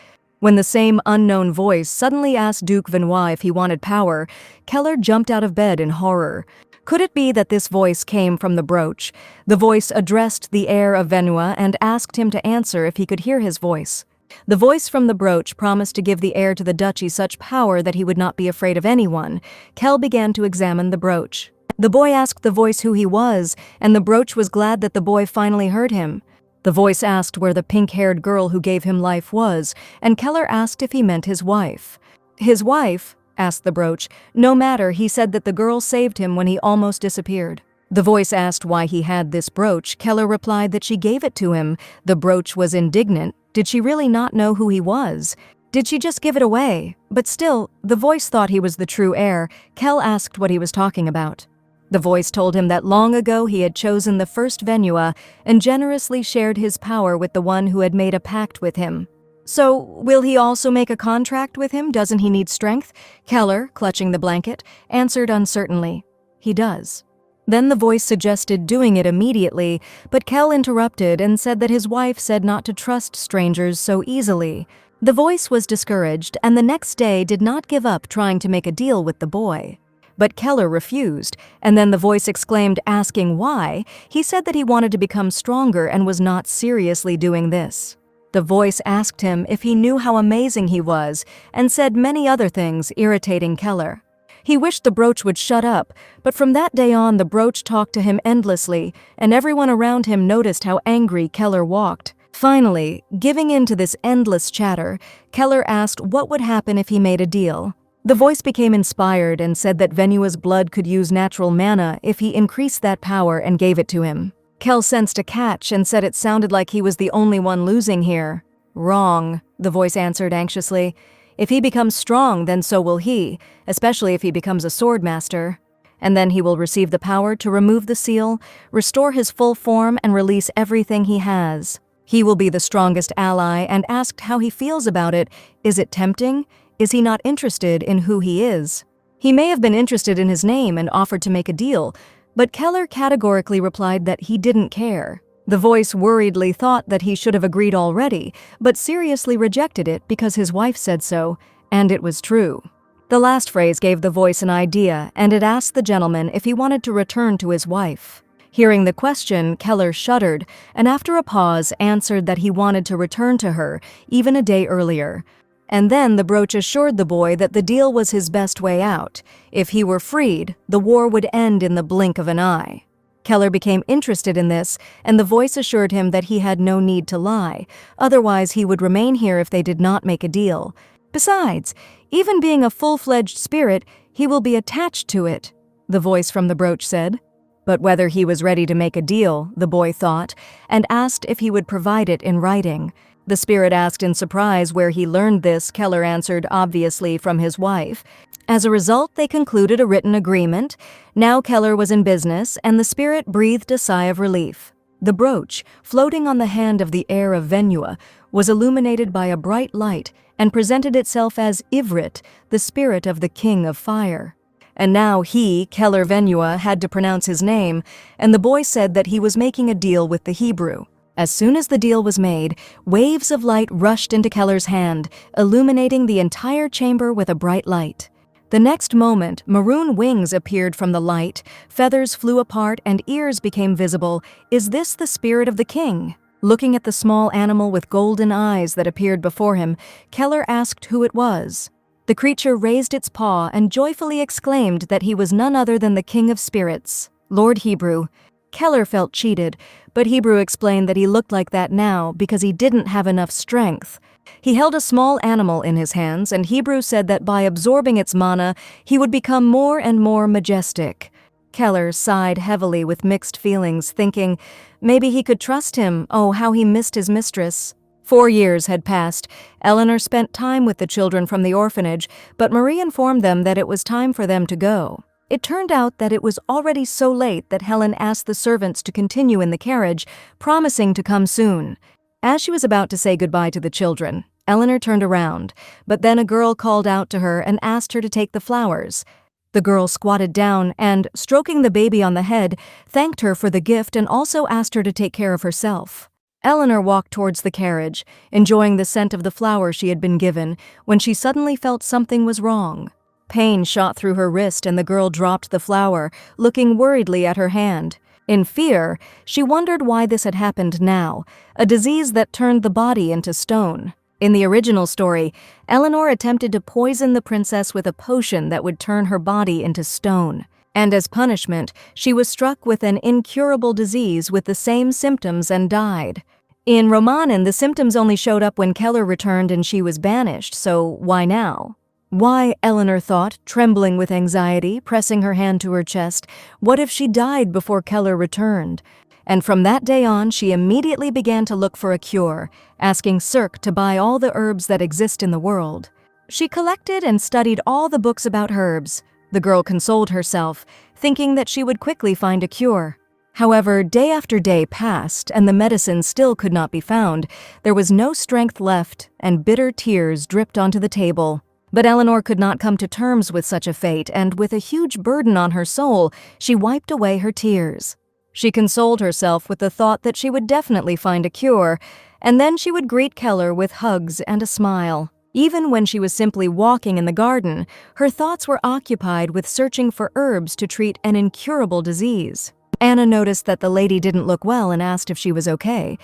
When the same unknown voice suddenly asked Duke Venois if he wanted power, Keller jumped out of bed in horror. Could it be that this voice came from the brooch? The voice addressed the heir of Venois and asked him to answer if he could hear his voice. The voice from the brooch promised to give the heir to the duchy such power that he would not be afraid of anyone. Kell began to examine the brooch. The boy asked the voice who he was, and the brooch was glad that the boy finally heard him. The voice asked where the pink-haired girl who gave him life was, and Keller asked if he meant his wife. His wife? Asked the brooch. No matter, he said that the girl saved him when he almost disappeared. The voice asked why he had this brooch. Keller replied that she gave it to him. The brooch was indignant. Did she really not know who he was? Did she just give it away? But still, the voice thought he was the true heir. Kel asked what he was talking about. The voice told him that long ago he had chosen the first Venua and generously shared his power with the one who had made a pact with him. So, will he also make a contract with him? Doesn't he need strength? Keller, clutching the blanket, answered uncertainly. He does. Then the voice suggested doing it immediately, but Kel interrupted and said that his wife said not to trust strangers so easily. The voice was discouraged and the next day did not give up trying to make a deal with the boy. But Keller refused, and then the voice exclaimed, asking why. He said that he wanted to become stronger and was not seriously doing this. The voice asked him if he knew how amazing he was and said many other things, irritating Keller. He wished the brooch would shut up, but from that day on the brooch talked to him endlessly, and everyone around him noticed how angry Keller walked. Finally, giving in to this endless chatter, Keller asked what would happen if he made a deal. The voice became inspired and said that Venua's blood could use natural mana if he increased that power and gave it to him. Kel sensed a catch and said it sounded like he was the only one losing here. Wrong, the voice answered anxiously. If he becomes strong, then so will he, especially if he becomes a sword master. And then he will receive the power to remove the seal, restore his full form, and release everything he has. He will be the strongest ally, and asked how he feels about it. Is it tempting? Is he not interested in who he is? He may have been interested in his name and offered to make a deal, but Keller categorically replied that he didn't care. The voice worriedly thought that he should have agreed already, but seriously rejected it because his wife said so, and it was true. The last phrase gave the voice an idea, and it asked the gentleman if he wanted to return to his wife. Hearing the question, Keller shuddered, and after a pause answered that he wanted to return to her, even a day earlier. And then the brooch assured the boy that the deal was his best way out. If he were freed, the war would end in the blink of an eye. Keller became interested in this, and the voice assured him that he had no need to lie, otherwise he would remain here if they did not make a deal. Besides, even being a full-fledged spirit, he will be attached to it, the voice from the brooch said. But whether he was ready to make a deal, the boy thought, and asked if he would provide it in writing. The spirit asked in surprise where he learned this. Keller answered, obviously from his wife. As a result, they concluded a written agreement. Now Keller was in business, and the spirit breathed a sigh of relief. The brooch, floating on the hand of the heir of Venua, was illuminated by a bright light and presented itself as Ivrit, the spirit of the king of fire. And now he, Keller Venua, had to pronounce his name, and the boy said that he was making a deal with the Hebrew. As soon as the deal was made, waves of light rushed into Keller's hand, illuminating the entire chamber with a bright light. The next moment, maroon wings appeared from the light, feathers flew apart, and ears became visible. Is this the spirit of the king? Looking at the small animal with golden eyes that appeared before him, Keller asked who it was. The creature raised its paw and joyfully exclaimed that he was none other than the king of spirits, Lord Hebrew. Keller felt cheated, but Hebrew explained that he looked like that now because he didn't have enough strength. He held a small animal in his hands, and Hebrew said that by absorbing its mana, he would become more and more majestic. Keller sighed heavily with mixed feelings, thinking, maybe he could trust him. Oh, how he missed his mistress. 4 years had passed. Eleanor spent time with the children from the orphanage, but Marie informed them that it was time for them to go. It turned out that it was already so late that Helen asked the servants to continue in the carriage, promising to come soon. As she was about to say goodbye to the children, Eleanor turned around, but then a girl called out to her and asked her to take the flowers. The girl squatted down and, stroking the baby on the head, thanked her for the gift and also asked her to take care of herself. Eleanor walked towards the carriage, enjoying the scent of the flower she had been given, when she suddenly felt something was wrong. Pain shot through her wrist and the girl dropped the flower, looking worriedly at her hand. In fear, she wondered why this had happened now, a disease that turned the body into stone. In the original story, Eleanor attempted to poison the princess with a potion that would turn her body into stone. And as punishment, she was struck with an incurable disease with the same symptoms and died. In Romanen, the symptoms only showed up when Keller returned and she was banished, so why now? Why, Eleanor thought, trembling with anxiety, pressing her hand to her chest. What if she died before Keller returned? And from that day on, she immediately began to look for a cure, asking Cirque to buy all the herbs that exist in the world. She collected and studied all the books about herbs. The girl consoled herself, thinking that she would quickly find a cure. However, day after day passed, and the medicine still could not be found. There was no strength left, and bitter tears dripped onto the table. But Eleanor could not come to terms with such a fate, and with a huge burden on her soul, she wiped away her tears. She consoled herself with the thought that she would definitely find a cure, and then she would greet Keller with hugs and a smile. Even when she was simply walking in the garden, her thoughts were occupied with searching for herbs to treat an incurable disease. Anna noticed that the lady didn't look well and asked if she was okay.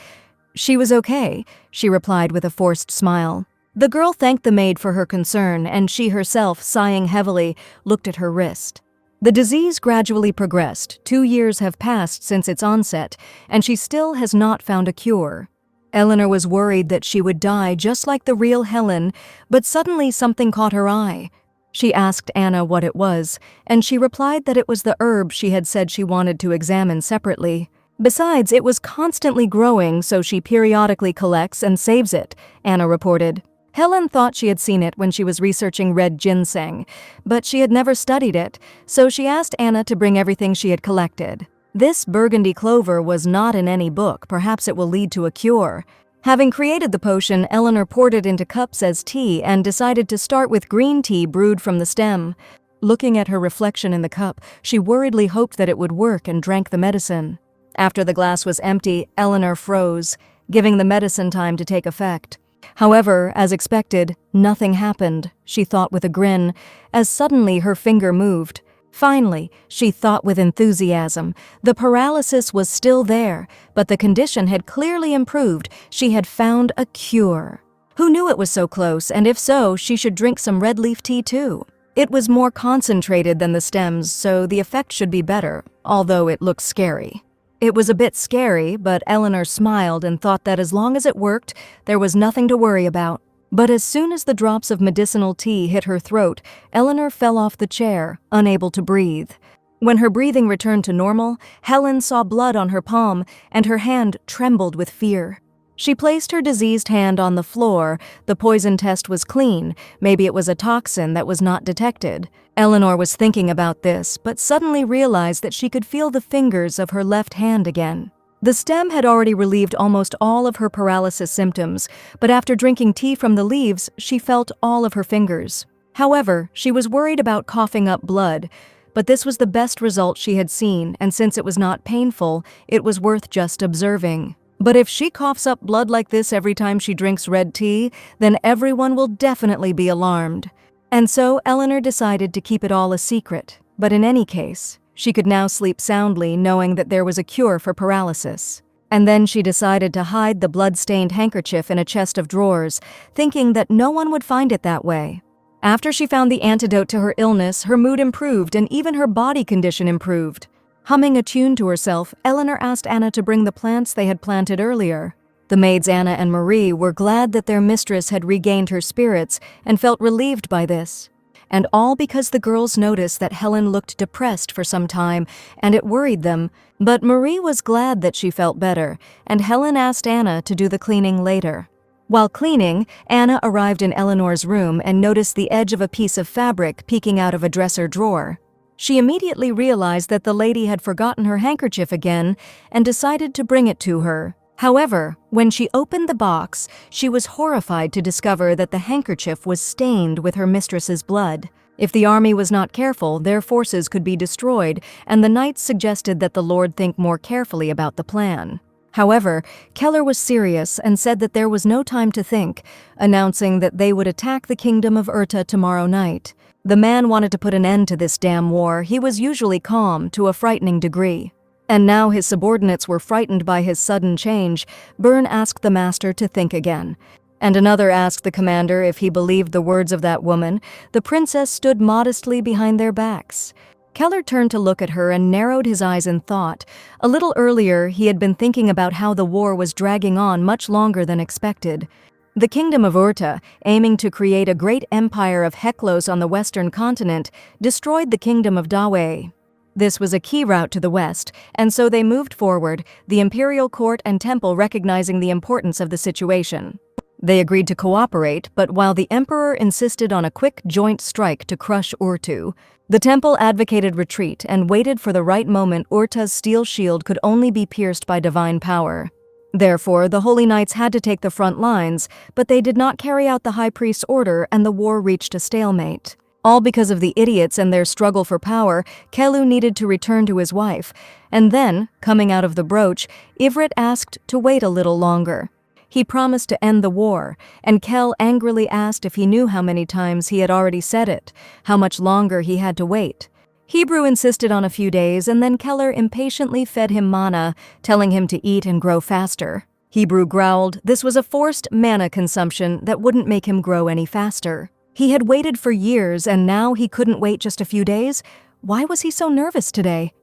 "She was okay," she replied with a forced smile. The girl thanked the maid for her concern, and she herself, sighing heavily, looked at her wrist. The disease gradually progressed. 2 years have passed since its onset, and she still has not found a cure. Eleanor was worried that she would die just like the real Helen, but suddenly something caught her eye. She asked Anna what it was, and she replied that it was the herb she had said she wanted to examine separately. Besides, it was constantly growing, so she periodically collects and saves it, Anna reported. Helen thought she had seen it when she was researching red ginseng, but she had never studied it, so she asked Anna to bring everything she had collected. This burgundy clover was not in any book. Perhaps it will lead to a cure. Having created the potion, Eleanor poured it into cups as tea and decided to start with green tea brewed from the stem. Looking at her reflection in the cup, she worriedly hoped that it would work and drank the medicine. After the glass was empty, Eleanor froze, giving the medicine time to take effect. However, as expected, nothing happened, she thought with a grin, as suddenly her finger moved. Finally, she thought with enthusiasm, the paralysis was still there, but the condition had clearly improved. She had found a cure. Who knew it was so close, and if so, she should drink some red leaf tea too. It was more concentrated than the stems, so the effect should be better, although it looked scary. It was a bit scary, but Eleanor smiled and thought that as long as it worked, there was nothing to worry about. But as soon as the drops of medicinal tea hit her throat, Eleanor fell off the chair, unable to breathe. When her breathing returned to normal, Helen saw blood on her palm, and her hand trembled with fear. She placed her diseased hand on the floor. The poison test was clean. Maybe it was a toxin that was not detected. Eleanor was thinking about this, but suddenly realized that she could feel the fingers of her left hand again. The stem had already relieved almost all of her paralysis symptoms, but after drinking tea from the leaves, she felt all of her fingers. However, she was worried about coughing up blood, but this was the best result she had seen, and since it was not painful, it was worth just observing. But if she coughs up blood like this every time she drinks red tea, then everyone will definitely be alarmed. And so Eleanor decided to keep it all a secret. But in any case, she could now sleep soundly knowing that there was a cure for paralysis. And then she decided to hide the blood-stained handkerchief in a chest of drawers, thinking that no one would find it that way. After she found the antidote to her illness, her mood improved and even her body condition improved. Humming a tune to herself, Eleanor asked Anna to bring the plants they had planted earlier. The maids Anna and Marie were glad that their mistress had regained her spirits and felt relieved by this. And all because the girls noticed that Helen looked depressed for some time, and it worried them. But Marie was glad that she felt better, and Helen asked Anna to do the cleaning later. While cleaning, Anna arrived in Eleanor's room and noticed the edge of a piece of fabric peeking out of a dresser drawer. She immediately realized that the lady had forgotten her handkerchief again and decided to bring it to her. However, when she opened the box, she was horrified to discover that the handkerchief was stained with her mistress's blood. If the army was not careful, their forces could be destroyed, and the knights suggested that the Lord think more carefully about the plan. However, Keller was serious and said that there was no time to think, announcing that they would attack the kingdom of Urta tomorrow night. The man wanted to put an end to this damn war. He was usually calm to a frightening degree. And now his subordinates were frightened by his sudden change. Byrne asked the master to think again. And another asked the commander if he believed the words of that woman. The princess stood modestly behind their backs. Keller turned to look at her and narrowed his eyes in thought. A little earlier, he had been thinking about how the war was dragging on much longer than expected. The kingdom of Urta, aiming to create a great empire of Heklos on the western continent, destroyed the kingdom of Dawe. This was a key route to the west, and so they moved forward, the imperial court and temple recognizing the importance of the situation. They agreed to cooperate, but while the emperor insisted on a quick joint strike to crush Urtu, the temple advocated retreat and waited for the right moment. Urta's steel shield could only be pierced by divine power. Therefore, the Holy Knights had to take the front lines, but they did not carry out the High Priest's order and the war reached a stalemate. All because of the idiots and their struggle for power, Kelu needed to return to his wife, and then, coming out of the brooch, Ivrit asked to wait a little longer. He promised to end the war, and Kel angrily asked if he knew how many times he had already said it, how much longer he had to wait. Hebrew insisted on a few days, and then Keller impatiently fed him mana, telling him to eat and grow faster. Hebrew growled this was a forced mana consumption that wouldn't make him grow any faster. He had waited for years, and now he couldn't wait just a few days? Why was he so nervous today?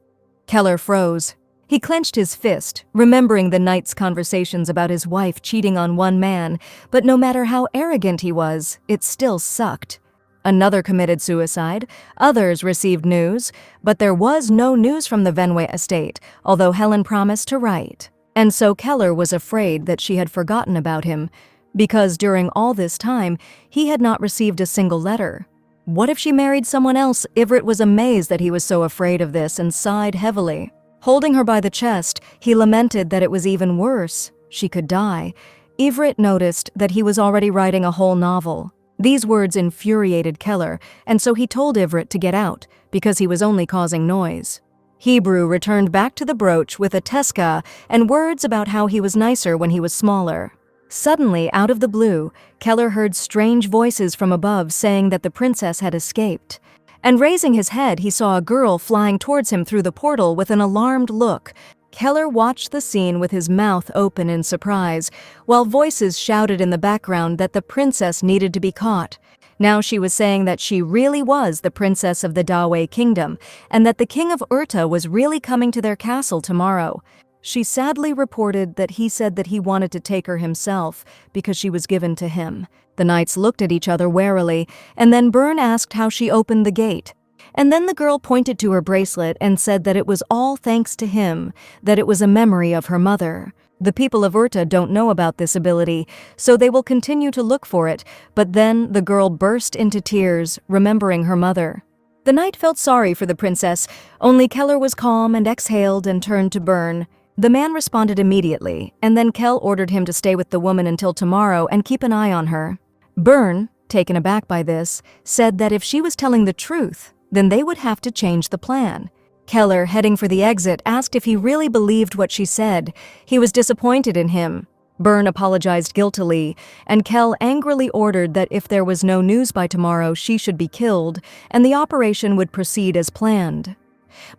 Keller froze. He clenched his fist, remembering the knight's conversations about his wife cheating on one man, but no matter how arrogant he was, it still sucked. Another committed suicide, others received news, but there was no news from the Venway estate, although Helen promised to write. And so Keller was afraid that she had forgotten about him, because during all this time, he had not received a single letter. What if she married someone else? Ivrit was amazed that he was so afraid of this and sighed heavily. Holding her by the chest, he lamented that it was even worse. She could die. Ivrit noticed that he was already writing a whole novel. These words infuriated Keller, and so he told Ivrit to get out, because he was only causing noise. Hebrew returned back to the brooch with a teska and words about how he was nicer when he was smaller. Suddenly, out of the blue, Keller heard strange voices from above saying that the princess had escaped. And raising his head, he saw a girl flying towards him through the portal with an alarmed look. Keller watched the scene with his mouth open in surprise, while voices shouted in the background that the princess needed to be caught. Now she was saying that she really was the princess of the Dawei kingdom, and that the king of Urta was really coming to their castle tomorrow. She sadly reported that he said that he wanted to take her himself, because she was given to him. The knights looked at each other warily, and then Byrne asked how she opened the gate. And then the girl pointed to her bracelet and said that it was all thanks to him, that it was a memory of her mother. The people of Urta don't know about this ability, so they will continue to look for it, but then the girl burst into tears, remembering her mother. The knight felt sorry for the princess, only Keller was calm and exhaled and turned to Byrne. The man responded immediately, and then Kell ordered him to stay with the woman until tomorrow and keep an eye on her. Byrne, taken aback by this, said that if she was telling the truth, then they would have to change the plan. Keller, heading for the exit, asked if he really believed what she said. He was disappointed in him. Byrne apologized guiltily, and Kell angrily ordered that if there was no news by tomorrow, she should be killed, and the operation would proceed as planned.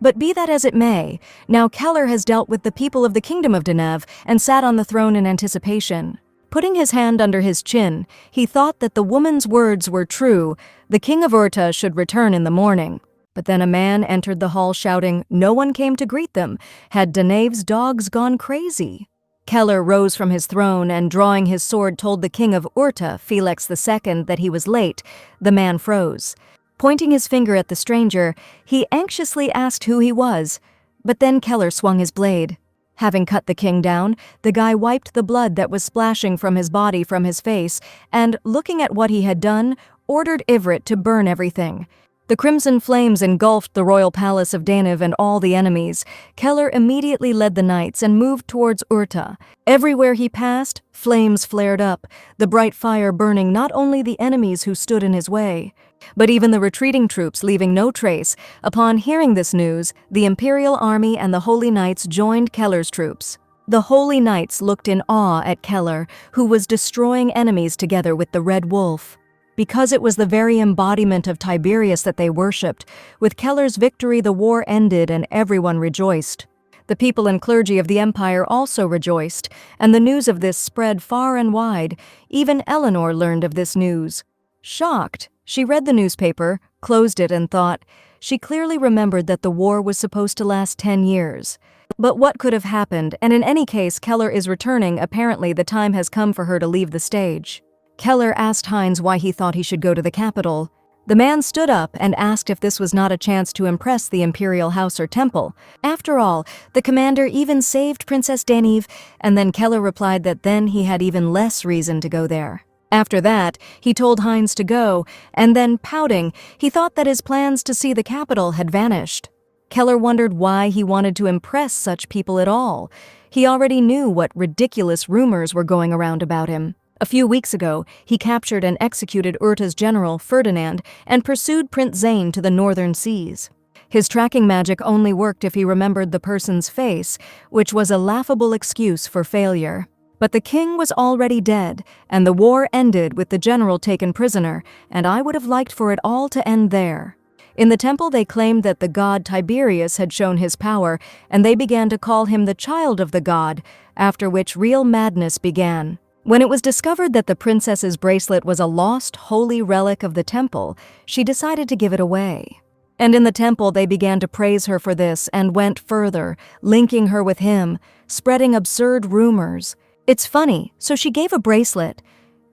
But be that as it may, now Keller has dealt with the people of the Kingdom of Denev and sat on the throne in anticipation. Putting his hand under his chin, he thought that the woman's words were true. The king of Urta should return in the morning. But then a man entered the hall shouting, no one came to greet them. Had Denev's dogs gone crazy? Keller rose from his throne and, drawing his sword, told the king of Urta, Felix II, that he was late. The man froze. Pointing his finger at the stranger, he anxiously asked who he was. But then Keller swung his blade. Having cut the king down, the guy wiped the blood that was splashing from his body from his face and, looking at what he had done, ordered Ivrit to burn everything. The crimson flames engulfed the royal palace of Danev and all the enemies. Keller immediately led the knights and moved towards Urta. Everywhere he passed, flames flared up, the bright fire burning not only the enemies who stood in his way, but even the retreating troops, leaving no trace. Upon hearing this news, the Imperial Army and the Holy Knights joined Keller's troops. The Holy Knights looked in awe at Keller, who was destroying enemies together with the Red Wolf. Because it was the very embodiment of Tiberius that they worshipped, with Keller's victory the war ended and everyone rejoiced. The people and clergy of the empire also rejoiced, and the news of this spread far and wide. Even Eleanor learned of this news. Shocked, she read the newspaper, closed it, and thought, she clearly remembered that the war was supposed to last 10 years. But what could have happened? And in any case, Keller is returning. Apparently, the time has come for her to leave the stage. Keller asked Heinz why he thought he should go to the capital. The man stood up and asked if this was not a chance to impress the imperial house or temple. After all, the commander even saved Princess Danive, and then Keller replied that then he had even less reason to go there. After that, he told Heinz to go, and then, pouting, he thought that his plans to see the capital had vanished. Keller wondered why he wanted to impress such people at all. He already knew what ridiculous rumors were going around about him. A few weeks ago, he captured and executed Urta's general, Ferdinand, and pursued Prince Zane to the northern seas. His tracking magic only worked if he remembered the person's face, which was a laughable excuse for failure. But the king was already dead, and the war ended with the general taken prisoner, and I would have liked for it all to end there. In the temple they claimed that the god Tiberius had shown his power, and they began to call him the child of the god, after which real madness began. When it was discovered that the princess's bracelet was a lost holy relic of the temple, she decided to give it away. And in the temple they began to praise her for this and went further, linking her with him, spreading absurd rumors. It's funny, so she gave a bracelet.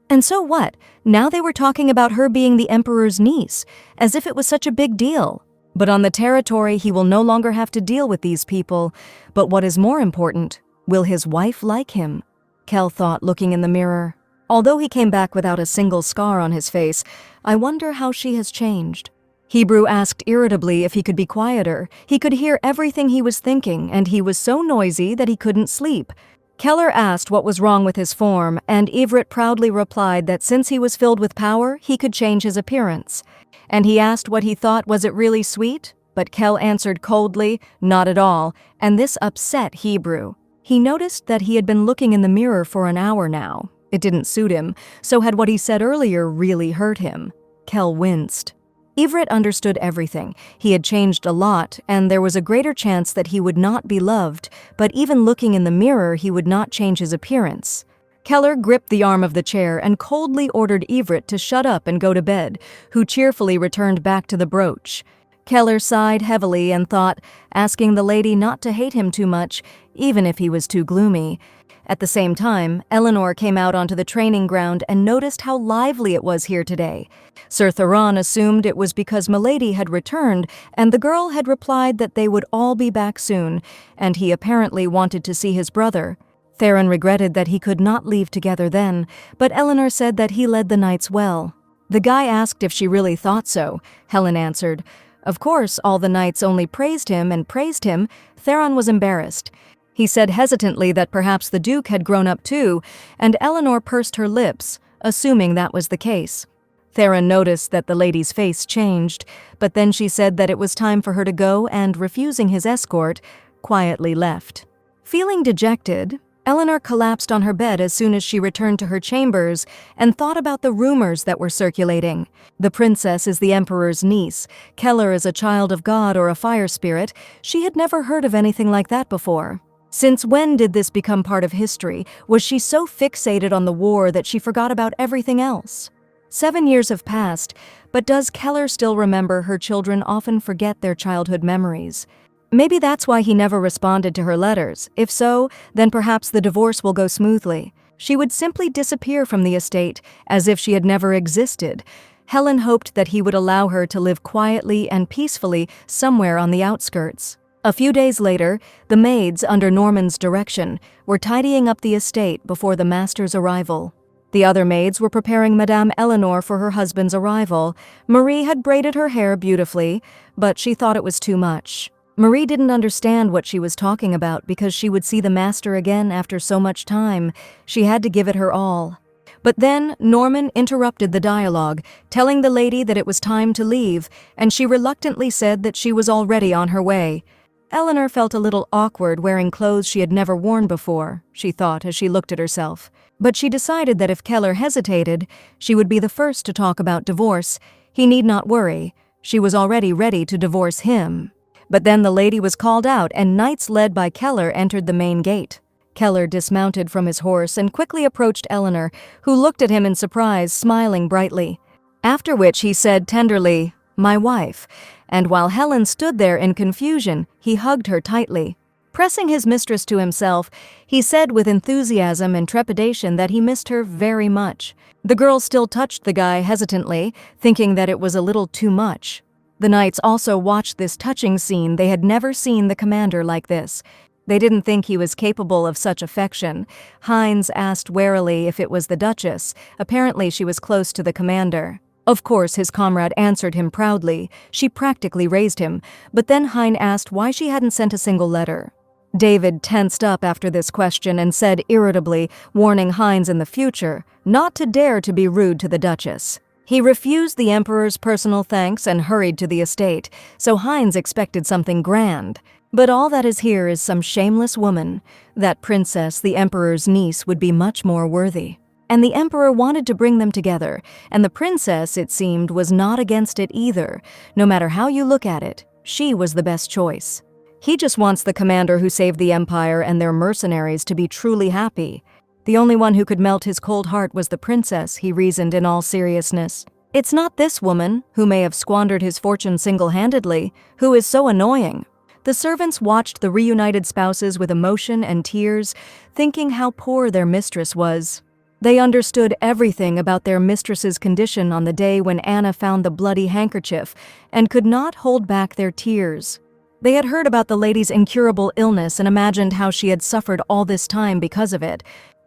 And so what? Now they were talking about her being the emperor's niece, as if it was such a big deal. But on the territory he will no longer have to deal with these people. But what is more important, will his wife like him? Kel thought, looking in the mirror. Although he came back without a single scar on his face, I wonder how she has changed. Hebrew asked irritably if he could be quieter. He could hear everything he was thinking, and he was so noisy that he couldn't sleep. Keller asked what was wrong with his form, and Ivrit proudly replied that since he was filled with power, he could change his appearance. And he asked what he thought, was it really sweet? But Kel answered coldly, not at all, and this upset Hebrew. He noticed that he had been looking in the mirror for an hour now. It didn't suit him, so had what he said earlier really hurt him. Kel winced. Ivrit understood everything. He had changed a lot, and there was a greater chance that he would not be loved, but even looking in the mirror he would not change his appearance. Keller gripped the arm of the chair and coldly ordered Ivrit to shut up and go to bed, who cheerfully returned back to the brooch. Keller sighed heavily and thought, asking the lady not to hate him too much, even if he was too gloomy. At the same time, Eleanor came out onto the training ground and noticed how lively it was here today. Sir Theron assumed it was because Milady had returned, and the girl had replied that they would all be back soon, and he apparently wanted to see his brother. Theron regretted that he could not leave together then, but Eleanor said that he led the knights well. The guy asked if she really thought so. Helen answered. Of course, all the knights only praised him and praised him. Theron was embarrassed. He said hesitantly that perhaps the Duke had grown up too, and Eleanor pursed her lips, assuming that was the case. Theron noticed that the lady's face changed, but then she said that it was time for her to go and, refusing his escort, quietly left. Feeling dejected, Eleanor collapsed on her bed as soon as she returned to her chambers and thought about the rumors that were circulating. The princess is the emperor's niece. Keller is a child of God or a fire spirit. She had never heard of anything like that before. Since when did this become part of history? Was she so fixated on the war that she forgot about everything else? 7 years have passed, but does Keller still remember her children often forget their childhood memories? Maybe that's why he never responded to her letters. If so, then perhaps the divorce will go smoothly. She would simply disappear from the estate, as if she had never existed. Helen hoped that he would allow her to live quietly and peacefully somewhere on the outskirts. A few days later, the maids, under Norman's direction, were tidying up the estate before the master's arrival. The other maids were preparing Madame Eleanor for her husband's arrival. Marie had braided her hair beautifully, but she thought it was too much. Marie didn't understand what she was talking about because she would see the master again after so much time. She had to give it her all. But then Norman interrupted the dialogue, telling the lady that it was time to leave, and she reluctantly said that she was already on her way. Eleanor felt a little awkward wearing clothes she had never worn before, she thought as she looked at herself. But she decided that if Keller hesitated, she would be the first to talk about divorce. He need not worry. She was already ready to divorce him. But then the lady was called out, and knights led by Keller entered the main gate. Keller dismounted from his horse and quickly approached Eleanor, who looked at him in surprise, smiling brightly. After which he said tenderly, "My wife," and while Helen stood there in confusion, he hugged her tightly. Pressing his mistress to himself, he said with enthusiasm and trepidation that he missed her very much. The girl still touched the guy hesitantly, thinking that it was a little too much. The knights also watched this touching scene. They had never seen the commander like this. They didn't think he was capable of such affection. Heinz asked warily if it was the Duchess. Apparently she was close to the commander. Of course, his comrade answered him proudly. She practically raised him. But then Hein asked why she hadn't sent a single letter. David tensed up after this question and said irritably, warning Heinz in the future not to dare to be rude to the Duchess. He refused the Emperor's personal thanks and hurried to the estate, so Heinz expected something grand. But all that is here is some shameless woman. That princess, the Emperor's niece, would be much more worthy. And the Emperor wanted to bring them together, and the princess, it seemed, was not against it either. No matter how you look at it, she was the best choice. He just wants the commander who saved the Empire and their mercenaries to be truly happy. The only one who could melt his cold heart was the princess, he reasoned in all seriousness. It's not this woman, who may have squandered his fortune single-handedly, who is so annoying. The servants watched the reunited spouses with emotion and tears, thinking how poor their mistress was. They understood everything about their mistress's condition on the day when Anna found the bloody handkerchief and could not hold back their tears. They had heard about the lady's incurable illness and imagined how she had suffered all this time because of it.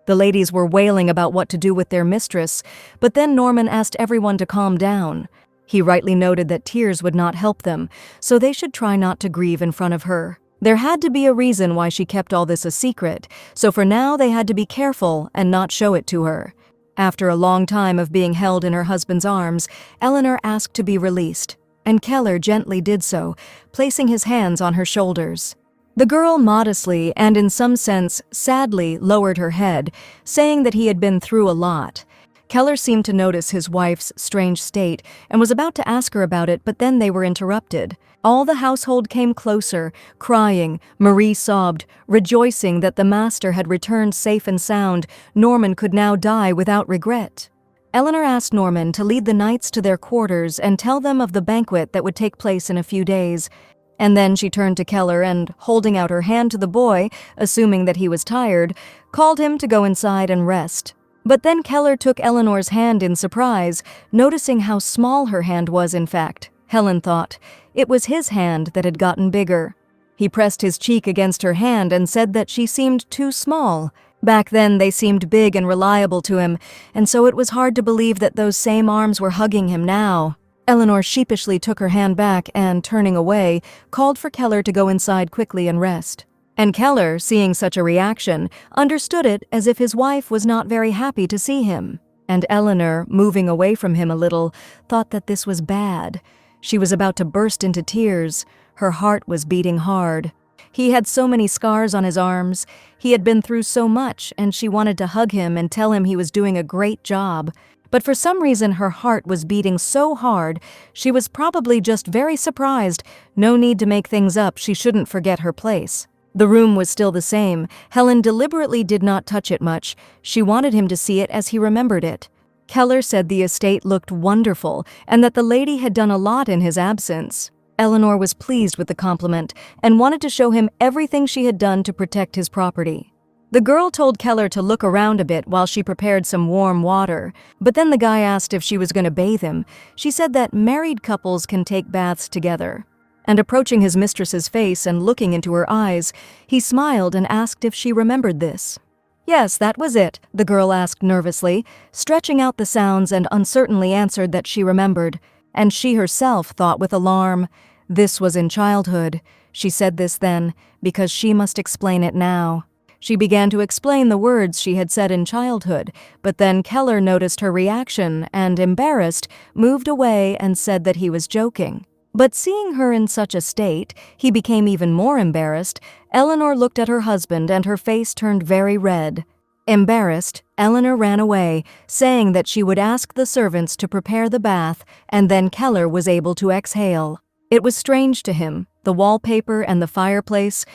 The ladies were wailing about what to do with their mistress, but then Norman asked everyone to calm down. He rightly noted that tears would not help them, so they should try not to grieve in front of her. There had to be a reason why she kept all this a secret, so for now they had to be careful and not show it to her. After a long time of being held in her husband's arms, Eleanor asked to be released, and Keller gently did so, placing his hands on her shoulders. The girl modestly and in some sense sadly lowered her head, saying that he had been through a lot. Keller seemed to notice his wife's strange state and was about to ask her about it, but then they were interrupted. All the household came closer, crying. Marie sobbed, rejoicing that the master had returned safe and sound. Norman could now die without regret. Eleanor asked Norman to lead the knights to their quarters and tell them of the banquet that would take place in a few days. And then she turned to Keller and, holding out her hand to the boy, assuming that he was tired, called him to go inside and rest. But then Keller took Eleanor's hand in surprise, noticing how small her hand was in fact. Helen thought. It was his hand that had gotten bigger. He pressed his cheek against her hand and said that she seemed too small. Back then they seemed big and reliable to him, and so it was hard to believe that those same arms were hugging him now. Eleanor sheepishly took her hand back and, turning away, called for Keller to go inside quickly and rest. And Keller, seeing such a reaction, understood it as if his wife was not very happy to see him. And Eleanor, moving away from him a little, thought that this was bad. She was about to burst into tears. Her heart was beating hard. He had so many scars on his arms. He had been through so much, and she wanted to hug him and tell him he was doing a great job. But for some reason her heart was beating so hard, she was probably just very surprised. No need to make things up, she shouldn't forget her place. The room was still the same. Helen deliberately did not touch it much. She wanted him to see it as he remembered it. Keller said the estate looked wonderful and that the lady had done a lot in his absence. Eleanor was pleased with the compliment and wanted to show him everything she had done to protect his property. The girl told Keller to look around a bit while she prepared some warm water, but then the guy asked if she was going to bathe him. She said that married couples can take baths together. And approaching his mistress's face and looking into her eyes, he smiled and asked if she remembered this. Yes, that was it, the girl asked nervously, stretching out the sounds, and uncertainly answered that she remembered. And she herself thought with alarm. This was in childhood. She said this then, because she must explain it now. She began to explain the words she had said in childhood, but then Keller noticed her reaction and, embarrassed, moved away and said that he was joking. But seeing her in such a state, he became even more embarrassed. Eleanor looked at her husband and her face turned very red. Embarrassed, Eleanor ran away, saying that she would ask the servants to prepare the bath, and then Keller was able to exhale. It was strange to him, the wallpaper and the fireplace.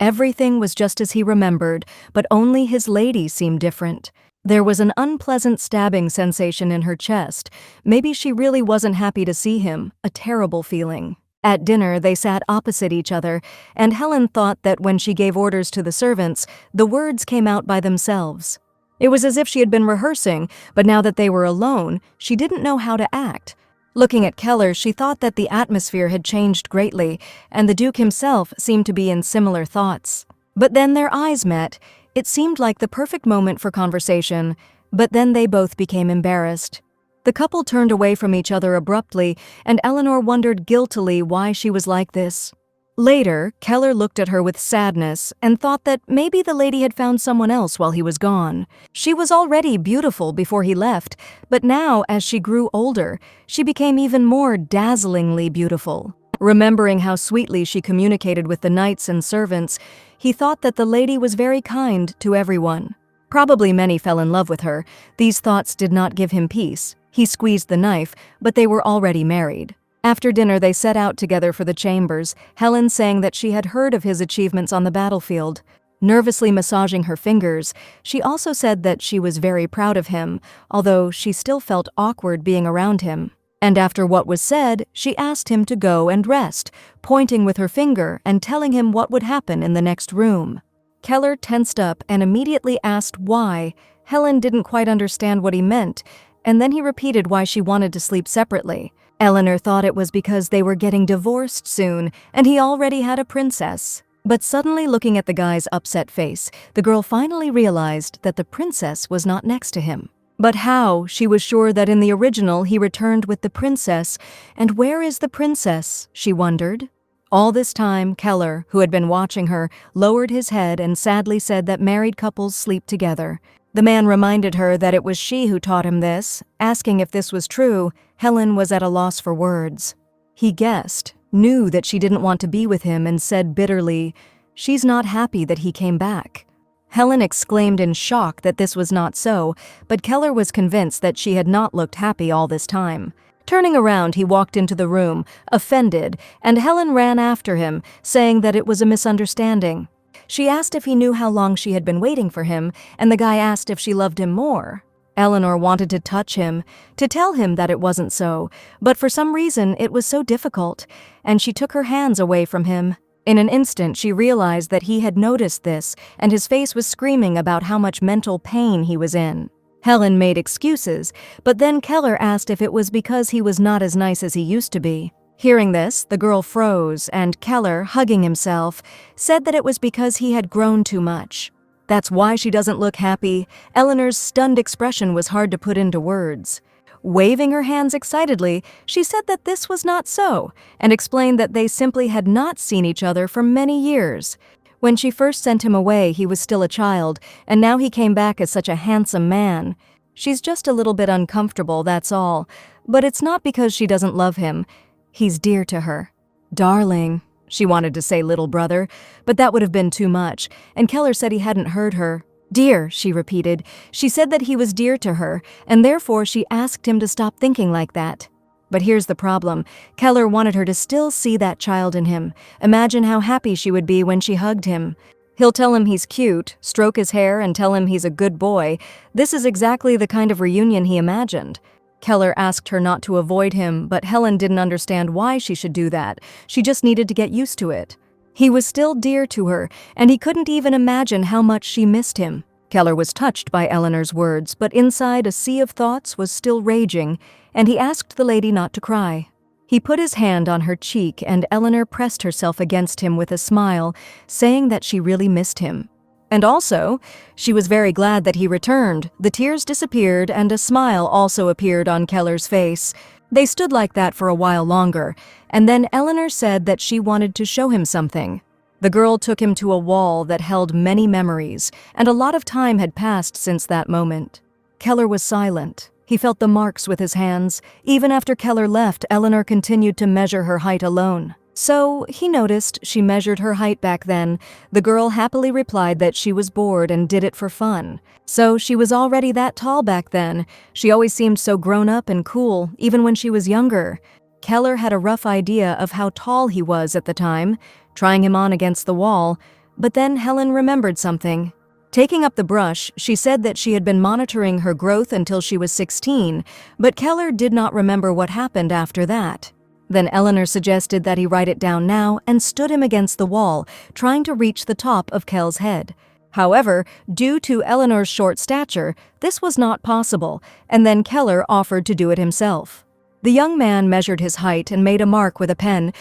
Everything was just as he remembered, but only his lady seemed different. There was an unpleasant stabbing sensation in her chest. Maybe she really wasn't happy to see him, a terrible feeling. At dinner, they sat opposite each other, and Helen thought that when she gave orders to the servants, the words came out by themselves. It was as if she had been rehearsing, but now that they were alone, she didn't know how to act. Looking at Keller, she thought that the atmosphere had changed greatly, and the Duke himself seemed to be in similar thoughts. But then their eyes met. It seemed like the perfect moment for conversation, but then they both became embarrassed. The couple turned away from each other abruptly, and Eleanor wondered guiltily why she was like this. Later, Keller looked at her with sadness and thought that maybe the lady had found someone else while he was gone. She was already beautiful before he left, but now, as she grew older, she became even more dazzlingly beautiful. Remembering how sweetly she communicated with the knights and servants, he thought that the lady was very kind to everyone. Probably many fell in love with her. These thoughts did not give him peace. He squeezed the knife, but they were already married. After dinner, they set out together for the chambers, Helen saying that she had heard of his achievements on the battlefield. Nervously massaging her fingers, she also said that she was very proud of him, although she still felt awkward being around him. And after what was said, she asked him to go and rest, pointing with her finger and telling him what would happen in the next room. Keller tensed up and immediately asked why. Helen didn't quite understand what he meant, and then he repeated why she wanted to sleep separately. Eleanor thought it was because they were getting divorced soon, and he already had a princess. But suddenly, looking at the guy's upset face, the girl finally realized that the princess was not next to him. But how? She was sure that in the original he returned with the princess, and where is the princess? She wondered. All this time, Keller, who had been watching her, lowered his head and sadly said that married couples sleep together. The man reminded her that it was she who taught him this. Asking if this was true, Helen was at a loss for words. He guessed, knew that she didn't want to be with him, and said bitterly, "She's not happy that he came back." Helen exclaimed in shock that this was not so, but Keller was convinced that she had not looked happy all this time. Turning around, he walked into the room, offended, and Helen ran after him, saying that it was a misunderstanding. She asked if he knew how long she had been waiting for him, and the guy asked if she loved him more. Eleanor wanted to touch him, to tell him that it wasn't so, but for some reason it was so difficult, and she took her hands away from him. In an instant, she realized that he had noticed this, and his face was screaming about how much mental pain he was in. Helen made excuses, but then Keller asked if it was because he was not as nice as he used to be. Hearing this, the girl froze, and Keller, hugging himself, said that it was because he had grown too much. That's why she doesn't look happy. Eleanor's stunned expression was hard to put into words. Waving her hands excitedly, she said that this was not so, and explained that they simply had not seen each other for many years. When she first sent him away, he was still a child, and now he came back as such a handsome man. She's just a little bit uncomfortable, that's all. But it's not because she doesn't love him. He's dear to her. Darling, she wanted to say little brother, but that would have been too much, and Keller said he hadn't heard her. Dear, she repeated. She said that he was dear to her, and therefore she asked him to stop thinking like that. But here's the problem. Keller wanted her to still see that child in him. Imagine how happy she would be when she hugged him. He'll tell him he's cute, stroke his hair, and tell him he's a good boy. This is exactly the kind of reunion he imagined. Keller asked her not to avoid him, but Helen didn't understand why she should do that. She just needed to get used to it. He was still dear to her, and he couldn't even imagine how much she missed him. Keller was touched by Eleanor's words, but inside a sea of thoughts was still raging, and he asked the lady not to cry. He put his hand on her cheek, and Eleanor pressed herself against him with a smile, saying that she really missed him. And also, she was very glad that he returned. The tears disappeared, and a smile also appeared on Keller's face. They stood like that for a while longer, and then Eleanor said that she wanted to show him something. The girl took him to a wall that held many memories, and a lot of time had passed since that moment. Keller was silent. He felt the marks with his hands. Even after Keller left, Eleanor continued to measure her height alone. So, he noticed she measured her height back then. The girl happily replied that she was bored and did it for fun. So, she was already that tall back then. She always seemed so grown up and cool, even when she was younger. Keller had a rough idea of how tall he was at the time, trying him on against the wall, but then Helen remembered something. Taking up the brush, she said that she had been monitoring her growth until she was 16, but Keller did not remember what happened after that. Then Eleanor suggested that he write it down now and stood him against the wall, trying to reach the top of Kel's head. However, due to Eleanor's short stature, this was not possible, and then Keller offered to do it himself. The young man measured his height and made a mark with a pen.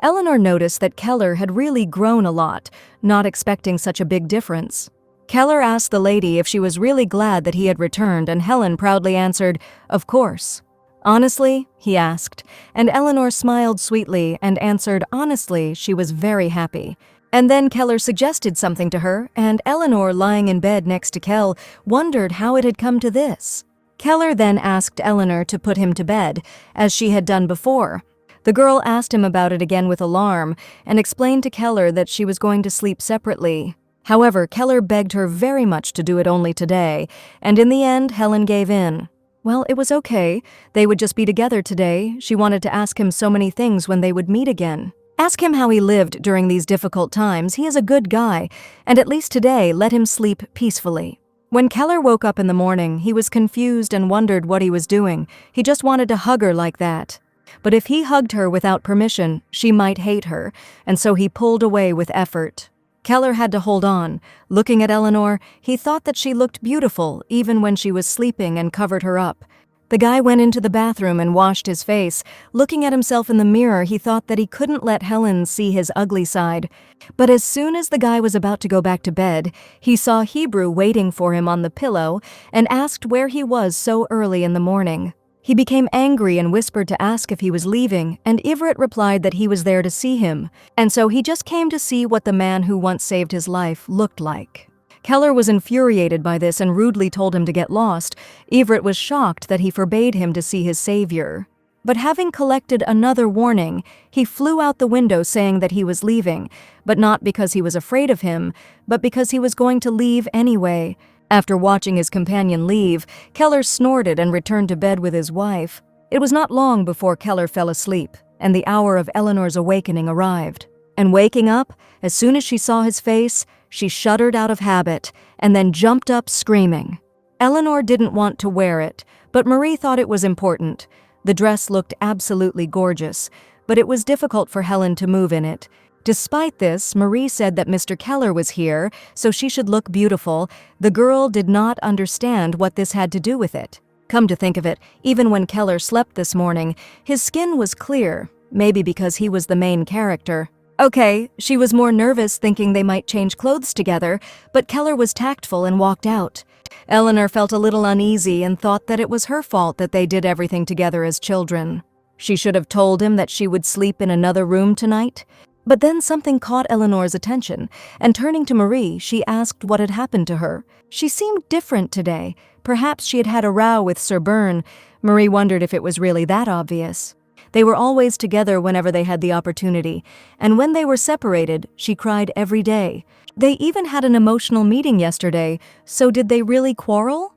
Eleanor noticed that Keller had really grown a lot, not expecting such a big difference. Keller asked the lady if she was really glad that he had returned, and Helen proudly answered, "Of course." "Honestly?" he asked, and Eleanor smiled sweetly and answered honestly she was very happy. And then Keller suggested something to her, and Eleanor, lying in bed next to Kel, wondered how it had come to this. Keller then asked Eleanor to put him to bed, as she had done before. The girl asked him about it again with alarm, and explained to Keller that she was going to sleep separately. However, Keller begged her very much to do it only today, and in the end, Helen gave in. Well, it was okay. They would just be together today. She wanted to ask him so many things when they would meet again. Ask him how he lived during these difficult times. He is a good guy, and at least today, let him sleep peacefully. When Keller woke up in the morning, he was confused and wondered what he was doing. He just wanted to hug her like that. But if he hugged her without permission, she might hate her, and so he pulled away with effort. Keller had to hold on. Looking at Eleanor, he thought that she looked beautiful even when she was sleeping and covered her up. The guy went into the bathroom and washed his face. Looking at himself in the mirror, he thought that he couldn't let Helen see his ugly side. But as soon as the guy was about to go back to bed, he saw Hebrew waiting for him on the pillow and asked where he was so early in the morning. He became angry and whispered to ask if he was leaving, and Everett replied that he was there to see him, and so he just came to see what the man who once saved his life looked like. Keller was infuriated by this and rudely told him to get lost. Everett was shocked that he forbade him to see his savior. But having collected another warning, he flew out the window saying that he was leaving, but not because he was afraid of him, but because he was going to leave anyway. After watching his companion leave, Keller snorted and returned to bed with his wife. It was not long before Keller fell asleep, and the hour of Eleanor's awakening arrived. And waking up, as soon as she saw his face, she shuddered out of habit and then jumped up screaming. Eleanor didn't want to wear it, but Marie thought it was important. The dress looked absolutely gorgeous, but it was difficult for Helen to move in it. Despite this, Marie said that Mr. Keller was here, so she should look beautiful. The girl did not understand what this had to do with it. Come to think of it, even when Keller slept this morning, his skin was clear, maybe because he was the main character. Okay, she was more nervous thinking they might change clothes together, but Keller was tactful and walked out. Eleanor felt a little uneasy and thought that it was her fault that they did everything together as children. She should have told him that she would sleep in another room tonight. But then something caught Eleanor's attention, and turning to Marie, she asked what had happened to her. She seemed different today. Perhaps she had had a row with Sir Byrne. Marie wondered if it was really that obvious. They were always together whenever they had the opportunity, and when they were separated, she cried every day. They even had an emotional meeting yesterday, so did they really quarrel?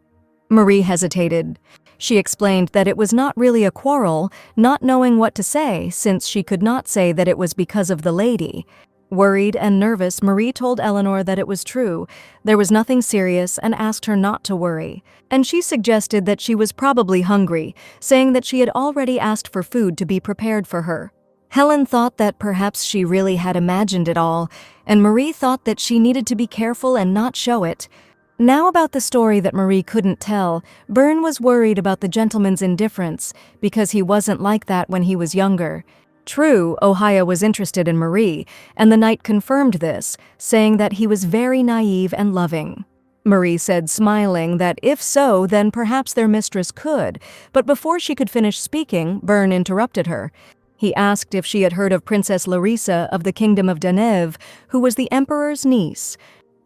Marie hesitated. She explained that it was not really a quarrel, not knowing what to say since she could not say that it was because of the lady. Worried and nervous, Marie told Eleanor that it was true. There was nothing serious and asked her not to worry. And she suggested that she was probably hungry, saying that she had already asked for food to be prepared for her. Helen thought that perhaps she really had imagined it all, and Marie thought that she needed to be careful and not show it. Now about the story that Marie couldn't tell, Byrne was worried about the gentleman's indifference because he wasn't like that when he was younger. True, Ohio was interested in Marie, and the knight confirmed this, saying that he was very naive and loving. Marie said, smiling, that if so, then perhaps their mistress could, but before she could finish speaking, Byrne interrupted her. He asked if she had heard of Princess Larissa of the Kingdom of Danev, who was the Emperor's niece.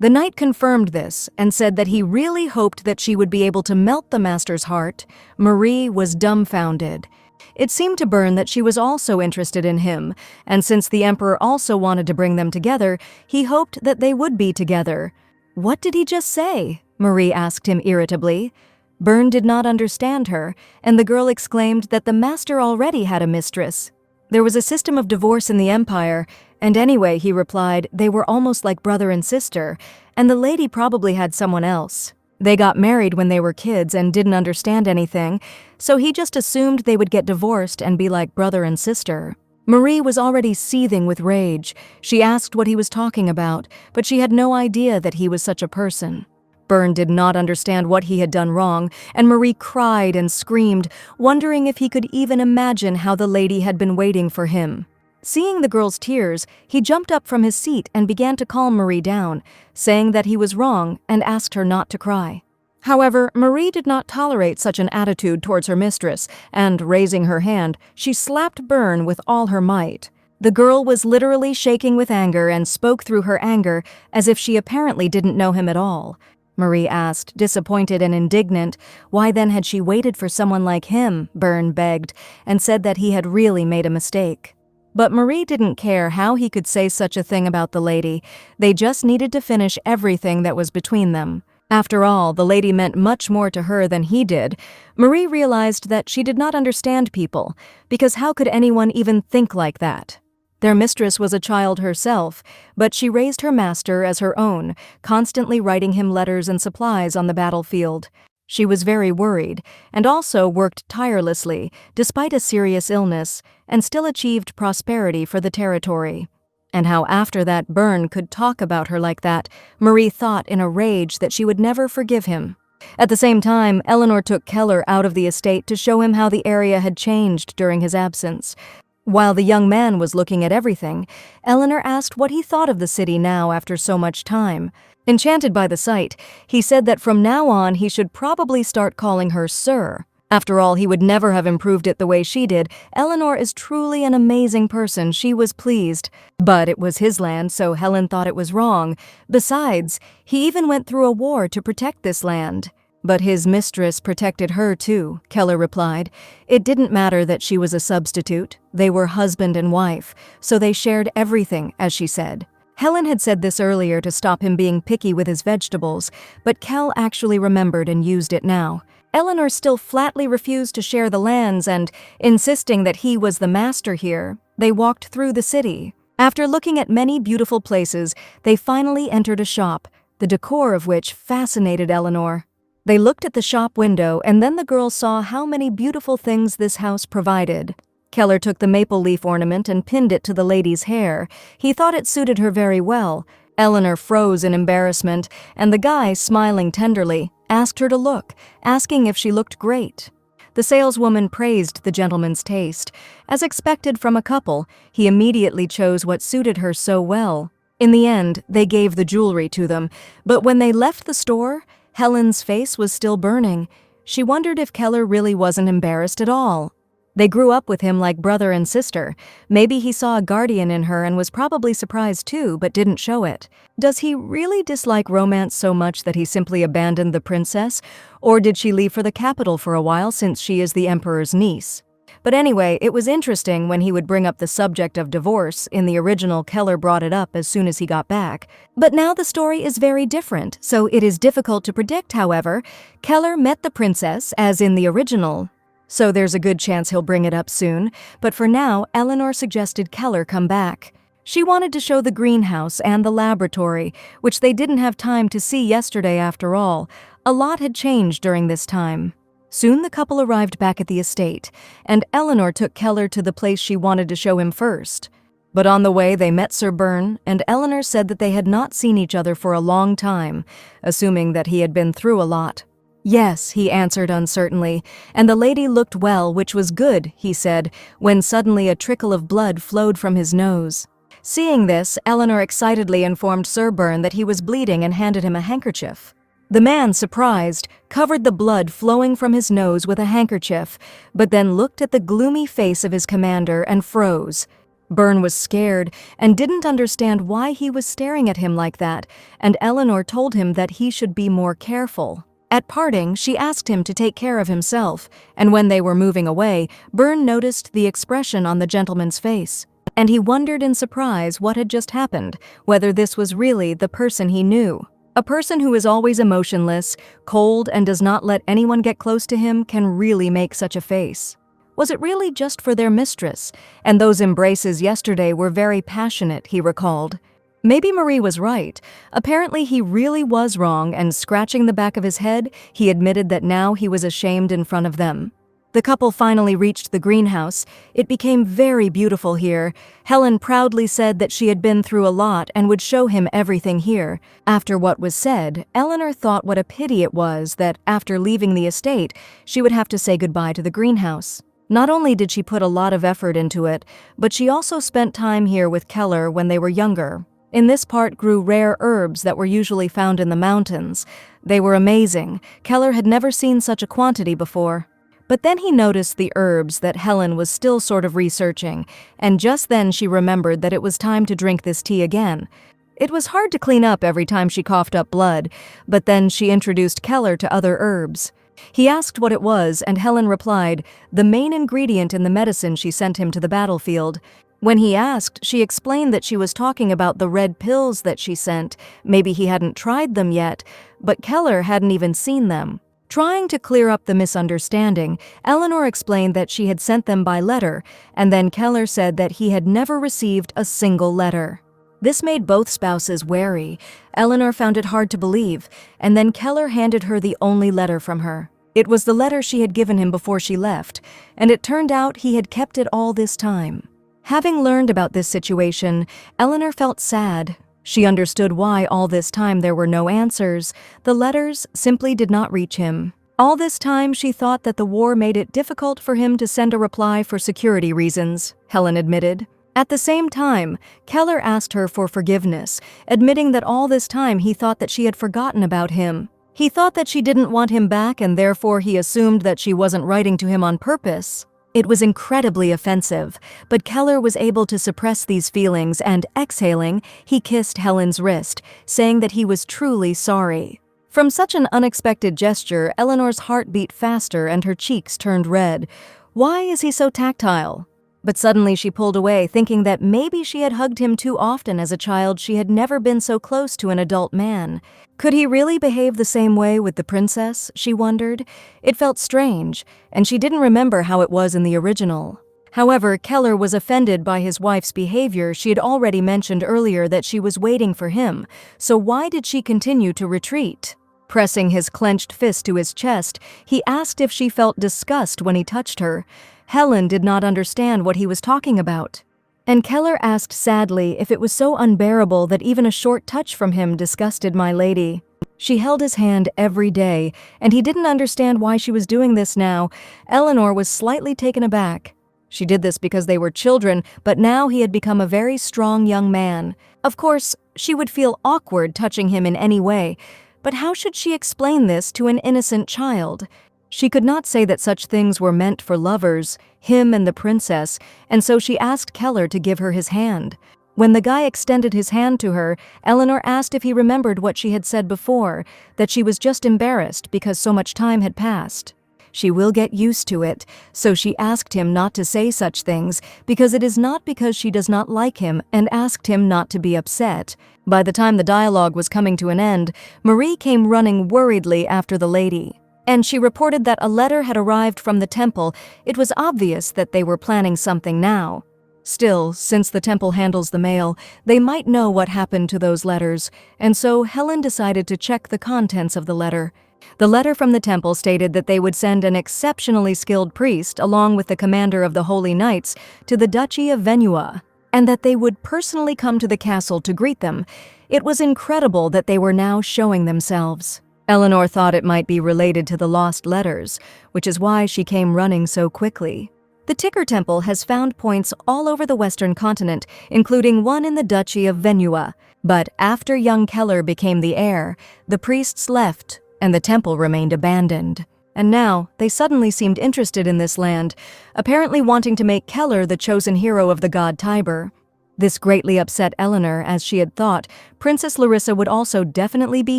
The knight confirmed this and said that he really hoped that she would be able to melt the master's heart. Marie was dumbfounded. It seemed to Byrne that she was also interested in him, and since the emperor also wanted to bring them together, he hoped that they would be together. What did he just say? Marie asked him irritably. Byrne did not understand her, and the girl exclaimed that the master already had a mistress. There was a system of divorce in the empire, and anyway, he replied, they were almost like brother and sister, and the lady probably had someone else. They got married when they were kids and didn't understand anything, so he just assumed they would get divorced and be like brother and sister. Marie was already seething with rage. She asked what he was talking about, but she had no idea that he was such a person. Byrne did not understand what he had done wrong, and Marie cried and screamed, wondering if he could even imagine how the lady had been waiting for him. Seeing the girl's tears, he jumped up from his seat and began to calm Marie down, saying that he was wrong and asked her not to cry. However, Marie did not tolerate such an attitude towards her mistress, and, raising her hand, she slapped Byrne with all her might. The girl was literally shaking with anger and spoke through her anger as if she apparently didn't know him at all. Marie asked, disappointed and indignant, why then had she waited for someone like him, Byrne begged, and said that he had really made a mistake. But Marie didn't care how he could say such a thing about the lady. They just needed to finish everything that was between them. After all, the lady meant much more to her than he did. Marie realized that she did not understand people, because how could anyone even think like that? Their mistress was a child herself, but she raised her master as her own, constantly writing him letters and supplies on the battlefield. She was very worried, and also worked tirelessly, despite a serious illness, and still achieved prosperity for the territory. And how after that Byrne could talk about her like that, Marie thought in a rage that she would never forgive him. At the same time, Eleanor took Keller out of the estate to show him how the area had changed during his absence. While the young man was looking at everything, Eleanor asked what he thought of the city now after so much time. Enchanted by the sight, he said that from now on he should probably start calling her Sir. After all, he would never have improved it the way she did. Eleanor is truly an amazing person. She was pleased. But it was his land, so Helen thought it was wrong. Besides, he even went through a war to protect this land. But his mistress protected her too, Keller replied. It didn't matter that she was a substitute. They were husband and wife, so they shared everything, as she said. Helen had said this earlier to stop him being picky with his vegetables, but Kel actually remembered and used it now. Eleanor still flatly refused to share the lands and, insisting that he was the master here, they walked through the city. After looking at many beautiful places, they finally entered a shop, the decor of which fascinated Eleanor. They looked at the shop window, and then the girl saw how many beautiful things this house provided. Keller took the maple leaf ornament and pinned it to the lady's hair. He thought it suited her very well. Eleanor froze in embarrassment, and the guy, smiling tenderly, asked her to look, asking if she looked great. The saleswoman praised the gentleman's taste. As expected from a couple, he immediately chose what suited her so well. In the end, they gave the jewelry to them, but when they left the store, Helen's face was still burning. She wondered if Keller really wasn't embarrassed at all. They grew up with him like brother and sister. Maybe he saw a guardian in her and was probably surprised too, but didn't show it. Does he really dislike romance so much that he simply abandoned the princess? Or did she leave for the capital for a while since she is the emperor's niece? But anyway, it was interesting when he would bring up the subject of divorce. In the original, Keller brought it up as soon as he got back. But now the story is very different, so it is difficult to predict, however. Keller met the princess, as in the original, so there's a good chance he'll bring it up soon. But for now, Eleanor suggested Keller come back. She wanted to show the greenhouse and the laboratory, which they didn't have time to see yesterday after all. A lot had changed during this time. Soon the couple arrived back at the estate, and Eleanor took Keller to the place she wanted to show him first. But on the way they met Sir Byrne, and Eleanor said that they had not seen each other for a long time, assuming that he had been through a lot. Yes, he answered uncertainly, and the lady looked well, which was good, he said, when suddenly a trickle of blood flowed from his nose. Seeing this, Eleanor excitedly informed Sir Byrne that he was bleeding and handed him a handkerchief. The man, surprised, covered the blood flowing from his nose with a handkerchief, but then looked at the gloomy face of his commander and froze. Byrne was scared and didn't understand why he was staring at him like that, and Eleanor told him that he should be more careful. At parting, she asked him to take care of himself, and when they were moving away, Byrne noticed the expression on the gentleman's face, and he wondered in surprise what had just happened, whether this was really the person he knew. A person who is always emotionless, cold, and does not let anyone get close to him can really make such a face. Was it really just for their mistress? And those embraces yesterday were very passionate, he recalled. Maybe Marie was right. Apparently he really was wrong, and scratching the back of his head, he admitted that now he was ashamed in front of them. The couple finally reached the greenhouse. It became very beautiful here. Helen proudly said that she had been through a lot and would show him everything here. After what was said, Eleanor thought what a pity it was that, after leaving the estate, she would have to say goodbye to the greenhouse. Not only did she put a lot of effort into it, but she also spent time here with Keller when they were younger. In this part grew rare herbs that were usually found in the mountains. They were amazing. Keller had never seen such a quantity before. But then he noticed the herbs that Helen was still sort of researching, and just then she remembered that it was time to drink this tea again. It was hard to clean up every time she coughed up blood, but then she introduced Keller to other herbs. He asked what it was, and Helen replied, the main ingredient in the medicine she sent him to the battlefield. When he asked, she explained that she was talking about the red pills that she sent. Maybe he hadn't tried them yet, but Keller hadn't even seen them. Trying to clear up the misunderstanding, Eleanor explained that she had sent them by letter, and then Keller said that he had never received a single letter. This made both spouses wary. Eleanor found it hard to believe, and then Keller handed her the only letter from her. It was the letter she had given him before she left, and it turned out he had kept it all this time. Having learned about this situation, Eleanor felt sad. She understood why all this time there were no answers. The letters simply did not reach him. All this time she thought that the war made it difficult for him to send a reply for security reasons, Helen admitted. At the same time, Keller asked her for forgiveness, admitting that all this time he thought that she had forgotten about him. He thought that she didn't want him back, and therefore he assumed that she wasn't writing to him on purpose. It was incredibly offensive, but Keller was able to suppress these feelings, and exhaling, he kissed Helen's wrist, saying that he was truly sorry. From such an unexpected gesture, Eleanor's heart beat faster and her cheeks turned red. Why is he so tactile? But suddenly she pulled away, thinking that maybe she had hugged him too often as a child. She had never been so close to an adult man. Could he really behave the same way with the princess, she wondered. It felt strange, and she didn't remember how it was in the original. However, Keller was offended by his wife's behavior. She had already mentioned earlier that she was waiting for him, so why did she continue to retreat? Pressing his clenched fist to his chest, he asked if she felt disgust when he touched her. Helen did not understand what he was talking about. And Keller asked sadly if it was so unbearable that even a short touch from him disgusted my lady. She held his hand every day, and he didn't understand why she was doing this now. Eleanor was slightly taken aback. She did this because they were children, but now he had become a very strong young man. Of course, she would feel awkward touching him in any way, but how should she explain this to an innocent child? She could not say that such things were meant for lovers, him and the princess, and so she asked Keller to give her his hand. When the guy extended his hand to her, Eleanor asked if he remembered what she had said before, that she was just embarrassed because so much time had passed. She will get used to it, so she asked him not to say such things, because it is not because she does not like him, and asked him not to be upset. By the time the dialogue was coming to an end, Marie came running worriedly after the lady. And she reported that a letter had arrived from the temple. It was obvious that they were planning something now. Still, since the temple handles the mail, they might know what happened to those letters, and so Helen decided to check the contents of the letter. The letter from the temple stated that they would send an exceptionally skilled priest along with the commander of the Holy Knights to the Duchy of Manhwa, and that they would personally come to the castle to greet them. It was incredible that they were now showing themselves. Eleanor thought it might be related to the lost letters, which is why she came running so quickly. The Ticker Temple has found points all over the Western continent, including one in the Duchy of Manhwa. But after young Keller became the heir, the priests left, and the temple remained abandoned. And now, they suddenly seemed interested in this land, apparently wanting to make Keller the chosen hero of the god Tiber. This greatly upset Eleanor, as she had thought Princess Larissa would also definitely be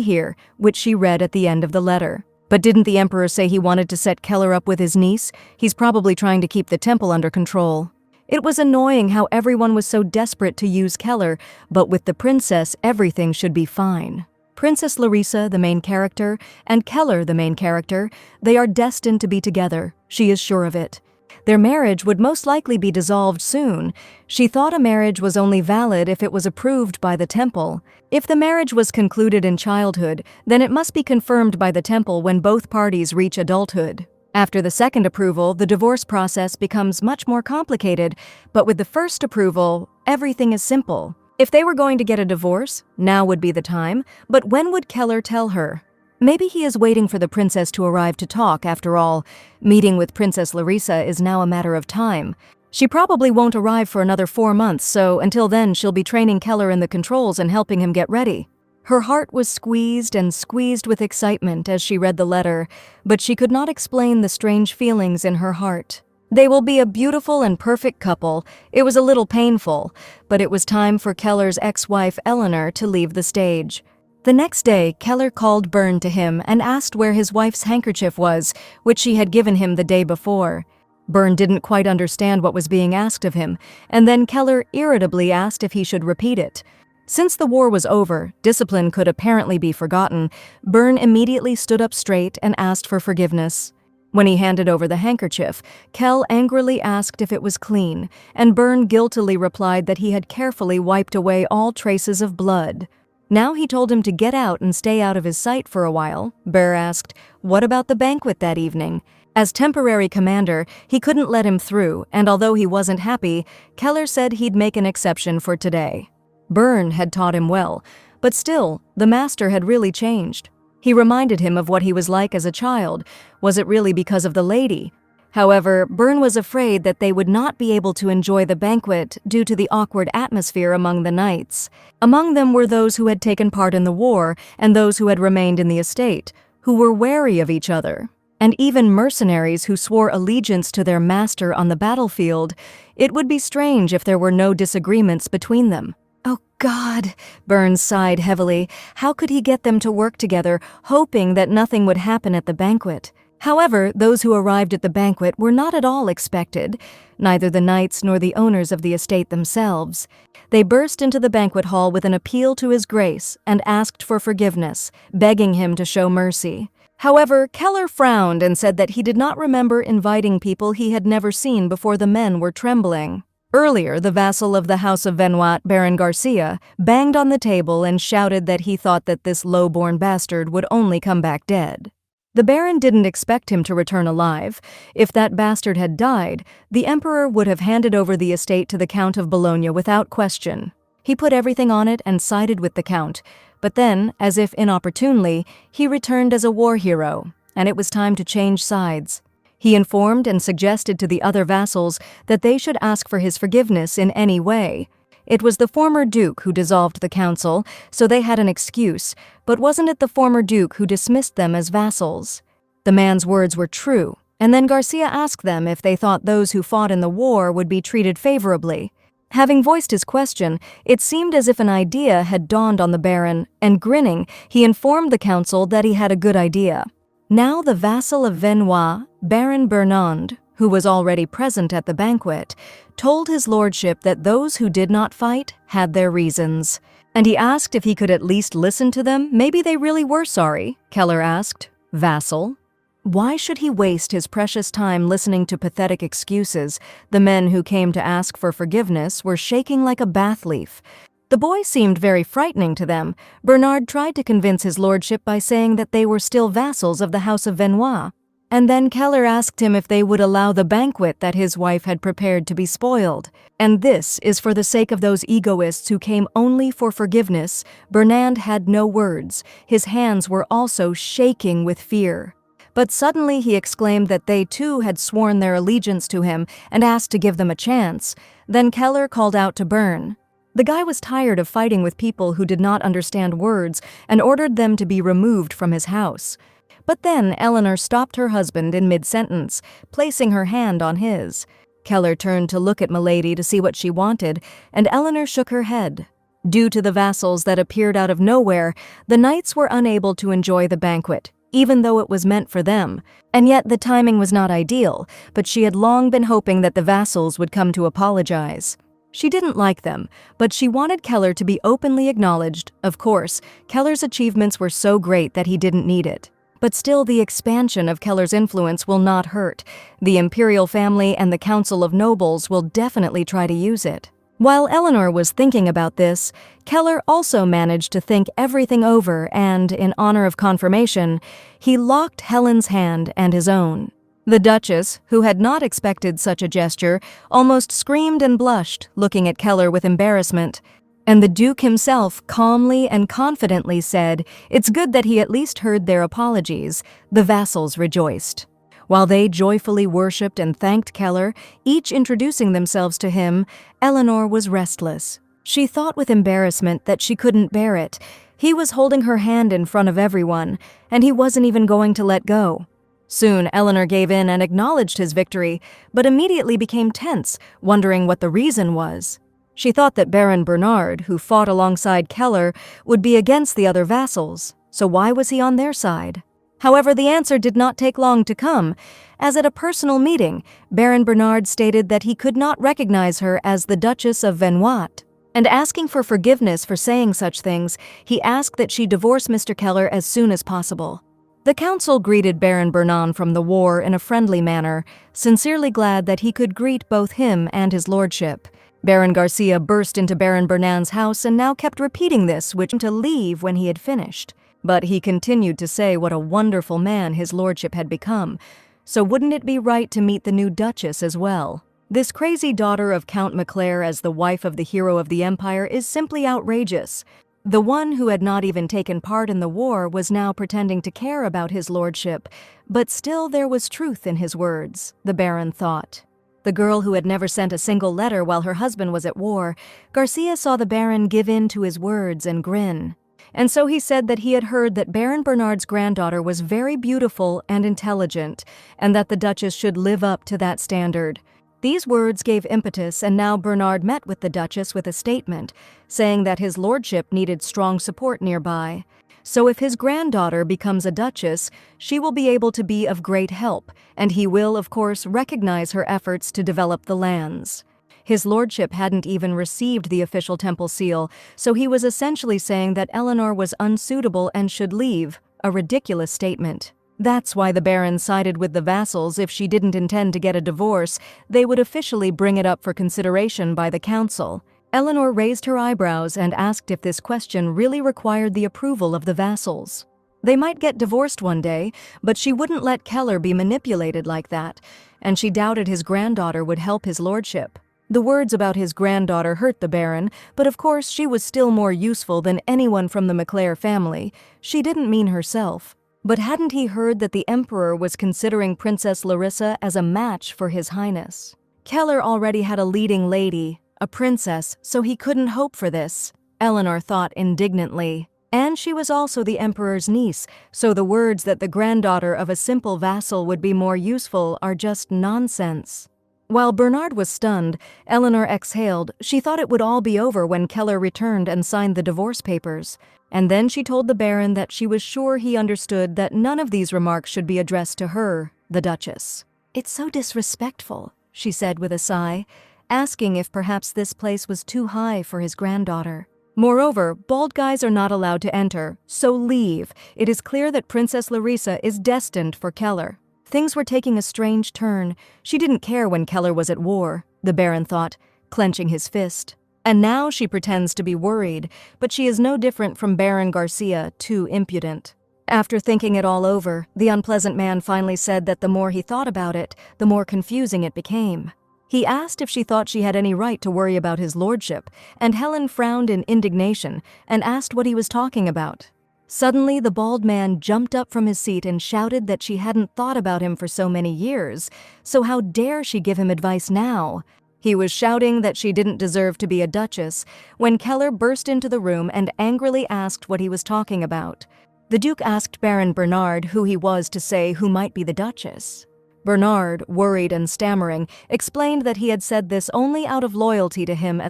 here, which she read at the end of the letter. But didn't the emperor say he wanted to set Keller up with his niece? He's probably trying to keep the temple under control. It was annoying how everyone was so desperate to use Keller, but with the princess, everything should be fine. Princess Larissa, the main character, and Keller, the main character, they are destined to be together. She is sure of it. Their marriage would most likely be dissolved soon. She thought a marriage was only valid if it was approved by the temple. If the marriage was concluded in childhood, then it must be confirmed by the temple when both parties reach adulthood. After the second approval, the divorce process becomes much more complicated, but with the first approval, everything is simple. If they were going to get a divorce, now would be the time, but when would Keller tell her? Maybe he is waiting for the princess to arrive to talk, after all. Meeting with Princess Larissa is now a matter of time. She probably won't arrive for another 4 months, so until then she'll be training Keller in the controls and helping him get ready. Her heart was squeezed and squeezed with excitement as she read the letter, but she could not explain the strange feelings in her heart. They will be a beautiful and perfect couple. It was a little painful, but it was time for Keller's ex-wife Eleanor to leave the stage. The next day, Keller called Byrne to him and asked where his wife's handkerchief was, which she had given him the day before. Byrne didn't quite understand what was being asked of him, and then Keller irritably asked if he should repeat it. Since the war was over, discipline could apparently be forgotten. Byrne immediately stood up straight and asked for forgiveness. When he handed over the handkerchief, Kell angrily asked if it was clean, and Byrne guiltily replied that he had carefully wiped away all traces of blood. Now he told him to get out and stay out of his sight for a while. Byrne asked, "What about the banquet that evening?" As temporary commander, he couldn't let him through, and although he wasn't happy, Keller said he'd make an exception for today. Byrne had taught him well, but still, the master had really changed. He reminded him of what he was like as a child. Was it really because of the lady? However, Byrne was afraid that they would not be able to enjoy the banquet due to the awkward atmosphere among the knights. Among them were those who had taken part in the war and those who had remained in the estate, who were wary of each other. And even mercenaries who swore allegiance to their master on the battlefield. It would be strange if there were no disagreements between them. Oh God, Byrne sighed heavily. How could he get them to work together, hoping that nothing would happen at the banquet? However, those who arrived at the banquet were not at all expected, neither the knights nor the owners of the estate themselves. They burst into the banquet hall with an appeal to His Grace and asked for forgiveness, begging him to show mercy. However, Keller frowned and said that he did not remember inviting people he had never seen before the men were trembling. Earlier, the vassal of the House of Manhwa, Baron Garcia, banged on the table and shouted that he thought that this low-born bastard would only come back dead. The Baron didn't expect him to return alive. If that bastard had died, the Emperor would have handed over the estate to the Count of Bologna without question. He put everything on it and sided with the Count, but then, as if inopportunely, he returned as a war hero, and it was time to change sides. He informed and suggested to the other vassals that they should ask for his forgiveness in any way. It was the former duke who dissolved the council, so they had an excuse, but wasn't it the former duke who dismissed them as vassals? The man's words were true, and then Garcia asked them if they thought those who fought in the war would be treated favorably. Having voiced his question, it seemed as if an idea had dawned on the Baron, and grinning, he informed the council that he had a good idea. Now the vassal of Manhwa, Baron Bernard, who was already present at the banquet, told his lordship that those who did not fight had their reasons. And he asked if he could at least listen to them. Maybe they really were sorry, Keller asked. Vassal? Why should he waste his precious time listening to pathetic excuses? The men who came to ask for forgiveness were shaking like a bath leaf. The boy seemed very frightening to them. Bernard tried to convince his lordship by saying that they were still vassals of the House of Manhwa. And then Keller asked him if they would allow the banquet that his wife had prepared to be spoiled. And this is for the sake of those egoists who came only for forgiveness. Bernard had no words. His hands were also shaking with fear. But suddenly he exclaimed that they too had sworn their allegiance to him and asked to give them a chance. Then Keller called out to Byrne. The guy was tired of fighting with people who did not understand words and ordered them to be removed from his house. But then Eleanor stopped her husband in mid-sentence, placing her hand on his. Keller turned to look at Milady to see what she wanted, and Eleanor shook her head. Due to the vassals that appeared out of nowhere, the knights were unable to enjoy the banquet, even though it was meant for them. And yet the timing was not ideal, but she had long been hoping that the vassals would come to apologize. She didn't like them, but she wanted Keller to be openly acknowledged. Of course, Keller's achievements were so great that he didn't need it. But still, the expansion of Keller's influence will not hurt. The imperial family and the Council of Nobles will definitely try to use it. While Eleanor was thinking about this, Keller also managed to think everything over and, in honor of confirmation, he locked Helen's hand and his own. The Duchess, who had not expected such a gesture, almost screamed and blushed, looking at Keller with embarrassment. And the Duke himself calmly and confidently said, "It's good that he at least heard their apologies." The vassals rejoiced. While they joyfully worshipped and thanked Keller, each introducing themselves to him, Eleanor was restless. She thought with embarrassment that she couldn't bear it. He was holding her hand in front of everyone, and he wasn't even going to let go. Soon, Eleanor gave in and acknowledged his victory, but immediately became tense, wondering what the reason was. She thought that Baron Bernard, who fought alongside Keller, would be against the other vassals, so why was he on their side? However, the answer did not take long to come, as at a personal meeting, Baron Bernard stated that he could not recognize her as the Duchess of Manhwa, and asking for forgiveness for saying such things, he asked that she divorce Mr. Keller as soon as possible. The council greeted Baron Bernard from the war in a friendly manner, sincerely glad that he could greet both him and his lordship. Baron Garcia burst into Baron Bernard's house and now kept repeating this, which to leave when he had finished. But he continued to say what a wonderful man his lordship had become. So wouldn't it be right to meet the new Duchess as well? This crazy daughter of Count Maclair as the wife of the hero of the Empire is simply outrageous. The one who had not even taken part in the war was now pretending to care about his lordship, but still there was truth in his words, the Baron thought. The girl who had never sent a single letter while her husband was at war, Garcia saw the Baron give in to his words and grin. And so he said that he had heard that Baron Bernard's granddaughter was very beautiful and intelligent, and that the Duchess should live up to that standard. These words gave impetus, and now Bernard met with the Duchess with a statement, saying that his lordship needed strong support nearby. So if his granddaughter becomes a duchess, she will be able to be of great help, and he will, of course, recognize her efforts to develop the lands. His lordship hadn't even received the official temple seal, so he was essentially saying that Eleanor was unsuitable and should leave, a ridiculous statement. That's why the Baron sided with the vassals. If she didn't intend to get a divorce, they would officially bring it up for consideration by the council. Eleanor raised her eyebrows and asked if this question really required the approval of the vassals. They might get divorced one day, but she wouldn't let Keller be manipulated like that, and she doubted his granddaughter would help his lordship. The words about his granddaughter hurt the Baron, but of course she was still more useful than anyone from the Maclair family. She didn't mean herself. But hadn't he heard that the Emperor was considering Princess Larissa as a match for His Highness? Keller already had a leading lady, a princess, so he couldn't hope for this, Eleanor thought indignantly. And she was also the Emperor's niece, so the words that the granddaughter of a simple vassal would be more useful are just nonsense. While Bernard was stunned, Eleanor exhaled. She thought it would all be over when Keller returned and signed the divorce papers. And then she told the Baron that she was sure he understood that none of these remarks should be addressed to her, the Duchess. "It's so disrespectful," she said with a sigh, asking if perhaps this place was too high for his granddaughter. "Moreover, bald guys are not allowed to enter, so leave. It is clear that Princess Larissa is destined for Keller." Things were taking a strange turn. She didn't care when Keller was at war, the Baron thought, clenching his fist. And now she pretends to be worried, but she is no different from Baron Garcia, too impudent. After thinking it all over, the unpleasant man finally said that the more he thought about it, the more confusing it became. He asked if she thought she had any right to worry about his lordship, and Helen frowned in indignation and asked what he was talking about. Suddenly, the bald man jumped up from his seat and shouted that she hadn't thought about him for so many years, so how dare she give him advice now? He was shouting that she didn't deserve to be a duchess when Keller burst into the room and angrily asked what he was talking about. The Duke asked Baron Bernard who he was to say who might be the duchess. Bernard, worried and stammering, explained that he had said this only out of loyalty to him.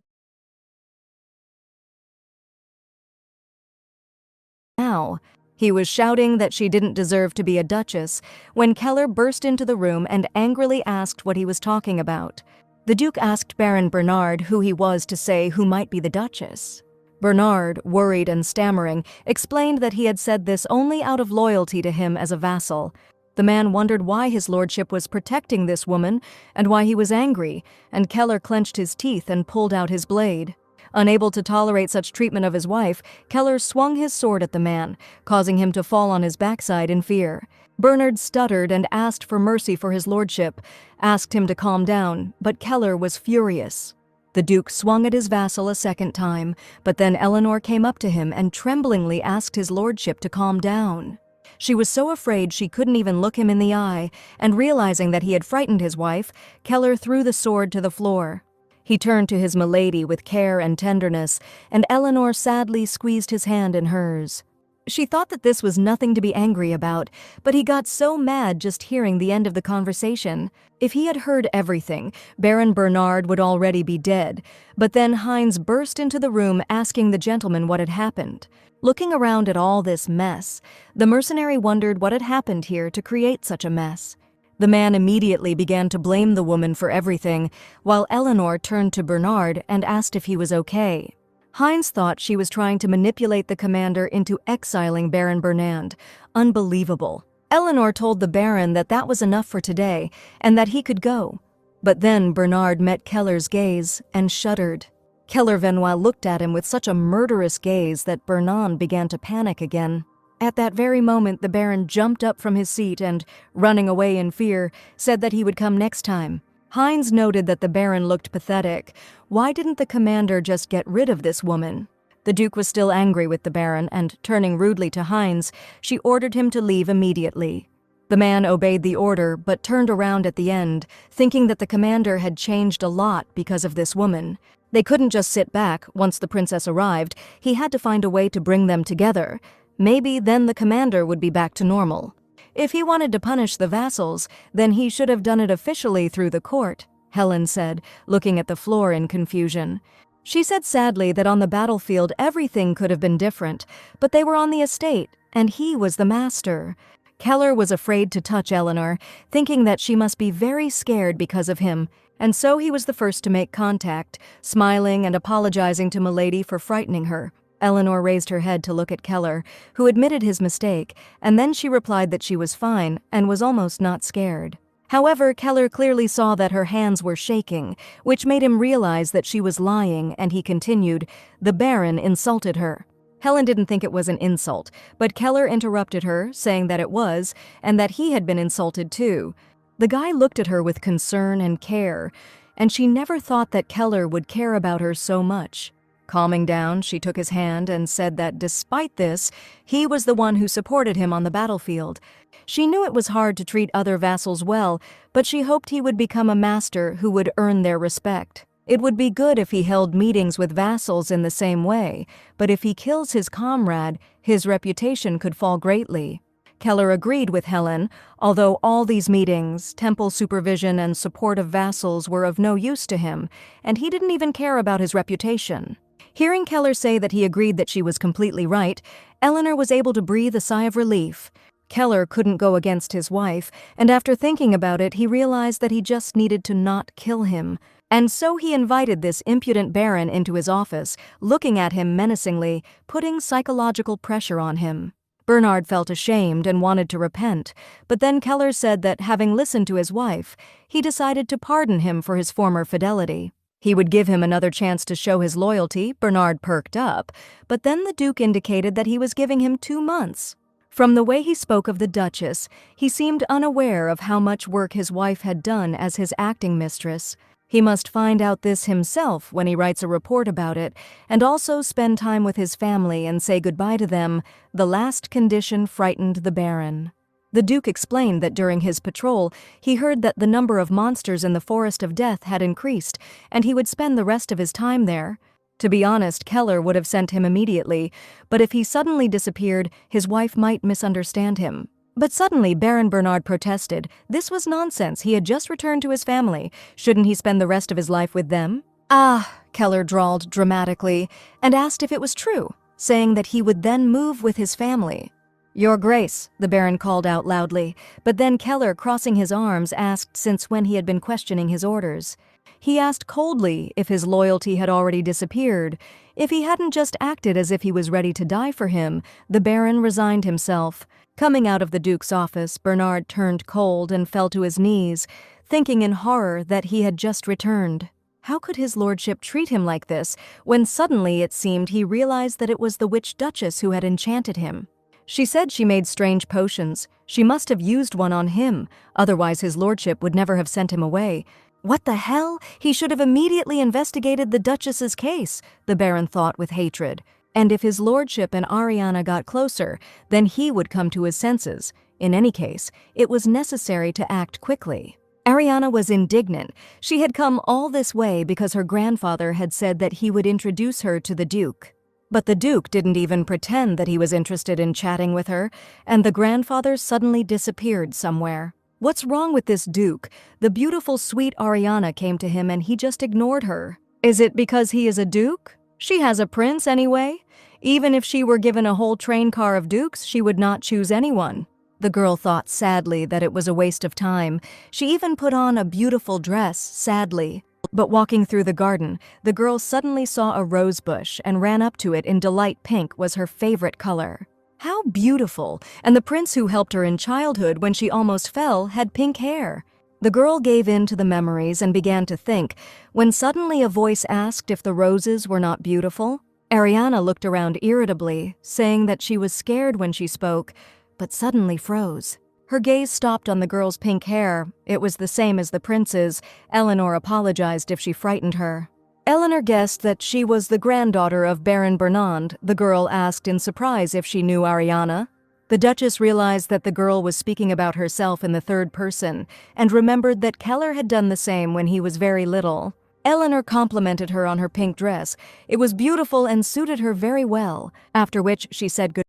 Now, he was shouting that she didn't deserve to be a duchess when Keller burst into the room and angrily asked what he was talking about. The Duke asked Baron Bernard who he was to say who might be the duchess. Bernard, worried and stammering, explained that he had said this only out of loyalty to him as a vassal. The man wondered why his lordship was protecting this woman and why he was angry, and Keller clenched his teeth and pulled out his blade. Unable to tolerate such treatment of his wife, Keller swung his sword at the man, causing him to fall on his backside in fear. Bernard stuttered and asked for mercy for his lordship, asked him to calm down, but Keller was furious. The Duke swung at his vassal a second time, but then Eleanor came up to him and tremblingly asked his lordship to calm down. She was so afraid she couldn't even look him in the eye, and realizing that he had frightened his wife, Keller threw the sword to the floor. He turned to his milady with care and tenderness, and Eleanor sadly squeezed his hand in hers. She thought that this was nothing to be angry about, but he got so mad just hearing the end of the conversation. If he had heard everything, Baron Bernard would already be dead, but then Heinz burst into the room asking the gentleman what had happened. Looking around at all this mess, the mercenary wondered what had happened here to create such a mess. The man immediately began to blame the woman for everything, while Eleanor turned to Bernard and asked if he was okay. Heinz thought she was trying to manipulate the commander into exiling Baron Bernard. Unbelievable. Eleanor told the Baron that that was enough for today and that he could go. But then Bernard met Keller's gaze and shuddered. Keller Venois looked at him with such a murderous gaze that Bernard began to panic again. At that very moment, the Baron jumped up from his seat and, running away in fear, said that he would come next time. Heinz noted that the Baron looked pathetic. Why didn't the commander just get rid of this woman? The Duke was still angry with the Baron, and turning rudely to Heinz, she ordered him to leave immediately. The man obeyed the order, but turned around at the end, thinking that the commander had changed a lot because of this woman. They couldn't just sit back. Once the princess arrived, he had to find a way to bring them together. Maybe then the commander would be back to normal. If he wanted to punish the vassals, then he should have done it officially through the court, Helen said, looking at the floor in confusion. She said sadly that on the battlefield everything could have been different, but they were on the estate, and he was the master. Keller was afraid to touch Eleanor, thinking that she must be very scared because of him, and so he was the first to make contact, smiling and apologizing to Milady for frightening her. Eleanor raised her head to look at Keller, who admitted his mistake, and then she replied that she was fine and was almost not scared. However, Keller clearly saw that her hands were shaking, which made him realize that she was lying, and he continued, "The Baron insulted her." Helen didn't think it was an insult, but Keller interrupted her, saying that it was, and that he had been insulted too. The guy looked at her with concern and care, and she never thought that Keller would care about her so much. Calming down, she took his hand and said that despite this, he was the one who supported him on the battlefield. She knew it was hard to treat other vassals well, but she hoped he would become a master who would earn their respect. It would be good if he held meetings with vassals in the same way, but if he kills his comrade, his reputation could fall greatly. Keller agreed with Helen, although all these meetings, temple supervision and support of vassals were of no use to him, and he didn't even care about his reputation. Hearing Keller say that he agreed that she was completely right, Eleanor was able to breathe a sigh of relief. Keller couldn't go against his wife, and after thinking about it, he realized that he just needed to not kill him. And so he invited this impudent baron into his office, looking at him menacingly, putting psychological pressure on him. Bernard felt ashamed and wanted to repent, but then Keller said that, having listened to his wife, he decided to pardon him for his former fidelity. He would give him another chance to show his loyalty. Bernard perked up, but then the Duke indicated that he was giving him 2 months. From the way he spoke of the Duchess, he seemed unaware of how much work his wife had done as his acting mistress. He must find out this himself when he writes a report about it, and also spend time with his family and say goodbye to them. The last condition frightened the Baron. The Duke explained that during his patrol, he heard that the number of monsters in the Forest of Death had increased, and he would spend the rest of his time there. To be honest, Keller would have sent him immediately, but if he suddenly disappeared, his wife might misunderstand him. But suddenly Baron Bernard protested. This was nonsense. He had just returned to his family. Shouldn't he spend the rest of his life with them? "Ah," Keller drawled dramatically, and asked if it was true, saying that he would then move with his family. "Your Grace," the Baron called out loudly, but then Keller, crossing his arms, asked since when he had been questioning his orders. He asked coldly if his loyalty had already disappeared. If he hadn't just acted as if he was ready to die for him, the Baron resigned himself. Coming out of the Duke's office, Bernard turned cold and fell to his knees, thinking in horror that he had just returned. How could his lordship treat him like this, when suddenly it seemed he realized that it was the witch duchess who had enchanted him? She said she made strange potions. She must have used one on him, otherwise his lordship would never have sent him away. What the hell? He should have immediately investigated the duchess's case, the Baron thought with hatred. And if his lordship and Ariana got closer, then he would come to his senses. In any case, it was necessary to act quickly. Ariana was indignant. She had come all this way because her grandfather had said that he would introduce her to the Duke. But the Duke didn't even pretend that he was interested in chatting with her, and the grandfather suddenly disappeared somewhere. What's wrong with this Duke? The beautiful, sweet Ariana came to him and he just ignored her. Is it because he is a Duke? She has a prince anyway. Even if she were given a whole train car of dukes, she would not choose anyone. The girl thought sadly that it was a waste of time. She even put on a beautiful dress, sadly. But walking through the garden, the girl suddenly saw a rose bush and ran up to it in delight. Pink was her favorite color. How beautiful! And the prince who helped her in childhood when she almost fell had pink hair. The girl gave in to the memories and began to think, when suddenly a voice asked if the roses were not beautiful. Ariana looked around irritably, saying that she was scared when she spoke, but suddenly froze. Her gaze stopped on the girl's pink hair. It was the same as the prince's. Eleanor apologized if she frightened her. Eleanor guessed that she was the granddaughter of Baron Bernard. The girl asked in surprise if she knew Ariana. The Duchess realized that the girl was speaking about herself in the third person, and remembered that Keller had done the same when he was very little. Eleanor complimented her on her pink dress. It was beautiful and suited her very well, after which she said goodbye.